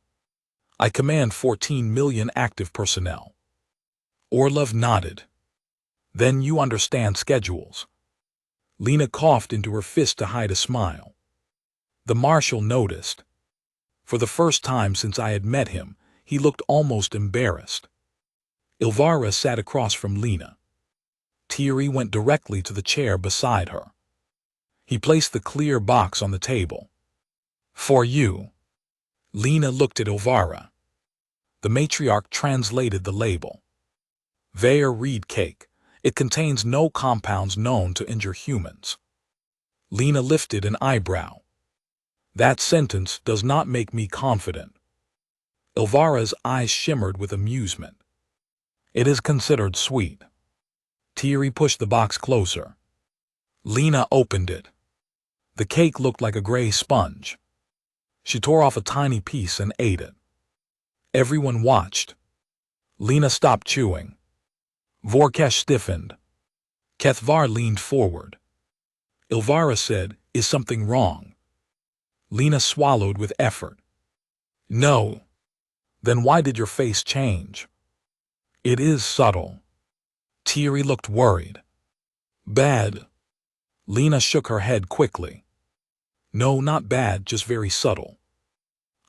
I command 14 million active personnel. Orlov nodded. Then you understand schedules. Lena coughed into her fist to hide a smile. The marshal noticed. For the first time since I had met him, he looked almost embarrassed. Ilvara sat across from Lena. Thierry went directly to the chair beside her. He placed the clear box on the table. For you. Lena looked at Ilvara. The matriarch translated the label. Veyer reed cake. It contains no compounds known to injure humans. Lena lifted an eyebrow. That sentence does not make me confident. Ilvara's eyes shimmered with amusement. It is considered sweet. Thierry pushed the box closer. Lena opened it. The cake looked like a gray sponge. She tore off a tiny piece and ate it. Everyone watched. Lena stopped chewing. Vorkesh stiffened. Kethvar leaned forward. Ilvara said, "Is something wrong?" Lena swallowed with effort. No. Then why did your face change? It is subtle. Thierry looked worried. Bad. Lena shook her head quickly. No, not bad, just very subtle.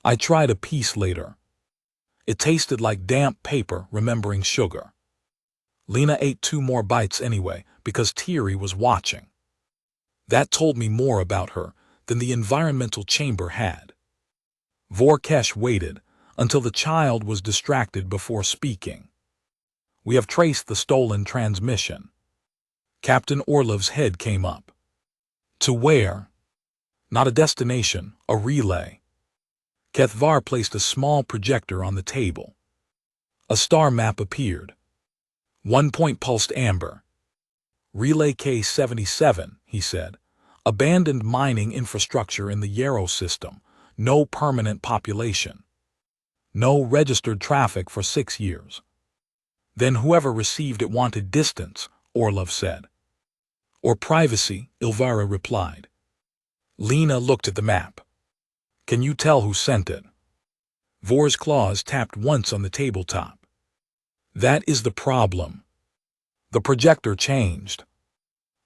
I tried a piece later. It tasted like damp paper remembering sugar. Lena ate 2 more bites anyway because Thierry was watching. That told me more about her than the environmental chamber had. Vorkesh waited until the child was distracted before speaking. We have traced the stolen transmission. Captain Orlov's head came up. To where? Not a destination, a relay. Kethvar placed a small projector on the table. A star map appeared. 1 point pulsed amber. Relay K-77, he said. Abandoned mining infrastructure in the Yarrow system. No permanent population. No registered traffic for 6 years. Then whoever received it wanted distance, Orlov said. Or privacy, Ilvara replied. Lena looked at the map. Can you tell who sent it? Vor's claws tapped once on the tabletop. That is the problem. The projector changed.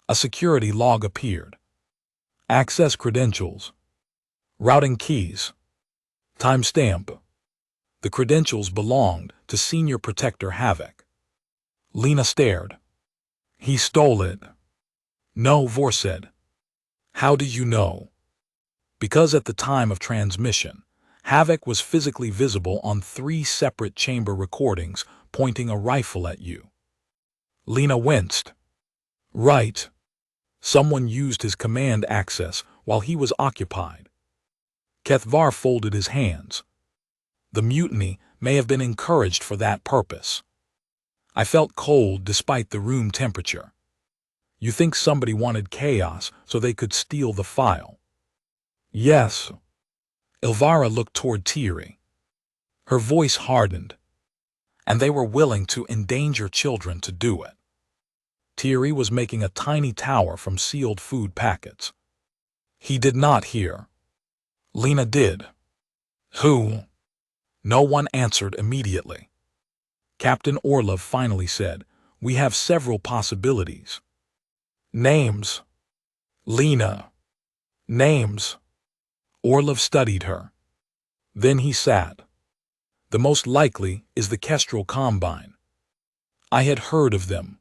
A security log appeared. Access credentials. Routing keys. Timestamp. The credentials belonged to Senior Protector Havoc. Lena stared. He stole it. No, Vor said. How do you know? Because at the time of transmission, Havoc was physically visible on 3 separate chamber recordings pointing a rifle at you. Lena winced. Right. Someone used his command access while he was occupied. Kethvar folded his hands. The mutiny may have been encouraged for that purpose. I felt cold despite the room temperature. You think somebody wanted chaos so they could steal the file? Yes. Ilvara looked toward Thierry. Her voice hardened. And they were willing to endanger children to do it. Thierry was making a tiny tower from sealed food packets. He did not hear. Lena did. Who? No one answered immediately. Captain Orlov finally said, We have several possibilities. Names. Lena. Names. Orlov studied her. Then he sat. The most likely is the Kestrel Combine. I had heard of them.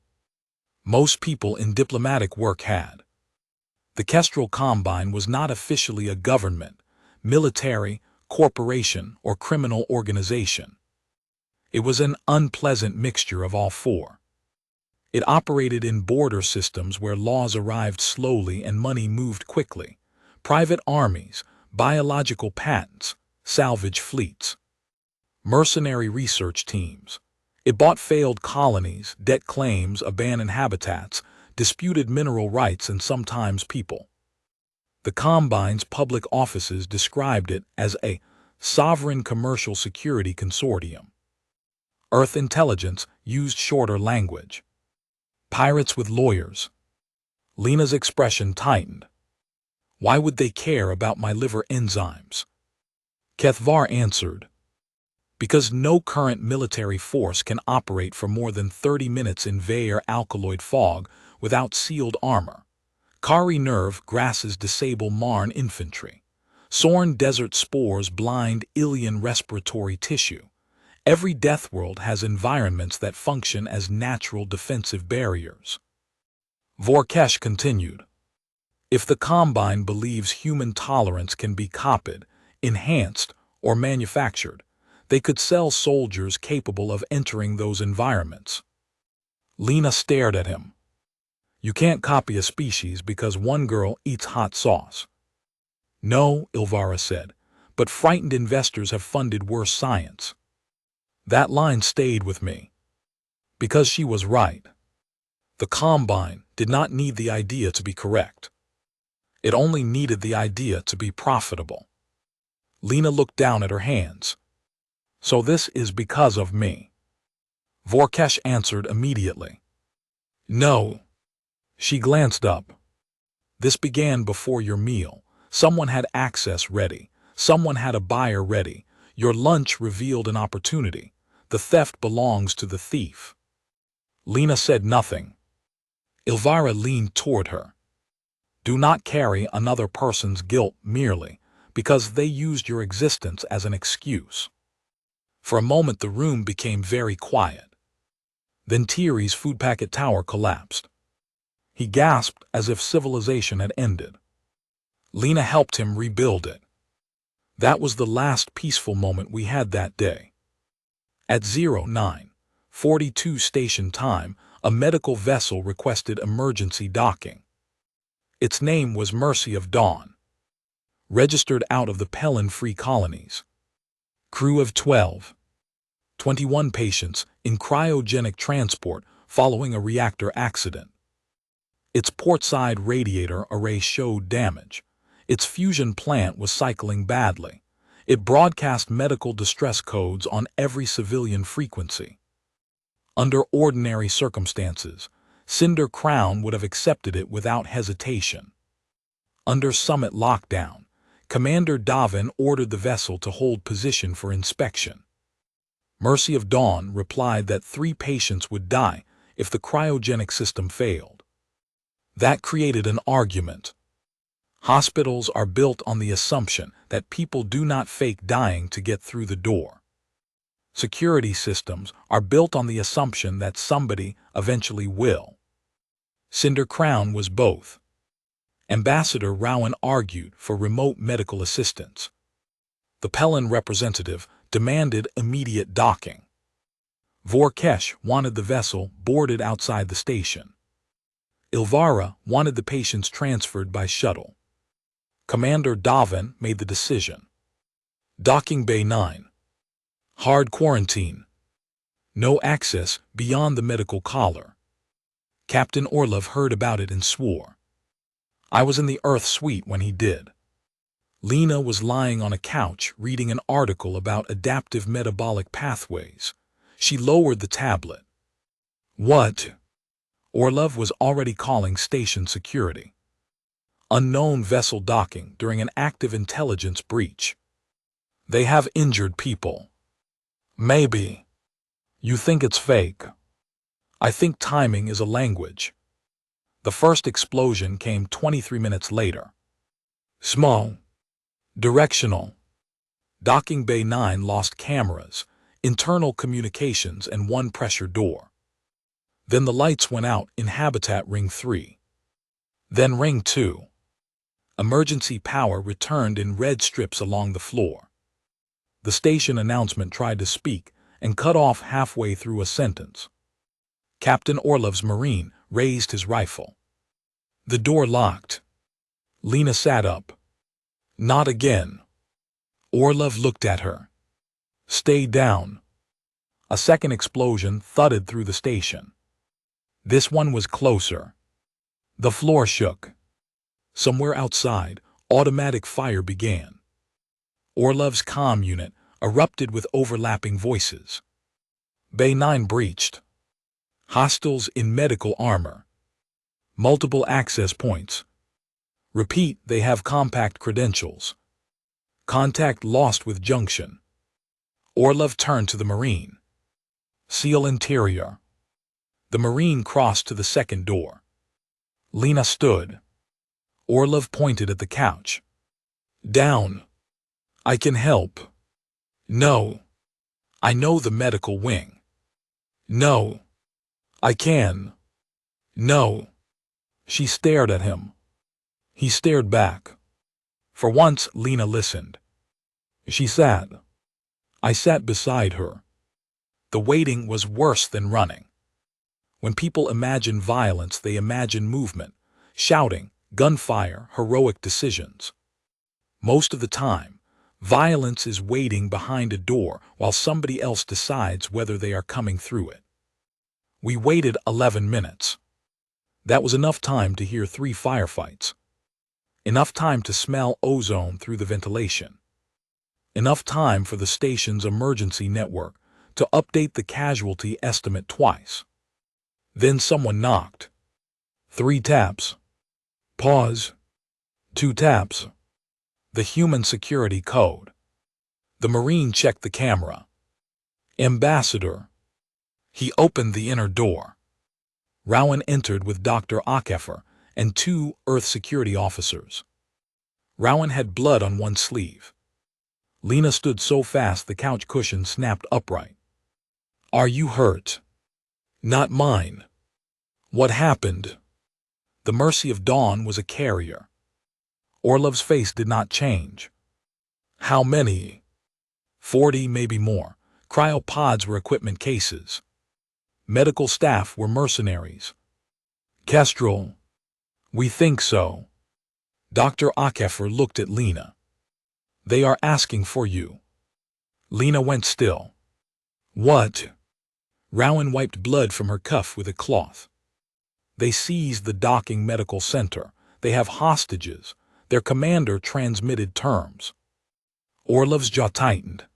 Most people in diplomatic work had. The Kestrel Combine was not officially a government, military, corporation, or criminal organization. It was an unpleasant mixture of all 4. It operated in border systems where laws arrived slowly and money moved quickly. Private armies, biological patents, salvage fleets. Mercenary research teams. It bought failed colonies, debt claims, abandoned habitats, disputed mineral rights, and sometimes people. The Combine's public offices described it as a sovereign commercial security consortium. Earth intelligence used shorter language. Pirates with lawyers. Lena's expression tightened. Why would they care about my liver enzymes? Kethvar answered. Because no current military force can operate for more than 30 minutes in Vair alkaloid fog without sealed armor. Kari nerve grasses disable Marn infantry. Sorn desert spores blind Ilian respiratory tissue. Every Deathworld has environments that function as natural defensive barriers. Vorkesh continued. If the Combine believes human tolerance can be copied, enhanced, or manufactured, they could sell soldiers capable of entering those environments. Lena stared at him. You can't copy a species because one girl eats hot sauce. No, Ilvara said, but frightened investors have funded worse science. That line stayed with me. Because she was right. The Combine did not need the idea to be correct. It only needed the idea to be profitable. Lena looked down at her hands. So this is because of me. Vorkesh answered immediately. No. She glanced up. This began before your meal. Someone had access ready. Someone had a buyer ready. Your lunch revealed an opportunity. The theft belongs to the thief. Lena said nothing. Ilvara leaned toward her. Do not carry another person's guilt merely because they used your existence as an excuse. For a moment the room became very quiet. Then Thierry's food packet tower collapsed. He gasped as if civilization had ended. Lena helped him rebuild it. That was the last peaceful moment we had that day. At 09:42 station time, a medical vessel requested emergency docking. Its name was Mercy of Dawn, registered out of the Pelin Free Colonies. Crew of 12. 21 patients in cryogenic transport following a reactor accident. Its portside radiator array showed damage. Its fusion plant was cycling badly. It broadcast medical distress codes on every civilian frequency. Under ordinary circumstances, Cinder Crown would have accepted it without hesitation. Under summit lockdown, Commander Davin ordered the vessel to hold position for inspection. Mercy of Dawn replied that 3 patients would die if the cryogenic system failed. That created an argument. Hospitals are built on the assumption that people do not fake dying to get through the door. Security systems are built on the assumption that somebody eventually will. Cinder Crown was both. Ambassador Rowan argued for remote medical assistance. The Pelin representative demanded immediate docking. Vorkesh wanted the vessel boarded outside the station. Ilvara wanted the patients transferred by shuttle. Commander Davin made the decision. Docking Bay 9. Hard quarantine. No access beyond the medical collar. Captain Orlov heard about it and swore. I was in the Earth suite when he did. Lena was lying on a couch reading an article about adaptive metabolic pathways. She lowered the tablet. What? Orlov was already calling station security. Unknown vessel docking during an active intelligence breach. They have injured people. Maybe. You think it's fake. I think timing is a language. The first explosion came 23 minutes later. Small. Directional. Docking Bay 9 lost cameras, internal communications, and 1 pressure door. Then the lights went out in Habitat Ring 3. Then Ring 2. Emergency power returned in red strips along the floor. The station announcement tried to speak and cut off halfway through a sentence. Captain Orlov's Marine raised his rifle. The door locked. Lena sat up. Not again. Orlov looked at her. Stay down. A second explosion thudded through the station. This one was closer. The floor shook. Somewhere outside, automatic fire began. Orlov's comm unit erupted with overlapping voices. Bay 9 breached. Hostiles in medical armor. Multiple access points. Repeat, they have compact credentials. Contact lost with junction. Orlov turned to the Marine. Seal interior. The Marine crossed to the second door. Lena stood. Orlov pointed at the couch. Down. I can help. No. I know the medical wing. No. I can. No. She stared at him. He stared back. For once, Lena listened. She sat. I sat beside her. The waiting was worse than running. When people imagine violence, they imagine movement, shouting, gunfire, heroic decisions. Most of the time, violence is waiting behind a door while somebody else decides whether they are coming through it. We waited 11 minutes. That was enough time to hear 3 firefights. Enough time to smell ozone through the ventilation. Enough time for the station's emergency network to update the casualty estimate twice. Then someone knocked. 3 taps. Pause. 2 taps. The human security code. The Marine checked the camera. Ambassador. He opened the inner door. Rowan entered with Dr. Akefer and 2 Earth security officers. Rowan had blood on one sleeve. Lena stood so fast the couch cushion snapped upright. "Are you hurt?" "Not mine." "What happened?" The Mercy of Dawn was a carrier. Orlov's face did not change. "How many?" 40, maybe more. Cryopods were equipment cases. Medical staff were mercenaries. "Kestrel." "We think so." Dr. Akefer looked at Lena. "They are asking for you." Lena went still. "What?" Rowan wiped blood from her cuff with a cloth. "They seized the docking medical center. They have hostages. Their commander transmitted terms." Orlov's jaw tightened.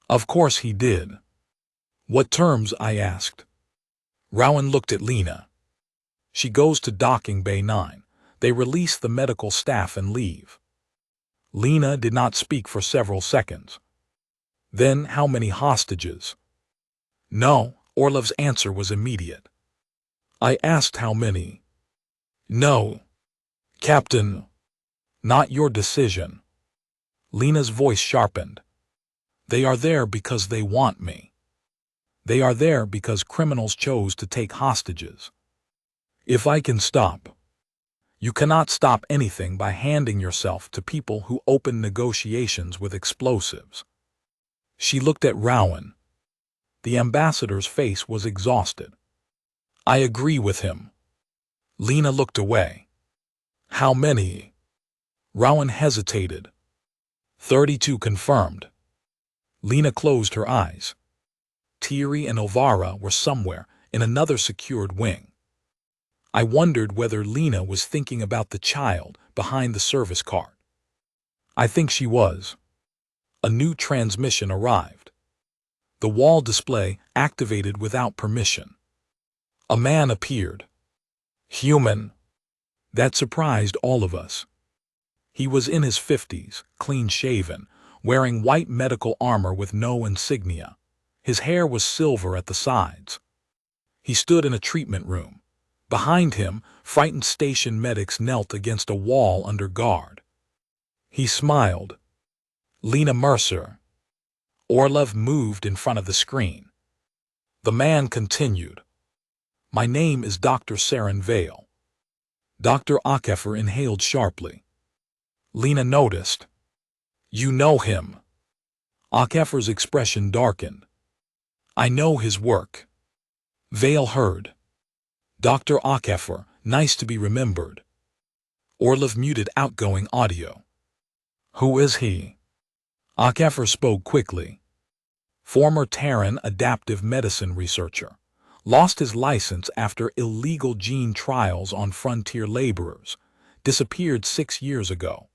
"Of course he did." "What terms?" I asked. Rowan looked at Lena. "She goes to docking bay 9. They release the medical staff and leave." Lena did not speak for several seconds. "Then how many hostages?" "No." Orlov's answer was immediate. "I asked how many." "No." "Captain." "Not your decision." Lena's voice sharpened. "They are there because they want me. They are there because criminals chose to take hostages. If I can stop." "You cannot stop anything by handing yourself to people who open negotiations with explosives." She looked at Rowan. The ambassador's face was exhausted. "I agree with him." Lena looked away. "How many?" Rowan hesitated. 32 confirmed. Lena closed her eyes. Thierry and Ovara were somewhere in another secured wing. I wondered whether Lena was thinking about the child behind the service cart. I think she was. A new transmission arrived. The wall display activated without permission. A man appeared. Human. That surprised all of us. He was in his 50s, clean-shaven, wearing white medical armor with no insignia. His hair was silver at the sides. He stood in a treatment room. Behind him, frightened station medics knelt against a wall under guard. He smiled. "Lena Mercer." Orlov moved in front of the screen. The man continued. "My name is Dr. Saren Vale." Dr. Akefer inhaled sharply. Lena noticed. "You know him." Akefer's expression darkened. "I know his work." Vale heard. "Dr. Akefer, nice to be remembered." Orlov muted outgoing audio. "Who is he?" Akefer spoke quickly. "Former Terran adaptive medicine researcher. Lost his license after illegal gene trials on frontier laborers. Disappeared 6 years ago."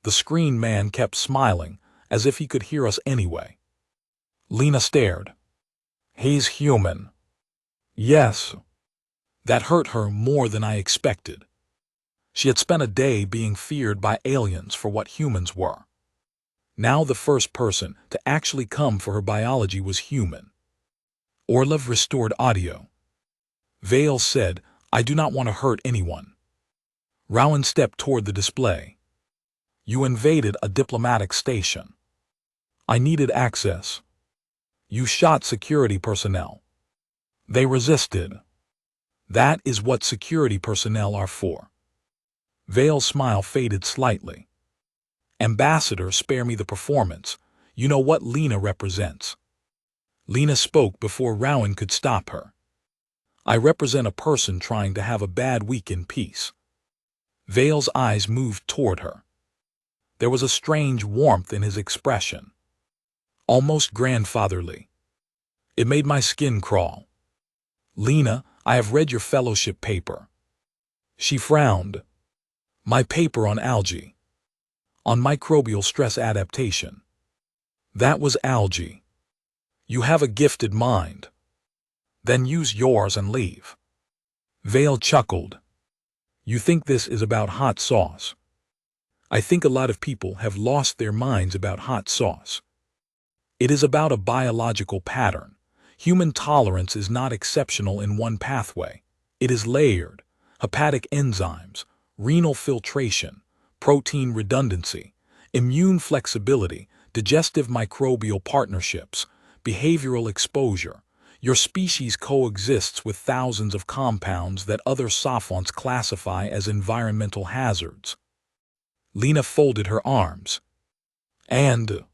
The screen man kept smiling, as if he could hear us anyway. Lena stared. "He's human." "Yes." That hurt her more than I expected. She had spent a day being feared by aliens for what humans were. Now the first person to actually come for her biology was human. Orlov restored audio. Vale said, "I do not want to hurt anyone." Rowan stepped toward the display. "You invaded a diplomatic station. I needed access. You shot security personnel. They resisted. That is what security personnel are for." Vale's smile faded slightly. "Ambassador, spare me the performance. You know what Lena represents." Lena spoke before Rowan could stop her. "I represent a person trying to have a bad week in peace." Vale's eyes moved toward her. There was a strange warmth in his expression. Almost grandfatherly. It made my skin crawl. "Lena, I have read your fellowship paper." She frowned. "My paper on algae. On microbial stress adaptation." "That was algae." "You have a gifted mind. Then use yours and leave." Vale chuckled. "You think this is about hot sauce?" "I think a lot of people have lost their minds about hot sauce. It is about a biological pattern. Human tolerance is not exceptional in one pathway. It is layered. hepatic enzymes, renal filtration, protein redundancy, immune flexibility, digestive microbial partnerships, behavioral exposure. Your species coexists with thousands of compounds that other savants classify as environmental hazards. Lena folded her arms. And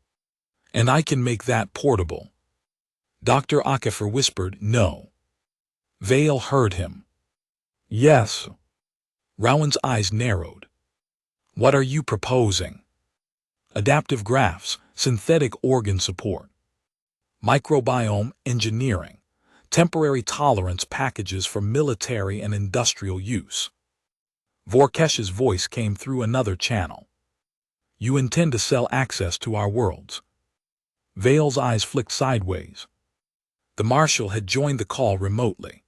I can make that portable. Dr. Akefer whispered, no. Vale heard him. Yes. Rowan's eyes narrowed. What are you proposing? Adaptive grafts, synthetic organ support, microbiome engineering, temporary tolerance packages for military and industrial use. Vorkesh's voice came through another channel. You intend to sell access to our worlds. Vale's eyes flicked sideways. The marshal had joined the call remotely.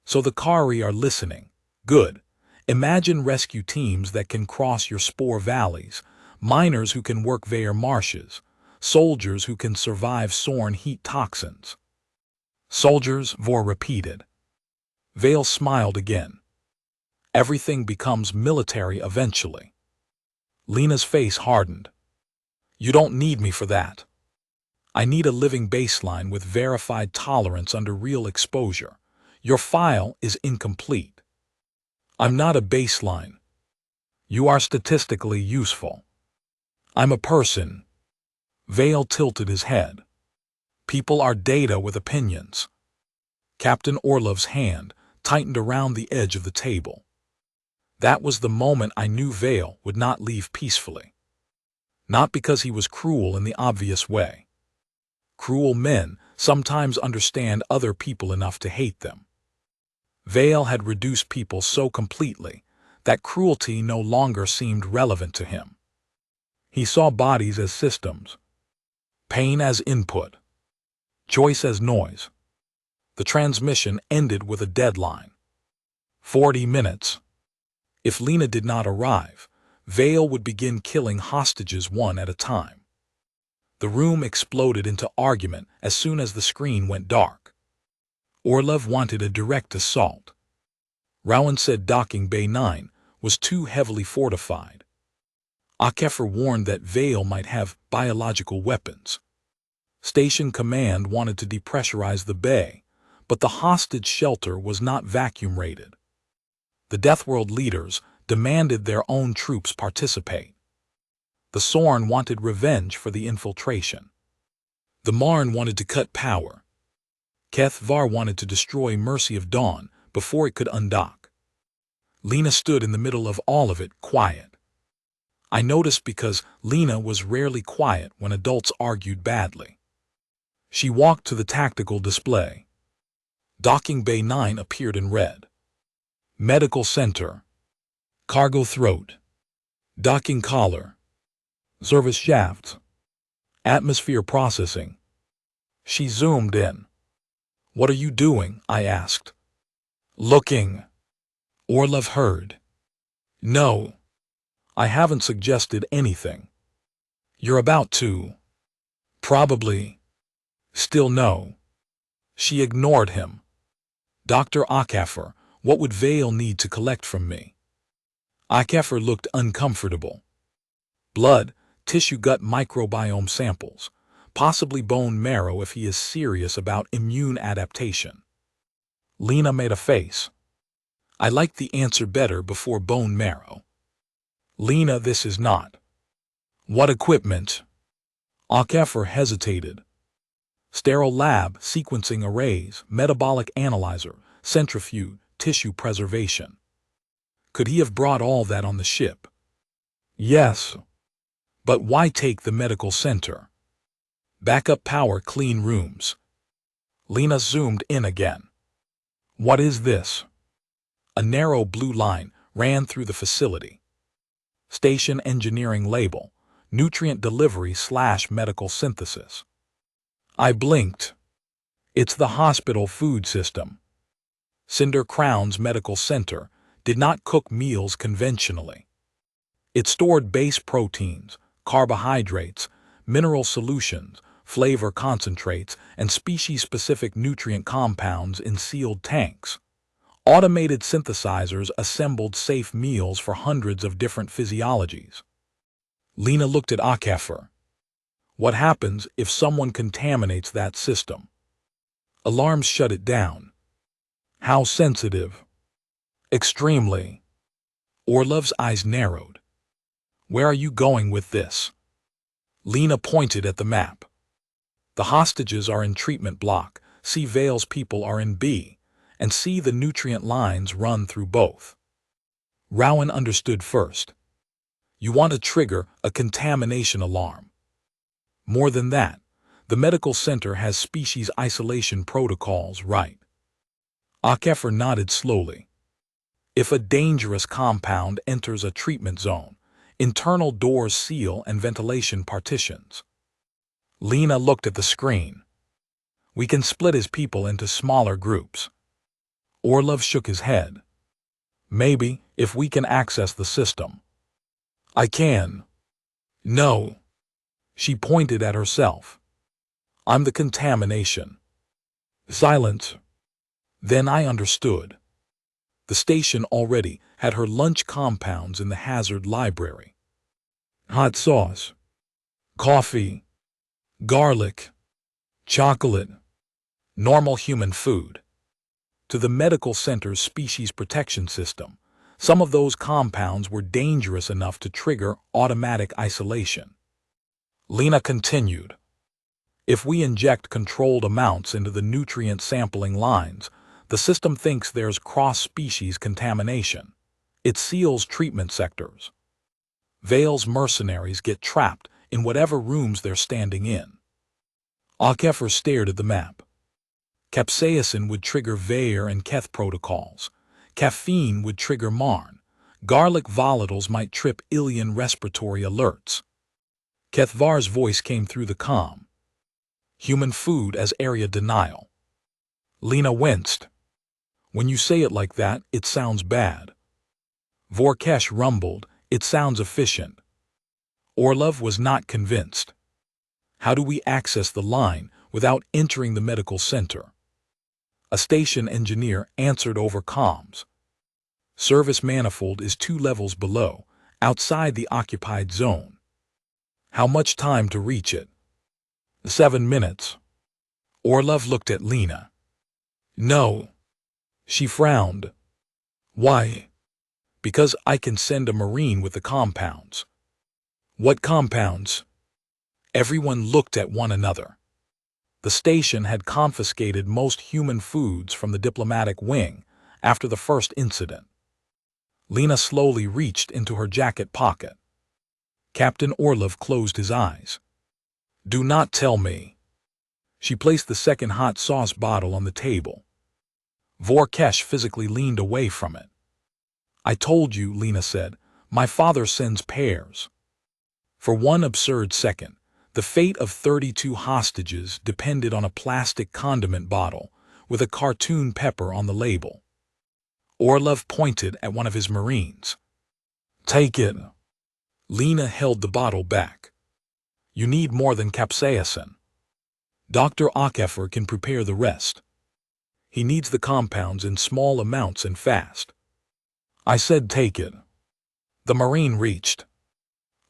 So the Kari are listening. Good. Imagine rescue teams that can cross your spore valleys, miners who can work Vair marshes, soldiers who can survive Sorn heat toxins. Soldiers, Vor repeated. Vale smiled again. Everything becomes military eventually. Lena's face hardened. You don't need me for that. I need a living baseline with verified tolerance under real exposure. Your file is incomplete. I'm not a baseline. You are statistically useful. I'm a person. Vale tilted his head. People are data with opinions. Captain Orlov's hand tightened around the edge of the table. That was the moment I knew Vale would not leave peacefully. Not because he was cruel in the obvious way. Cruel men sometimes understand other people enough to hate them. Vale had reduced people so completely that cruelty no longer seemed relevant to him. He saw bodies as systems, pain as input, choice as noise. The transmission ended with a deadline. 40 minutes. If Lena did not arrive, Vale would begin killing hostages one at a time. The room exploded into argument as soon as the screen went dark. Orlov wanted a direct assault. Rowan said docking Bay 9 was too heavily fortified. Akefer warned that Vale might have biological weapons. Station Command wanted to depressurize the bay, but the hostage shelter was not vacuum-rated. The Deathworld leaders demanded their own troops participate. The Sorn wanted revenge for the infiltration. The Marn wanted to cut power. Keth Var wanted to destroy Mercy of Dawn before it could undock. Lena stood in the middle of all of it, quiet. I noticed because Lena was rarely quiet when adults argued badly. She walked to the tactical display. Docking Bay 9 appeared in red. Medical Center. Cargo Throat. Docking Collar. Service Shafts. Atmosphere Processing. She zoomed in. What are you doing? I asked. Looking. Orlov heard. No. I haven't suggested anything. You're about to. Probably. Still no. She ignored him. Dr. Akefer, what would Vale need to collect from me? Akefer looked uncomfortable. Blood, tissue, gut microbiome samples, possibly bone marrow if he is serious about immune adaptation. Lena made a face. I liked the answer better before bone marrow. Lena, this is not. What equipment? Akefer hesitated. Sterile lab, sequencing arrays, metabolic analyzer, centrifuge, tissue preservation. Could he have brought all that on the ship? Yes. But why take the medical center? Backup power, clean rooms. Lena zoomed in again. What is this? A narrow blue line ran through the facility. Station engineering label, nutrient delivery / medical synthesis. I blinked. It's the hospital food system. Cinder Crown's medical center did not cook meals conventionally. It stored base proteins, carbohydrates, mineral solutions, flavor concentrates, and species-specific nutrient compounds in sealed tanks, Automated synthesizers assembled safe meals for hundreds of different physiologies. Lena looked at HFY. What happens if someone contaminates that system? Alarms shut it down. How sensitive? Extremely. Orlov's eyes narrowed. Where are you going with this? Lena pointed at the map. The hostages are in treatment block, C. Vale's people are in B, and C. The nutrient lines run through both. Rowan understood first. You want to trigger a contamination alarm. More than that, the medical center has species isolation protocols, right? HFY nodded slowly. If a dangerous compound enters a treatment zone, internal doors seal and ventilation partitions. Lena looked at the screen. We can split his people into smaller groups. Orlov shook his head. Maybe, if we can access the system. I can. No. She pointed at herself. I'm the contamination. Silence. Then I understood. The station already had her lunch compounds in the hazard library. Hot sauce. Coffee. Garlic. Chocolate. Normal human food. To the medical center's species protection system, some of those compounds were dangerous enough to trigger automatic isolation. Lena continued. If we inject controlled amounts into the nutrient sampling lines, the system thinks there's cross-species contamination. It seals treatment sectors. Vale's mercenaries get trapped in whatever rooms they're standing in. HFY stared at the map. Capsaicin would trigger Vaer and Keth protocols. Caffeine would trigger Marn. Garlic volatiles might trip Ilian respiratory alerts. Kethvar's voice came through the comm. Human food as area denial. Lena winced. When you say it like that, it sounds bad. Vorkesh rumbled, it sounds efficient. Orlov was not convinced. How do we access the line without entering the medical center? A station engineer answered over comms. Service manifold is 2 levels below, outside the occupied zone. How much time to reach it? 7 minutes. Orlov looked at Lena. No. She frowned. Why? Because I can send a Marine with the compounds. What compounds? Everyone looked at one another. The station had confiscated most human foods from the diplomatic wing after the first incident. Lena slowly reached into her jacket pocket. Captain Orlov closed his eyes. Do not tell me. She placed the second hot sauce bottle on the table. Vorkesh physically leaned away from it. I told you, Lena said, my father sends pairs. For one absurd second, the fate of 32 hostages depended on a plastic condiment bottle with a cartoon pepper on the label. Orlov pointed at one of his Marines. Take it. Lena held the bottle back. You need more than capsaicin. Dr. HFY can prepare the rest. He needs the compounds in small amounts and fast. I said take it. The Marine reached.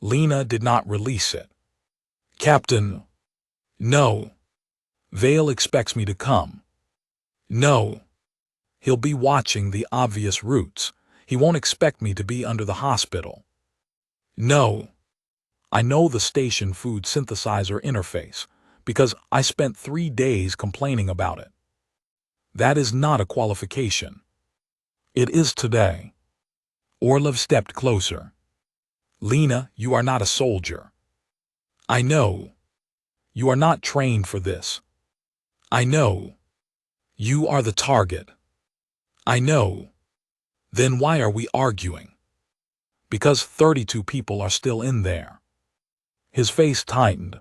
Lena did not release it. Captain. No. Vale expects me to come. No. He'll be watching the obvious routes. He won't expect me to be under the hospital. No. I know the station food synthesizer interface because I spent 3 days complaining about it. That is not a qualification. It is today. Orlov stepped closer. Lena, you are not a soldier. I know. You are not trained for this. I know. You are the target. I know. Then why are we arguing? Because 32 people are still in there. His face tightened.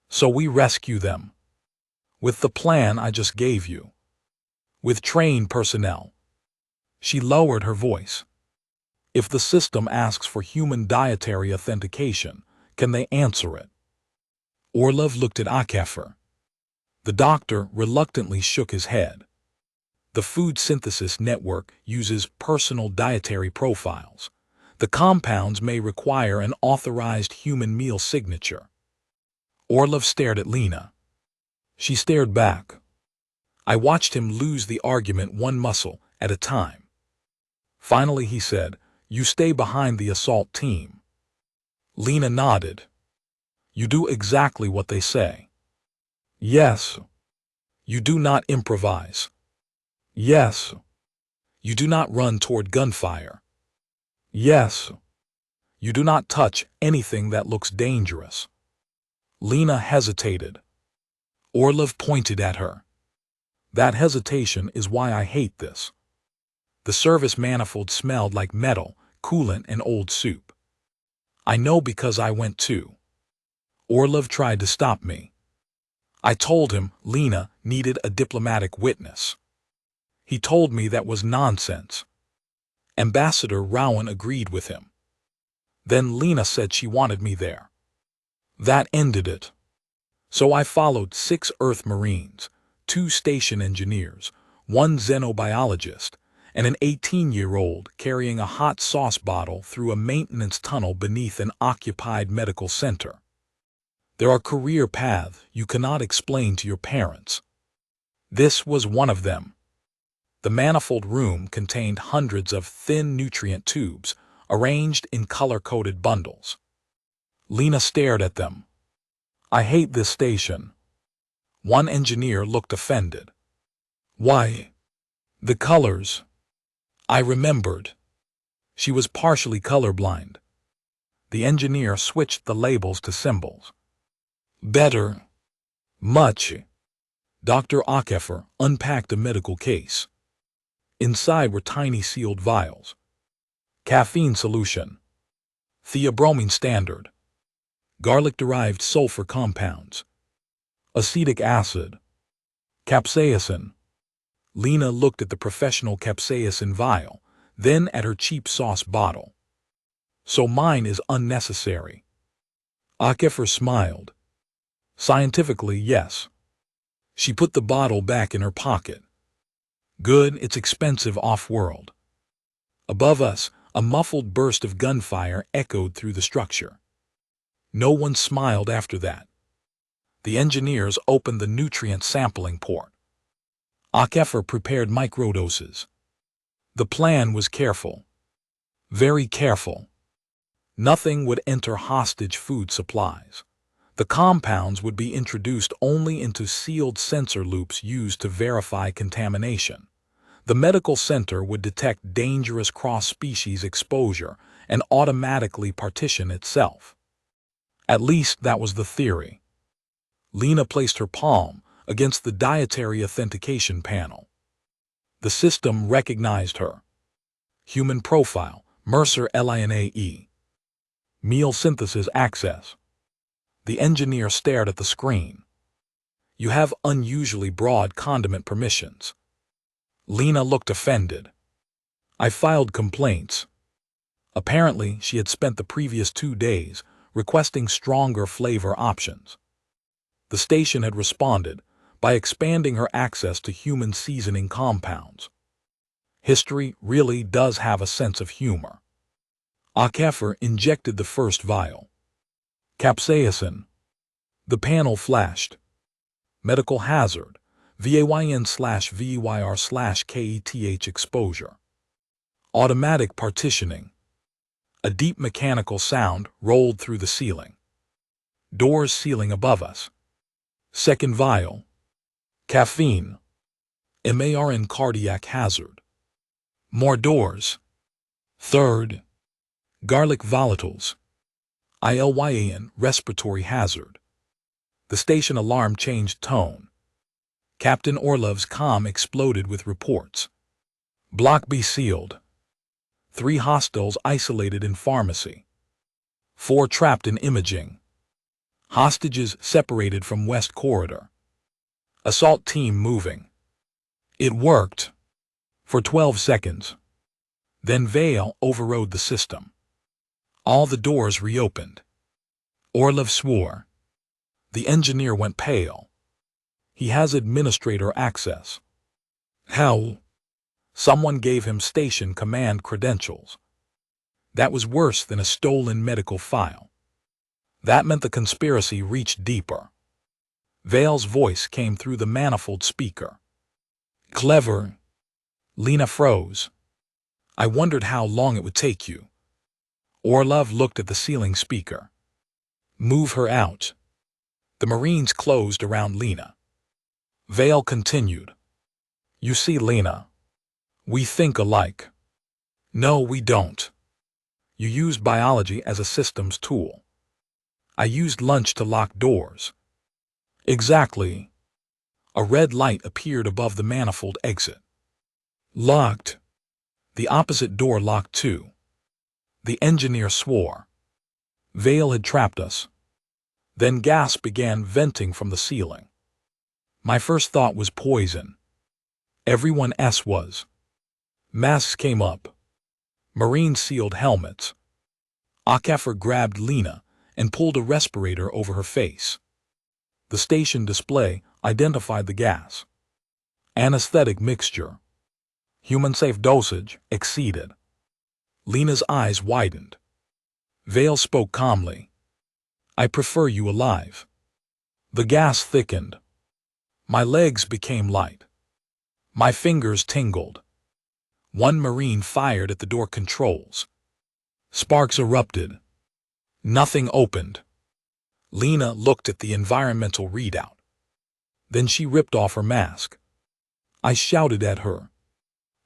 So we rescue them. With the plan I just gave you. With trained personnel. She lowered her voice. If the system asks for human dietary authentication, can they answer it? Orlov looked at HFY. The doctor reluctantly shook his head. The food synthesis network uses personal dietary profiles. The compounds may require an authorized human meal signature. Orlov stared at Lena. She stared back. I watched him lose the argument one muscle at a time. Finally he said, "You stay behind the assault team." Lena nodded. "You do exactly what they say." "Yes." "You do not improvise." "Yes." "You do not run toward gunfire." "Yes." "You do not touch anything that looks dangerous." Lena hesitated. Orlov pointed at her. "That hesitation is why I hate this." The service manifold smelled like metal, coolant, and old soup. "I know because I went too." Orlov tried to stop me. I told him Lena needed a diplomatic witness. He told me that was nonsense. Ambassador Rowan agreed with him. Then Lena said she wanted me there. That ended it. So I followed 6 Earth Marines, 2 station engineers, 1 xenobiologist, and an 18-year-old carrying a hot sauce bottle through a maintenance tunnel beneath an occupied medical center. There are career paths you cannot explain to your parents. This was one of them. The manifold room contained hundreds of thin nutrient tubes, arranged in color-coded bundles. Lena stared at them. "I hate this station." One engineer looked offended. "Why?" "The colors." I remembered. She was partially colorblind. The engineer switched the labels to symbols. "Better." "Much." Dr. Akefer unpacked a medical case. Inside were tiny sealed vials. Caffeine solution. Theobromine standard. Garlic-derived sulfur compounds. Acetic acid. Capsaicin. Lena looked at the professional capsaicin vial, then at her cheap sauce bottle. "So mine is unnecessary." Akefer smiled. "Scientifically, yes." She put the bottle back in her pocket. "Good, it's expensive off-world." Above us, a muffled burst of gunfire echoed through the structure. No one smiled after that. The engineers opened the nutrient sampling port. Akefer prepared microdoses. The plan was careful. Very careful. Nothing would enter hostage food supplies. The compounds would be introduced only into sealed sensor loops used to verify contamination. The medical center would detect dangerous cross-species exposure and automatically partition itself. At least that was the theory. Lena placed her palm against the dietary authentication panel. The system recognized her. Human profile, Mercer LINAE. Meal synthesis access. The engineer stared at the screen. "You have unusually broad condiment permissions." Lena looked offended. I filed complaints. Apparently, she had spent the previous 2 days requesting stronger flavor options. The station had responded by expanding her access to human seasoning compounds. History really does have a sense of humor. Akefer injected the first vial. Capsaicin. The panel flashed. Medical hazard. VAYN/VEYR/KETH exposure. Automatic partitioning. A deep mechanical sound rolled through the ceiling. Doors sealing above us. Second vial. Caffeine. MARN cardiac hazard. More doors. Third. Garlic volatiles. ILYAN respiratory hazard. The station alarm changed tone. Captain Orlov's comm exploded with reports. Block B sealed. 3 hostiles isolated in pharmacy. 4 trapped in imaging. Hostages separated from West Corridor. Assault team moving. It worked. For 12 seconds. Then Vale overrode the system. All the doors reopened. Orlov swore. The engineer went pale. He has administrator access. How? Someone gave him station command credentials. That was worse than a stolen medical file. That meant the conspiracy reached deeper. Vale's voice came through the manifold speaker. Clever. Lena froze. I wondered how long it would take you. Orlov looked at the ceiling speaker. Move her out. The Marines closed around Lena. Vale continued. You see, Lena, we think alike. No, we don't. You used biology as a systems tool. I used lunch to lock doors. Exactly. A red light appeared above the manifold exit. Locked. The opposite door locked too. The engineer swore. Vale had trapped us. Then gas began venting from the ceiling. My first thought was poison. Everyone else was. Masks came up. Marines sealed helmets. HFY grabbed Lena and pulled a respirator over her face. The station display identified the gas. Anesthetic mixture. Human-safe dosage exceeded. Lena's eyes widened. Vale spoke calmly. I prefer you alive. The gas thickened. My legs became light. My fingers tingled. One Marine fired at the door controls. Sparks erupted. Nothing opened. Lena looked at the environmental readout. Then she ripped off her mask. I shouted at her.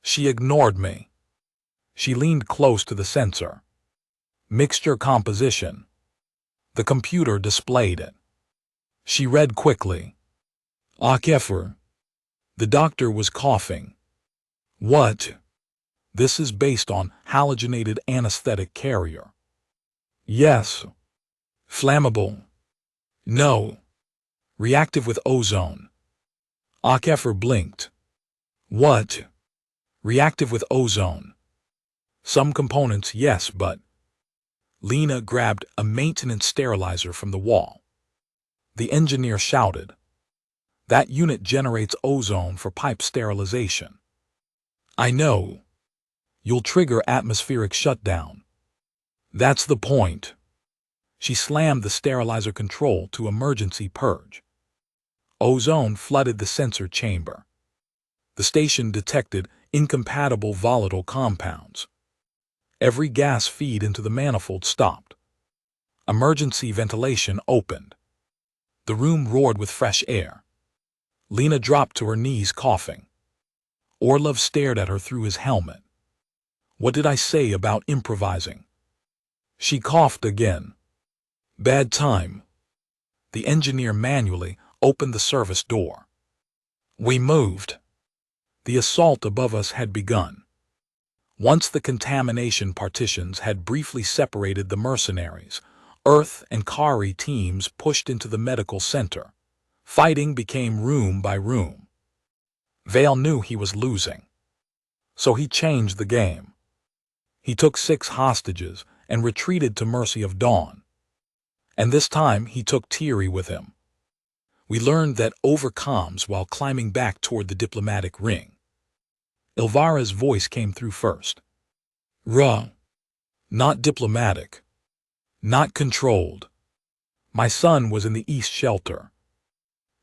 She ignored me. She leaned close to the sensor. Mixture composition. The computer displayed it. She read quickly. HFY. The doctor was coughing. What? This is based on halogenated anesthetic carrier. Yes. Flammable. No. Reactive with ozone. HFY blinked. What? Reactive with ozone. Some components, yes, but... Lena grabbed a maintenance sterilizer from the wall. The engineer shouted. That unit generates ozone for pipe sterilization. I know. You'll trigger atmospheric shutdown. That's the point. She slammed the sterilizer control to emergency purge. Ozone flooded the sensor chamber. The station detected incompatible volatile compounds. Every gas feed into the manifold stopped. Emergency ventilation opened. The room roared with fresh air. Lena dropped to her knees coughing. Orlov stared at her through his helmet. What did I say about improvising? She coughed again. Bad time. The engineer manually opened the service door. We moved. The assault above us had begun. Once the contamination partitions had briefly separated the mercenaries, Earth and Kari teams pushed into the medical center. Fighting became room by room. Vale knew he was losing. So he changed the game. He took 6 hostages and retreated to Mercy of Dawn. And this time he took Thierry with him. We learned that over comms while climbing back toward the diplomatic ring. Elvira's voice came through first. Not diplomatic. Not controlled. My son was in the East Shelter.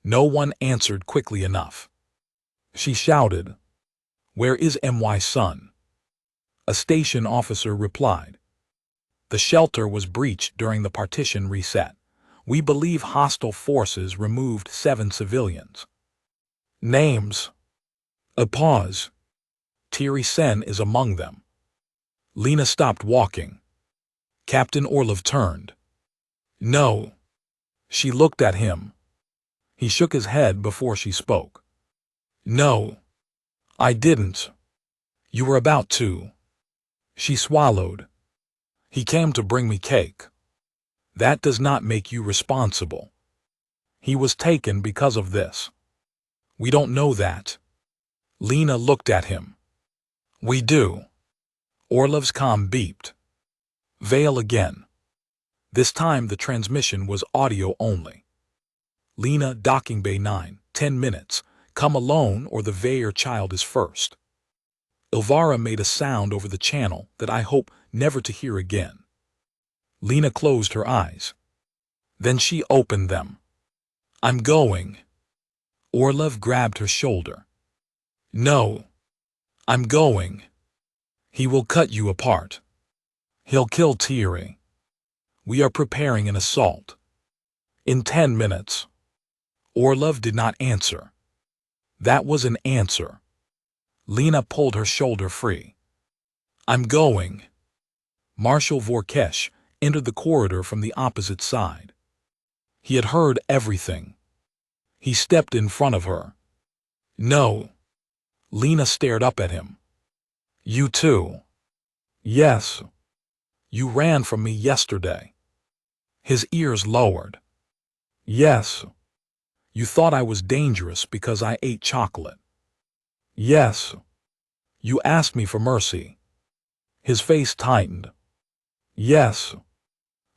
No one answered quickly enough. She shouted, Where is my son? A station officer replied. The shelter was breached during the partition reset. We believe hostile forces removed 7 civilians. Names. A pause. Thierry Sen is among them. Lena stopped walking. Captain Orlov turned. No. She looked at him. He shook his head before she spoke. No. I didn't. You were about to. She swallowed. He came to bring me cake. That does not make you responsible. He was taken because of this. We don't know that. Lena looked at him. We do. Orlov's comm beeped. Vale again. This time the transmission was audio only. Lena, docking bay 9, 10 minutes. Come alone or the Veyer child is first. Elvira made a sound over the channel that I hope never to hear again. Lena closed her eyes. Then she opened them. I'm going. Orlov grabbed her shoulder. No. I'm going. He will cut you apart. He'll kill Thierry. We are preparing an assault. In 10 minutes. Orlov did not answer. That was an answer. Lena pulled her shoulder free. I'm going. Marshal Vorkesh entered the corridor from the opposite side. He had heard everything. He stepped in front of her. No. Lena stared up at him. You too. Yes. You ran from me yesterday. His ears lowered. Yes. You thought I was dangerous because I ate chocolate. Yes. You asked me for mercy. His face tightened. Yes.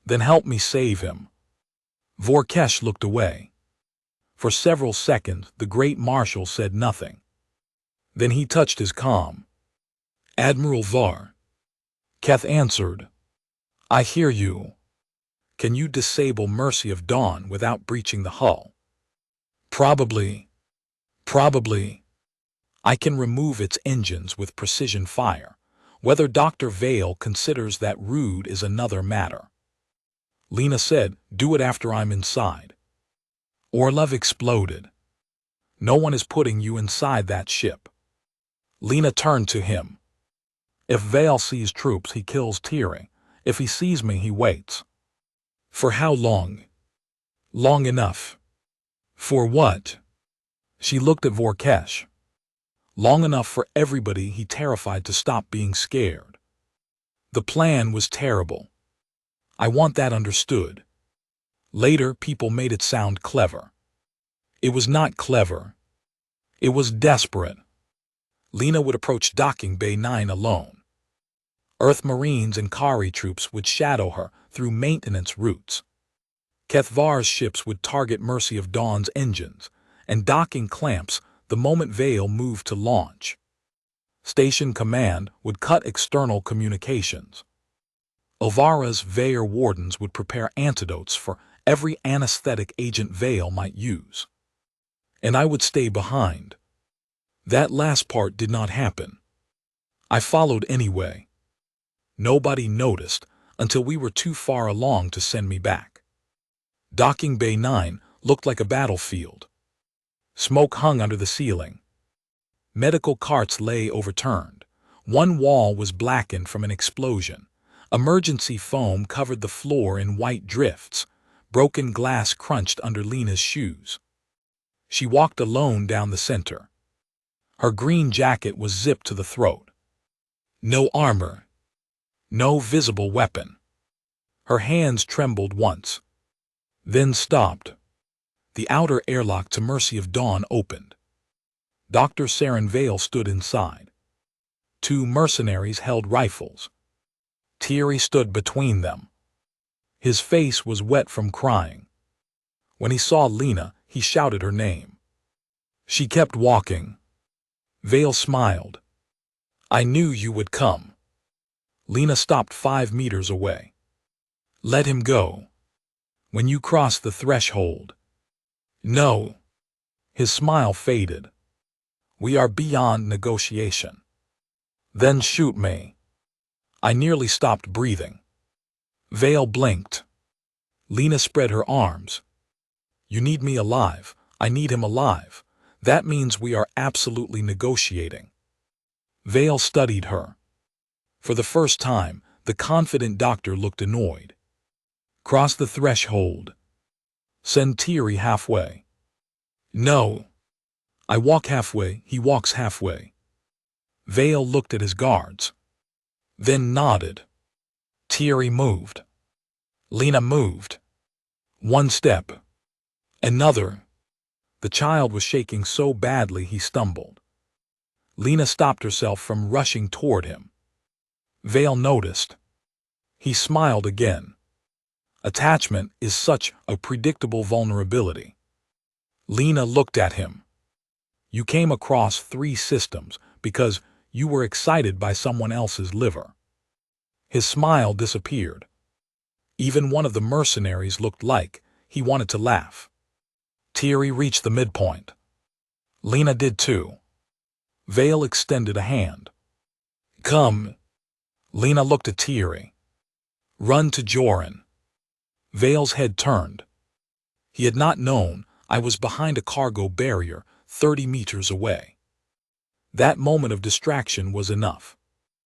Then help me save him. Vorkesh looked away. For several seconds, the great marshal said nothing. Then he touched his calm. Admiral Var. Keth answered. I hear you. Can you disable Mercy of Dawn without breaching the hull? Probably. Probably. I can remove its engines with precision fire. Whether Dr. Vale considers that rude is another matter. Lena said, do it after I'm inside. Orlov exploded. No one is putting you inside that ship. Lena turned to him. If Vale sees troops, he kills Thierry. If he sees me, he waits. For how long? Long enough. For what? She looked at Vorkesh. Long enough for everybody he terrified to stop being scared. The plan was terrible. I want that understood. Later, people made it sound clever. It was not clever. It was desperate. Lena would approach Docking Bay 9 alone. Earth Marines and Kari troops would shadow her through maintenance routes. Kethvar's ships would target Mercy of Dawn's engines, and docking clamps the moment Vale moved to launch. Station Command would cut external communications. Elvira's Veyer wardens would prepare antidotes for every anesthetic agent Vale might use. And I would stay behind. That last part did not happen. I followed anyway. Nobody noticed until we were too far along to send me back. Docking Bay 9 looked like a battlefield. Smoke hung under the ceiling. Medical carts lay overturned. One wall was blackened from an explosion. Emergency foam covered the floor in white drifts. Broken glass crunched under Lena's shoes. She walked alone down the center. Her green jacket was zipped to the throat. No armor. No visible weapon. Her hands trembled once. Then stopped. The outer airlock to Mercy of Dawn opened. Dr. Saren Vale stood inside. 2 mercenaries held rifles. Thierry stood between them. His face was wet from crying. When he saw Lena, he shouted her name. She kept walking. Vale smiled. I knew you would come. Lena stopped 5 meters away. Let him go. When you cross the threshold. No. His smile faded. We are beyond negotiation. Then shoot me. I nearly stopped breathing. Vale blinked. Lena spread her arms. You need me alive. I need him alive. That means we are absolutely negotiating. Vale studied her. For the first time, the confident doctor looked annoyed. Cross the threshold. Send Thierry halfway. No. I walk halfway, he walks halfway. Vale looked at his guards. Then nodded. Thierry moved. Lena moved. 1 step. Another. The child was shaking so badly he stumbled. Lena stopped herself from rushing toward him. Vale noticed. He smiled again. Attachment is such a predictable vulnerability. Lena looked at him. You came across 3 systems because You were excited by someone else's liver. His smile disappeared. Even one of the mercenaries looked like he wanted to laugh. Thierry reached the midpoint. Lena did too. Vale extended a hand. Come. Lena looked at Thierry. Run to Joran. Vale's head turned. He had not known I was behind a cargo barrier 30 meters away. That moment of distraction was enough.